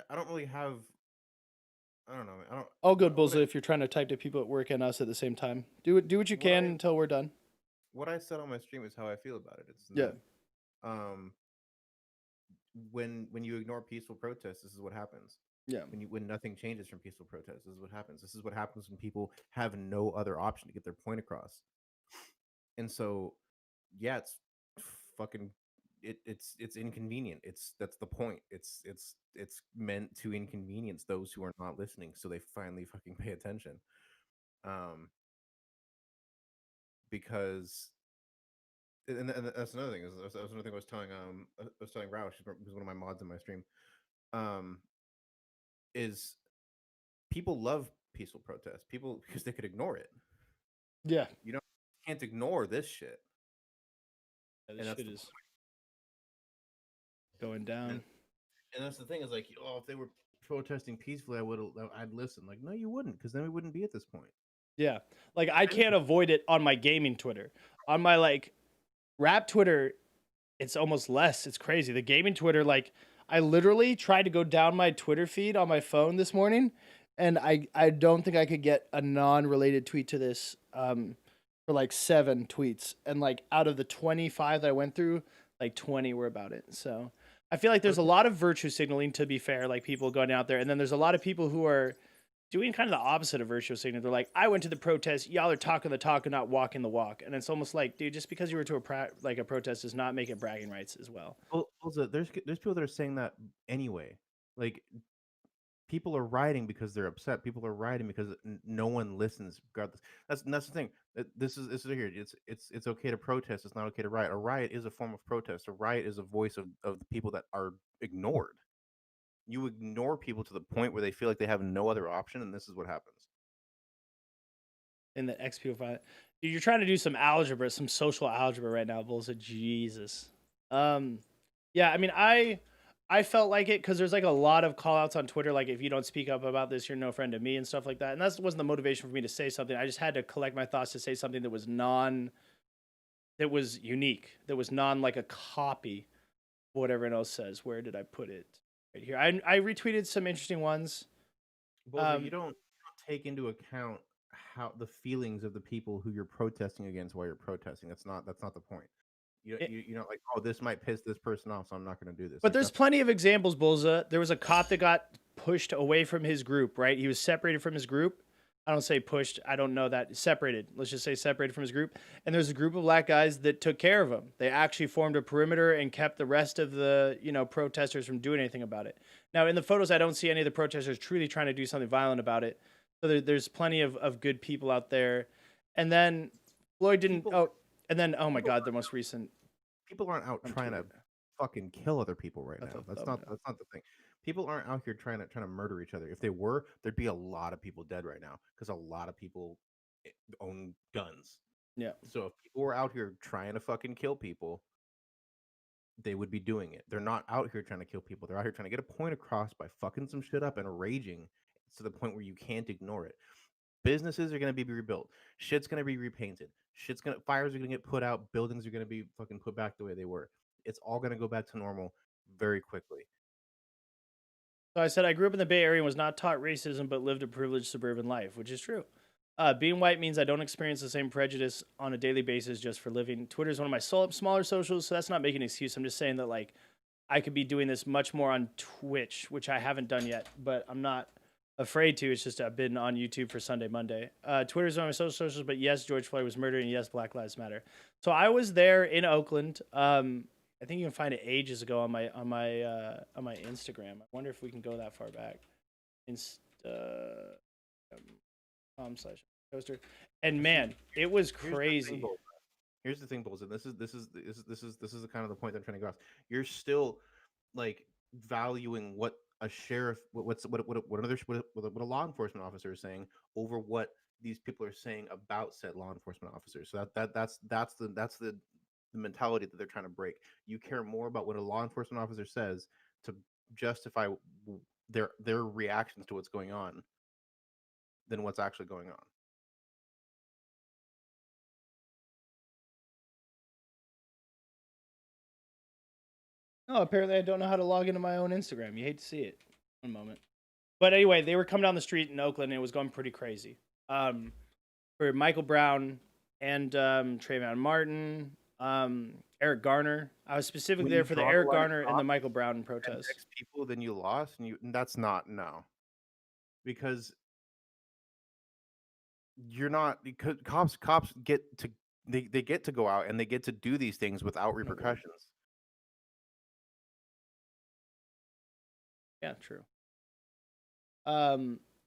Speaker 5: I don't really have. I don't know.
Speaker 2: All good, Bullseye. If you're trying to type to people at work and us at the same time, do what you can until we're done.
Speaker 5: What I said on my stream is how I feel about it. It's when you ignore peaceful protests, this is what happens.
Speaker 2: Yeah.
Speaker 5: When nothing changes from peaceful protests, this is what happens. This is what happens when people have no other option to get their point across. And so, yeah, it's fucking it's inconvenient. That's the point. It's meant to inconvenience those who are not listening, so they finally fucking pay attention. Because and that's another thing. That's another thing I was telling Roush, who's one of my mods in my stream. Is people love peaceful protests. People, because they could ignore it.
Speaker 2: Yeah.
Speaker 5: You can't ignore this shit.
Speaker 2: Yeah, this shit is going down.
Speaker 5: And that's the thing, is like, oh, if they were protesting peacefully, I'd listen. Like, no, you wouldn't, because then we wouldn't be at this point.
Speaker 2: Yeah. Like, I can't avoid it on my gaming Twitter. On my, like, rap Twitter, it's almost less. It's crazy. The gaming Twitter, like, I literally tried to go down my Twitter feed on my phone this morning, and I don't think I could get a non-related tweet to this for like 7 tweets. And like out of the 25 that I went through, like 20 were about it. So I feel like there's a lot of virtue signaling, to be fair, like people going out there. And then there's a lot of people who are doing kind of the opposite of virtue signaling. They're like, I went to the protest. Y'all are talking the talk and not walking the walk. And it's almost like, dude, just because you were to a protest does not make it bragging rights as well.
Speaker 5: Well, also, there's people that are saying that anyway. Like, people are rioting because they're upset. People are rioting because no one listens. Regardless, that's the thing. This is here. It's okay to protest. It's not okay to riot. A riot is a form of protest. A riot is a voice of the people that are ignored. You ignore people to the point where they feel like they have no other option, and this is what happens.
Speaker 2: In the XP fight, dude, you're trying to do some algebra, some social algebra right now, Bulls. Jesus. Yeah, I mean, I felt like it because there's like a lot of call outs on Twitter, like if you don't speak up about this, you're no friend to me and stuff like that. And that wasn't the motivation for me to say something. I just had to collect my thoughts to say something that was unique, that was like a copy of what everyone else says. Where did I put it? Right here. I retweeted some interesting ones.
Speaker 5: Well, you don't take into account how the feelings of the people who you're protesting against while you're protesting. That's not the point. You know, like, oh, this might piss this person off, so I'm not going to do this.
Speaker 2: But there's plenty of examples, Bulza. There was a cop that got pushed away from his group, right? He was separated from his group. I don't say pushed. I don't know that. Separated. Let's just say separated from his group. And there's a group of black guys that took care of him. They actually formed a perimeter and kept the rest of the, protesters from doing anything about it. Now, in the photos, I don't see any of the protesters truly trying to do something violent about it. So there's plenty of good people out there. And then Floyd didn't. Oh my God, the most recent.
Speaker 5: People aren't out trying to fucking kill other people right now. That's not the thing. People aren't out here trying to murder each other. If they were, there'd be a lot of people dead right now because a lot of people own guns.
Speaker 2: Yeah.
Speaker 5: So if people were out here trying to fucking kill people, they would be doing it. They're not out here trying to kill people. They're out here trying to get a point across by fucking some shit up and raging to the point where you can't ignore it. Businesses are going to be rebuilt. Shit's going to be repainted. Fires are going to get put out. Buildings are going to be fucking put back the way they were. It's all going to go back to normal very quickly.
Speaker 2: So I said I grew up in the Bay Area and was not taught racism, but lived a privileged suburban life, which is true. Being white means I don't experience the same prejudice on a daily basis just for living. Twitter is one of my smaller socials, so that's not making an excuse. I'm just saying that, like, I could be doing this much more on Twitch, which I haven't done yet, but I'm not afraid to. It's just I've been on YouTube for Sunday, Monday. Twitter is one of my social socials, but yes, George Floyd was murdered, and yes, Black Lives Matter. So I was there in Oakland. I think you can find it ages ago on my Instagram. I wonder if we can go that far back. Toaster. And man, it was crazy.
Speaker 5: Here's the thing, Bulls, and this is the kind of the point that I'm trying to go off. You're still like valuing what a sheriff, what a law enforcement officer is saying over what these people are saying about said law enforcement officers. So that's the mentality that they're trying to break. You care more about what a law enforcement officer says to justify their reactions to what's going on than what's actually going on.
Speaker 2: Oh, apparently I don't know how to log into my own Instagram. You hate to see it. One moment. But anyway, they were coming down the street in Oakland and it was going pretty crazy. For Michael Brown and Trayvon Martin, Eric Garner. I was specifically there for the Eric Garner and the Michael Brown protest.
Speaker 5: People, then you lost, and that's not because you're not, because cops get to they get to go out and they get to do these things without repercussions.
Speaker 2: Yeah, true.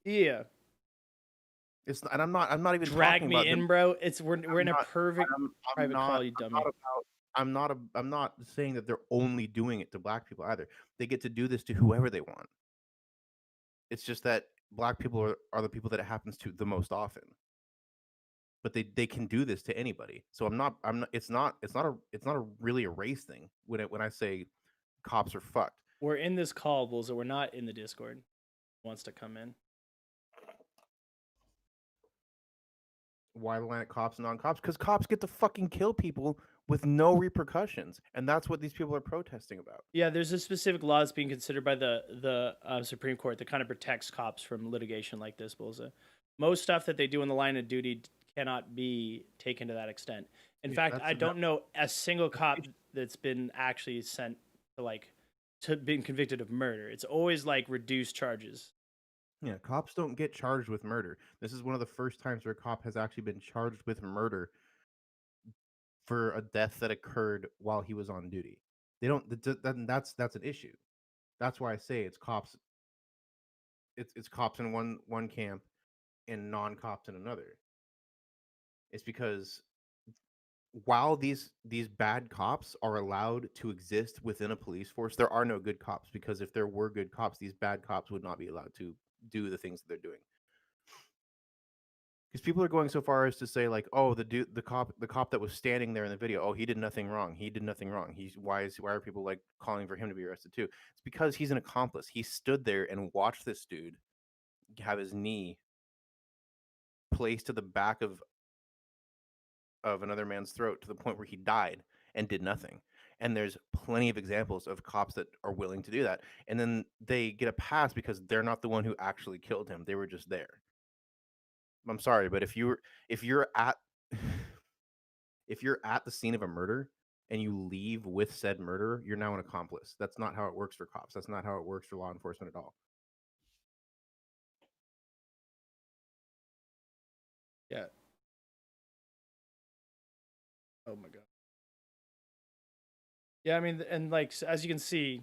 Speaker 2: Yeah.
Speaker 5: It's and I'm not even
Speaker 2: drag
Speaker 5: talking
Speaker 2: me
Speaker 5: about
Speaker 2: in,
Speaker 5: them.
Speaker 2: bro. We're in a perfect private
Speaker 5: not,
Speaker 2: call, you dummy.
Speaker 5: I'm not saying that they're only doing it to black people either. They get to do this to whoever they want. It's just that black people are the people that it happens to the most often. But they can do this to anybody. So it's not really a race thing when I say cops are fucked.
Speaker 2: We're in this call, Bulls, we're not in the Discord. Wants to come in.
Speaker 5: Why line at cops and non-cops? Because cops get to fucking kill people with no repercussions, and that's what these people are protesting about.
Speaker 2: Yeah, there's a specific law that's being considered by the Supreme Court that kind of protects cops from litigation like this, Bulls. Most stuff that they do in the line of duty cannot be taken to that extent. In fact, I don't know a single cop that's been actually sent to being convicted of murder. It's always like reduced charges.
Speaker 5: Yeah, cops don't get charged with murder. This is one of the first times where a cop has actually been charged with murder for a death that occurred while he was on duty. They don't. That's an issue. That's why I say it's cops. It's cops in one camp and non-cops in another. It's because while these bad cops are allowed to exist within a police force, there are no good cops, because if there were good cops, these bad cops would not be allowed to do the things that they're doing. Because people are going so far as to say, like, oh, the cop that was standing there in the video, oh, he did nothing wrong. He did nothing wrong. Why are people like calling for him to be arrested too? It's because he's an accomplice. He stood there and watched this dude have his knee placed to the back of another man's throat to the point where he died and did nothing. And there's plenty of examples of cops that are willing to do that. And then they get a pass because they're not the one who actually killed him. They were just there. I'm sorry, but if you're at the scene of a murder and you leave with said murderer, you're now an accomplice. That's not how it works for cops. That's not how it works for law enforcement at all.
Speaker 2: Yeah. Oh my god. Yeah, I mean, and like as you can see,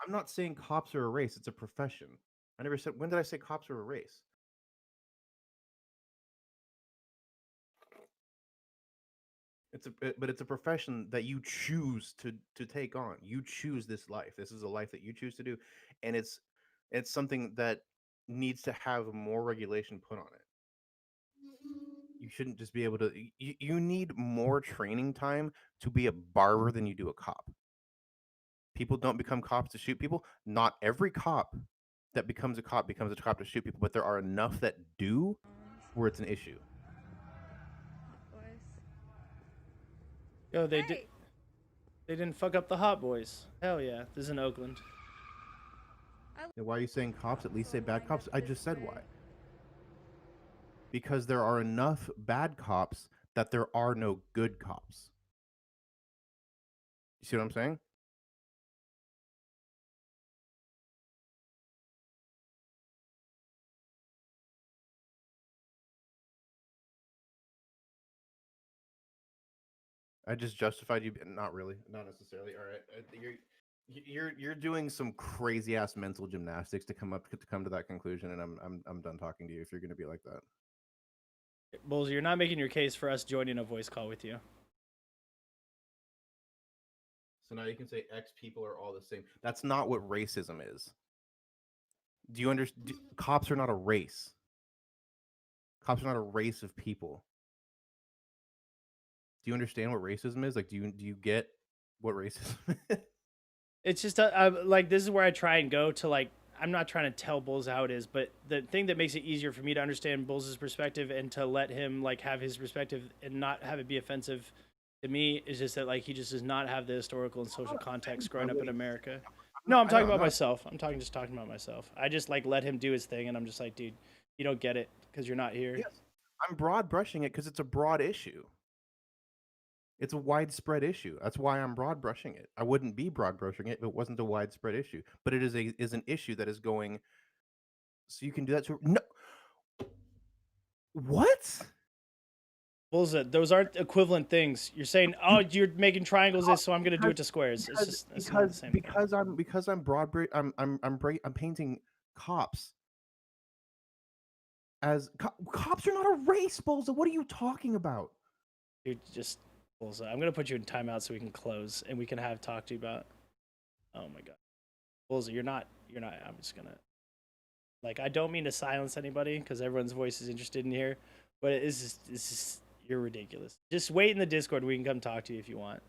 Speaker 5: I'm not saying cops are a race. It's a profession. I never said. When did I say cops are a race? But it's a profession that you choose to take on. You choose this life. This is a life that you choose to do, and it's something that needs to have more regulation put on it. You shouldn't just be able to. You need more training time to be a barber than you do a cop. People don't become cops to shoot people. Not every cop that becomes a cop to shoot people, but there are enough that do where it's an issue.
Speaker 2: Yo, they didn't fuck up the Hot Boys. Hell yeah, this is in Oakland.
Speaker 5: Why are you saying cops? At least say bad cops. I just said why. Because there are enough bad cops that there are no good cops. You see what I'm saying? I just justified you. Not really. Not necessarily. All right. You're doing some crazy ass mental gymnastics to come to that conclusion, and I'm done talking to you if you're gonna be like that.
Speaker 2: Bulls, you're not making your case for us joining a voice call with you.
Speaker 5: So now you can say X people are all the same. That's not what racism is. Do you understand? Cops are not a race. Cops are not a race of people. Do you understand what racism is? Like, do you get what racism is?
Speaker 2: It's just like this is where I try and go to like I'm not trying to tell Bulls how it is, but the thing that makes it easier for me to understand Bulls' perspective and to let him like have his perspective and not have it be offensive to me is just that like he just does not have the historical and social context growing up in America. No, I'm talking about myself. I'm talking about myself. I just like let him do his thing, and I'm just like, dude, you don't get it because you're not here.
Speaker 5: Yes, I'm broad brushing it because it's a broad issue. It's a widespread issue. That's why I'm broad brushing it. I wouldn't be broad brushing it if it wasn't a widespread issue. But it is an issue that is going. So you can do that to no. What?
Speaker 2: Bulls, those aren't equivalent things. You're saying, oh, you're making triangles this, so I'm gonna do it to squares. It's just it's not the same thing.
Speaker 5: because I'm I'm painting cops as cops are not a race, Bulls. What are you talking about?
Speaker 2: Dude, just Bulls. I'm gonna put you in timeout so we can close and we can have talk to you about. Oh my god, Bulls, you're not. I'm just gonna. Like, I don't mean to silence anybody because everyone's voice is interested in here, but it's just you're ridiculous. Just wait in the Discord. We can come talk to you if you want.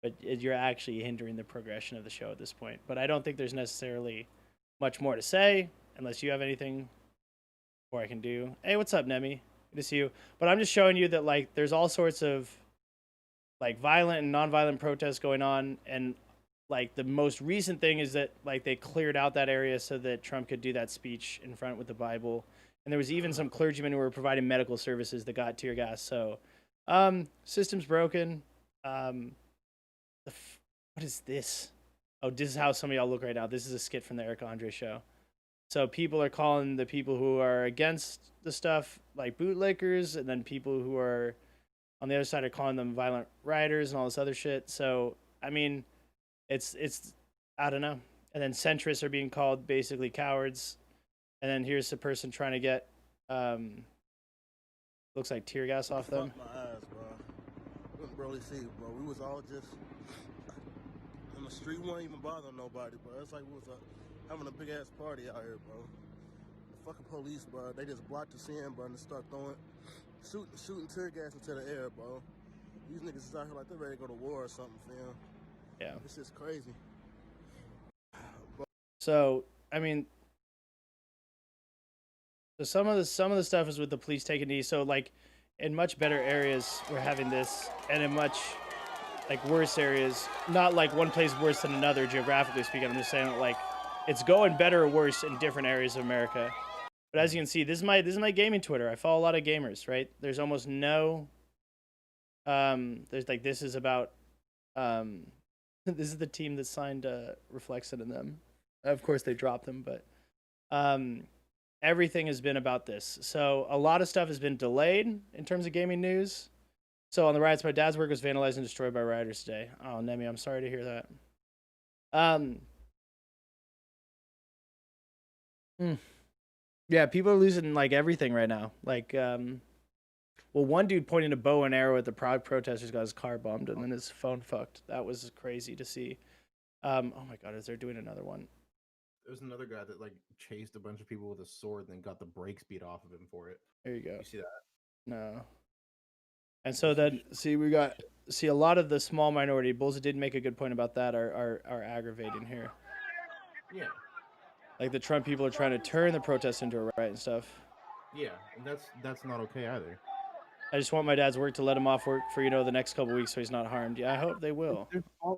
Speaker 2: But you're actually hindering the progression of the show at this point. But I don't think there's necessarily much more to say unless you have anything more I can do. Hey, what's up, Nemi? Good to see you. But I'm just showing you that, like, there's all sorts of, like, violent and non-violent protests going on. And, like, the most recent thing is that, like, they cleared out that area so that Trump could do that speech in front with the Bible. And there was even some clergymen who were providing medical services that got tear gas. So, system's broken. What is this? Oh, this is how some of y'all look right now. This is a skit from the Eric Andre show. So people are calling the people who are against the stuff like bootlickers, and then people who are on the other side are calling them violent rioters and all this other shit. So, I mean, it's I don't know. And then centrists are being called basically cowards. And then here's the person trying to get, looks like tear gas off them.
Speaker 7: My eyes, bro. Couldn't barely see, bro. We was all just on the street. We weren't even bothering nobody, bro. It's like we was having a big ass party out here, bro. The fucking police, bro. They just blocked the scene, bro, and start shooting tear gas into the air, bro. These niggas is out here like they're ready to go to war or something, fam.
Speaker 2: Yeah.
Speaker 7: It's just crazy.
Speaker 2: So, I mean. So some of the stuff is with the police taking these. So like in much better areas we're having this, and in much like worse areas, not like one place worse than another geographically speaking. I'm just saying that, like it's going better or worse in different areas of America. But as you can see, this is my gaming Twitter. I follow a lot of gamers, right? There's almost no there's like this is about this is the team that signed Reflexon in them. Of course they dropped them, but everything has been about this. So a lot of stuff has been delayed in terms of gaming news. So on the riots, my dad's work was vandalized and destroyed by rioters today. Oh, Nemi, I'm sorry to hear that. Yeah, people are losing like everything right now. Like, well, one dude pointing a bow and arrow at the Prague protesters got his car bombed and then his phone fucked. That was crazy to see. Oh my God, is there doing another one?
Speaker 5: There's another guy that like chased a bunch of people with a sword and then got the brakes beat off of him for it.
Speaker 2: There you go.
Speaker 5: You see that?
Speaker 2: No. And so then, see, a lot of the small minority Bulls did make a good point about that are aggravating here.
Speaker 5: Yeah.
Speaker 2: Like the Trump people are trying to turn the protests into a riot and stuff.
Speaker 5: Yeah, and that's not okay either.
Speaker 2: I just want my dad's work to let him off work for the next couple weeks so he's not harmed. Yeah, I hope they will.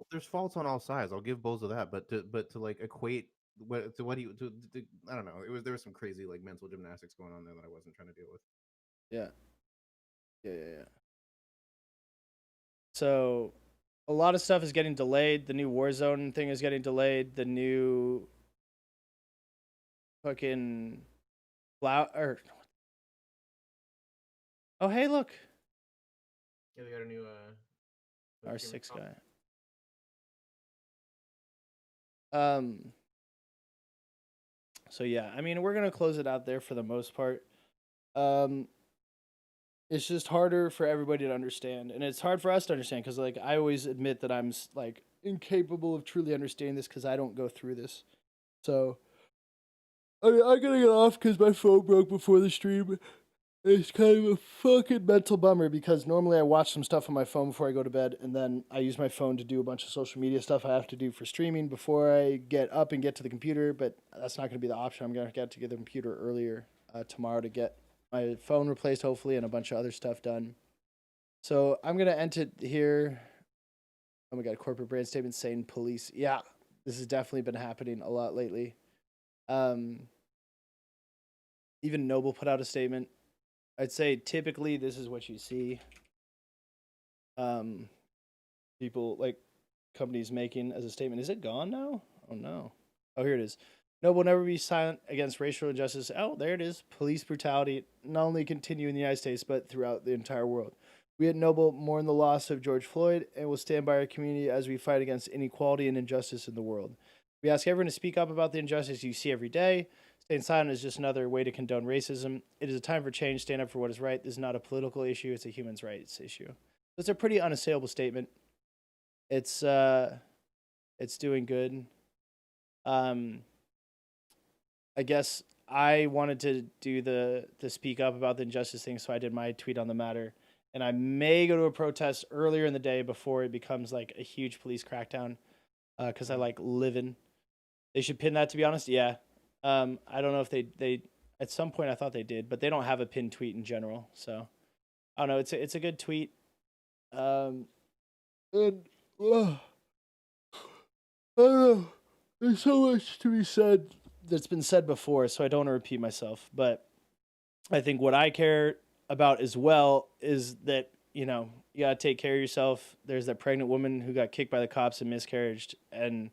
Speaker 5: There's faults on all sides. I'll give Bulls of that, but to like equate. I don't know. There was some crazy like mental gymnastics going on there that I wasn't trying to deal with.
Speaker 2: Yeah. So, a lot of stuff is getting delayed. The new Warzone thing is getting delayed. The new fucking Oh, hey, look.
Speaker 5: Yeah, they got a new
Speaker 2: R6 guy. So yeah, I mean, we're gonna close it out there for the most part. It's just harder for everybody to understand, and it's hard for us to understand because, like, I always admit that I'm like incapable of truly understanding this because I don't go through this. So I'm gonna get off because my phone broke before the stream. It's kind of a fucking mental bummer because normally I watch some stuff on my phone before I go to bed, and then I use my phone to do a bunch of social media stuff I have to do for streaming before I get up and get to the computer, but that's not going to be the option. I'm going to get to the computer earlier tomorrow to get my phone replaced, hopefully, and a bunch of other stuff done. So I'm going to end it here. Oh my God, corporate brand statement saying police. Yeah, this has definitely been happening a lot lately. Even Noble put out a statement. I'd say typically this is what you see. People like companies making as a statement. Is it gone now? Oh no. Oh, here it is. Noble will never be silent against racial injustice. Oh, there it is. Police brutality not only continue in the United States, but throughout the entire world. We at Noble mourn the loss of George Floyd and will stand by our community as we fight against inequality and injustice in the world. We ask everyone to speak up about the injustice you see every day. Staying silent is just another way to condone racism. It is a time for change. Stand up for what is right. This is not a political issue. It's a human rights issue. It's a pretty unassailable statement. It's doing good. I guess I wanted to do the speak up about the injustice thing, so I did my tweet on the matter. And I may go to a protest earlier in the day before it becomes like a huge police crackdown, because I like living. They should pin that, to be honest. Yeah. I don't know if they at some point I thought they did, but they don't have a pinned tweet in general. So I don't know. It's a good tweet. And I don't know. There's so much to be said that's been said before, so I don't want to repeat myself. But I think what I care about as well is that, you know, you gotta take care of yourself. There's that pregnant woman who got kicked by the cops and miscarried, and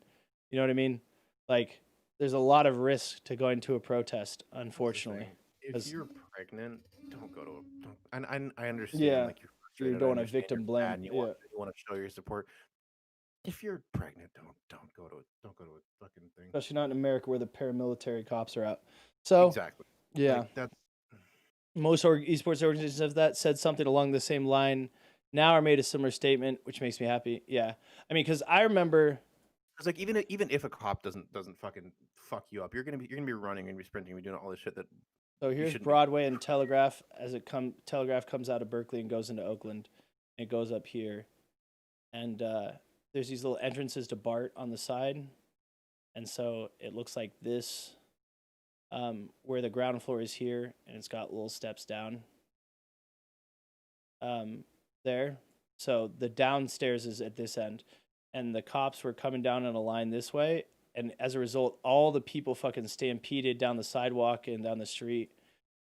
Speaker 2: you know what I mean? Like, there's a lot of risk to going to a protest, unfortunately.
Speaker 5: If you're pregnant, don't go to. And I understand.
Speaker 2: Yeah,
Speaker 5: like
Speaker 2: you don't want to victim blame.
Speaker 5: You
Speaker 2: Yeah,
Speaker 5: want to show your support. If you're pregnant, don't go to a fucking thing.
Speaker 2: especially not in America where the paramilitary cops are out. So
Speaker 5: Exactly.
Speaker 2: yeah,
Speaker 5: Like, that's
Speaker 2: most esports organizations have that said something along the same line. Now or made a similar statement, which makes me happy. Yeah, I mean, because I remember.
Speaker 5: It's like even if a cop doesn't fucking fuck you up, you're gonna be running, you're gonna be sprinting, you're doing all this shit that.
Speaker 2: So
Speaker 5: you
Speaker 2: here's
Speaker 5: shouldn't be.
Speaker 2: Broadway and Telegraph as it Telegraph comes out of Berkeley and goes into Oakland. It goes up here, and there's these little entrances to BART on the side, and so it looks like this, where the ground floor is here, and it's got little steps down. There, so the downstairs is at this end, and the cops were coming down in a line this way. And as a result, all the people fucking stampeded down the sidewalk and down the street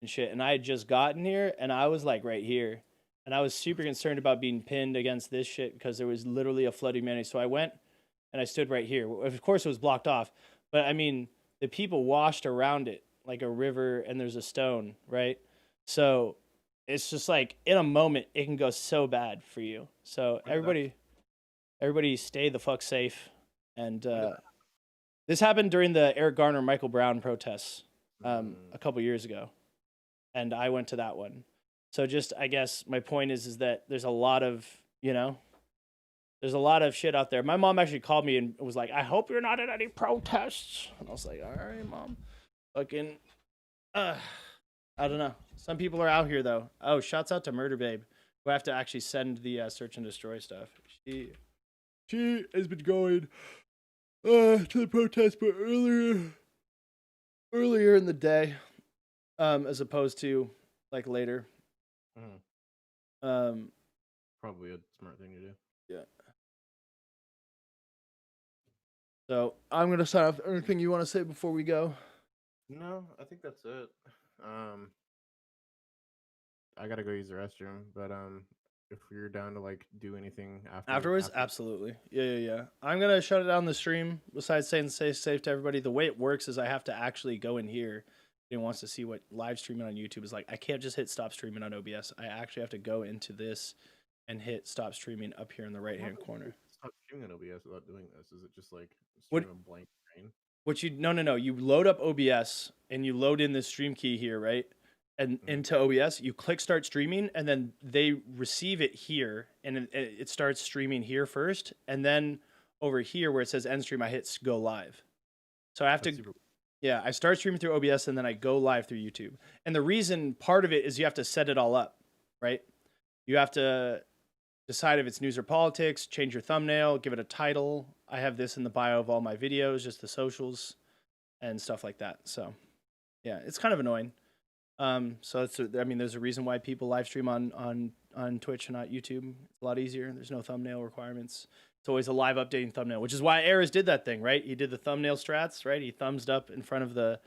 Speaker 2: and shit. And I had just gotten here, and I was like right here. And I was super concerned about being pinned against this shit because there was literally a flood of humanity. So I went and I stood right here. Of course, it was blocked off. But I mean, the people washed around it like a river, and there's a stone, right? So it's just like in a moment, it can go so bad for you. So everybody stay the fuck safe. And this happened during the Eric Garner, Michael Brown protests a couple years ago, and I went to that one. So just, I guess my point is that there's a lot of, you know, there's a lot of shit out there. My mom actually called me and was like, "I hope you're not at any protests." And I was like, "All right, Mom." Fucking, I don't know. Some people are out here though. Oh, shouts out to Murder Babe, who I have to actually send the search and destroy stuff. She has been going to the protest, but earlier in the day, as opposed to like later.
Speaker 5: Probably a smart thing to do.
Speaker 2: Yeah. So I'm gonna sign off. Anything you want to say before we go?
Speaker 5: No, I think that's it. I gotta go use the restroom, but if you're down to like do anything
Speaker 2: Afterwards, absolutely. Yeah. I'm gonna shut it down the stream. Besides saying stay safe to everybody, the way it works is I have to actually go in here. If anyone wants to see what live streaming on YouTube is like, I can't just hit stop streaming on OBS. I actually have to go into this and hit stop streaming up here in the right hand corner.
Speaker 5: Stop streaming on OBS without doing this. Is it just like
Speaker 2: What-
Speaker 5: stream a blank screen?
Speaker 2: What you no, you load up OBS and you load in this stream key here, right? And into OBS, you click start streaming, and then they receive it here, and it starts streaming here first, and then over here where it says end stream, I hit go live. So I have to, yeah, I start streaming through OBS, and then I go live through YouTube. And the reason part of it is you have to set it all up, right? You have to decide if it's news or politics, change your thumbnail, give it a title. I have this in the bio of all my videos, just the socials and stuff like that. So yeah, it's kind of annoying. So it's I mean, there's a reason why people live stream on Twitch and not YouTube. It's a lot easier. There's no thumbnail requirements. It's always a live updating thumbnail, which is why Ares did that thing, right? He did the thumbnail strats, right? He thumbs up in front of the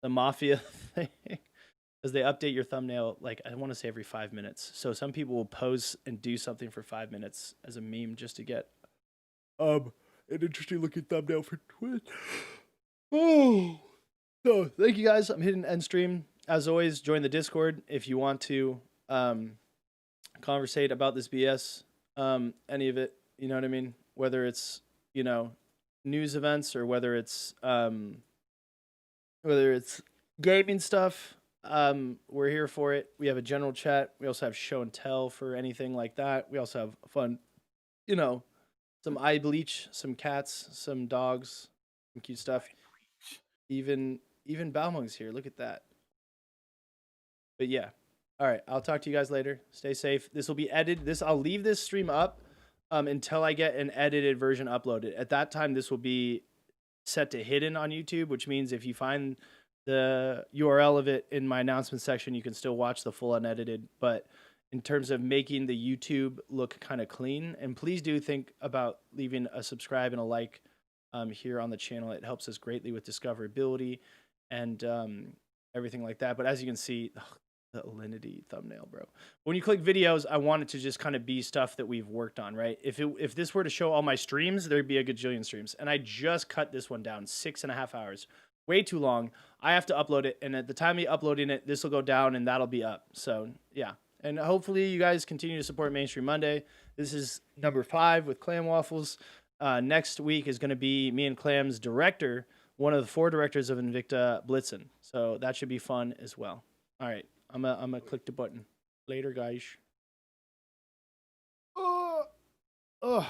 Speaker 2: Mafia thing. Because they update your thumbnail, like, I want to say every 5 minutes. So some people will pose and do something for 5 minutes as a meme just to get an interesting looking thumbnail for Twitch. Oh, so thank you guys. I'm hitting end stream. As always, join the Discord if you want to conversate about this BS, any of it. You know what I mean? Whether it's, you know, news events or whether it's gaming stuff. We're here for it. We have a general chat. We also have show and tell for anything like that. We also have fun, you know, some eye bleach, some cats, some dogs, some cute stuff. Even Balmung's here. Look at that. But yeah. All right. I'll talk to you guys later. Stay safe. This will be edited. I'll leave this stream up until I get an edited version uploaded. At that time, this will be set to hidden on YouTube, which means if you find the URL of it in my announcement section, you can still watch the full unedited. But in terms of making the YouTube look kind of clean, and please do think about leaving a subscribe and a like here on the channel. It helps us greatly with discoverability and everything like that. But as you can see, the Alinity thumbnail, bro. When you click videos, I want it to just kind of be stuff that we've worked on, right? If this were to show all my streams, there'd be a gajillion streams. And I just cut this one down, 6.5 hours. Way too long. I have to upload it, and at the time of uploading it, this will go down and that'll be up. So yeah, and hopefully you guys continue to support Mainstream Monday. This is number 5 with Clam Waffles. Next week is going to be me and Clam's director, one of the 4 directors of Invicta, Blitzen. So that should be fun as well. All right, I'm gonna click the button. Later, guys. Oh.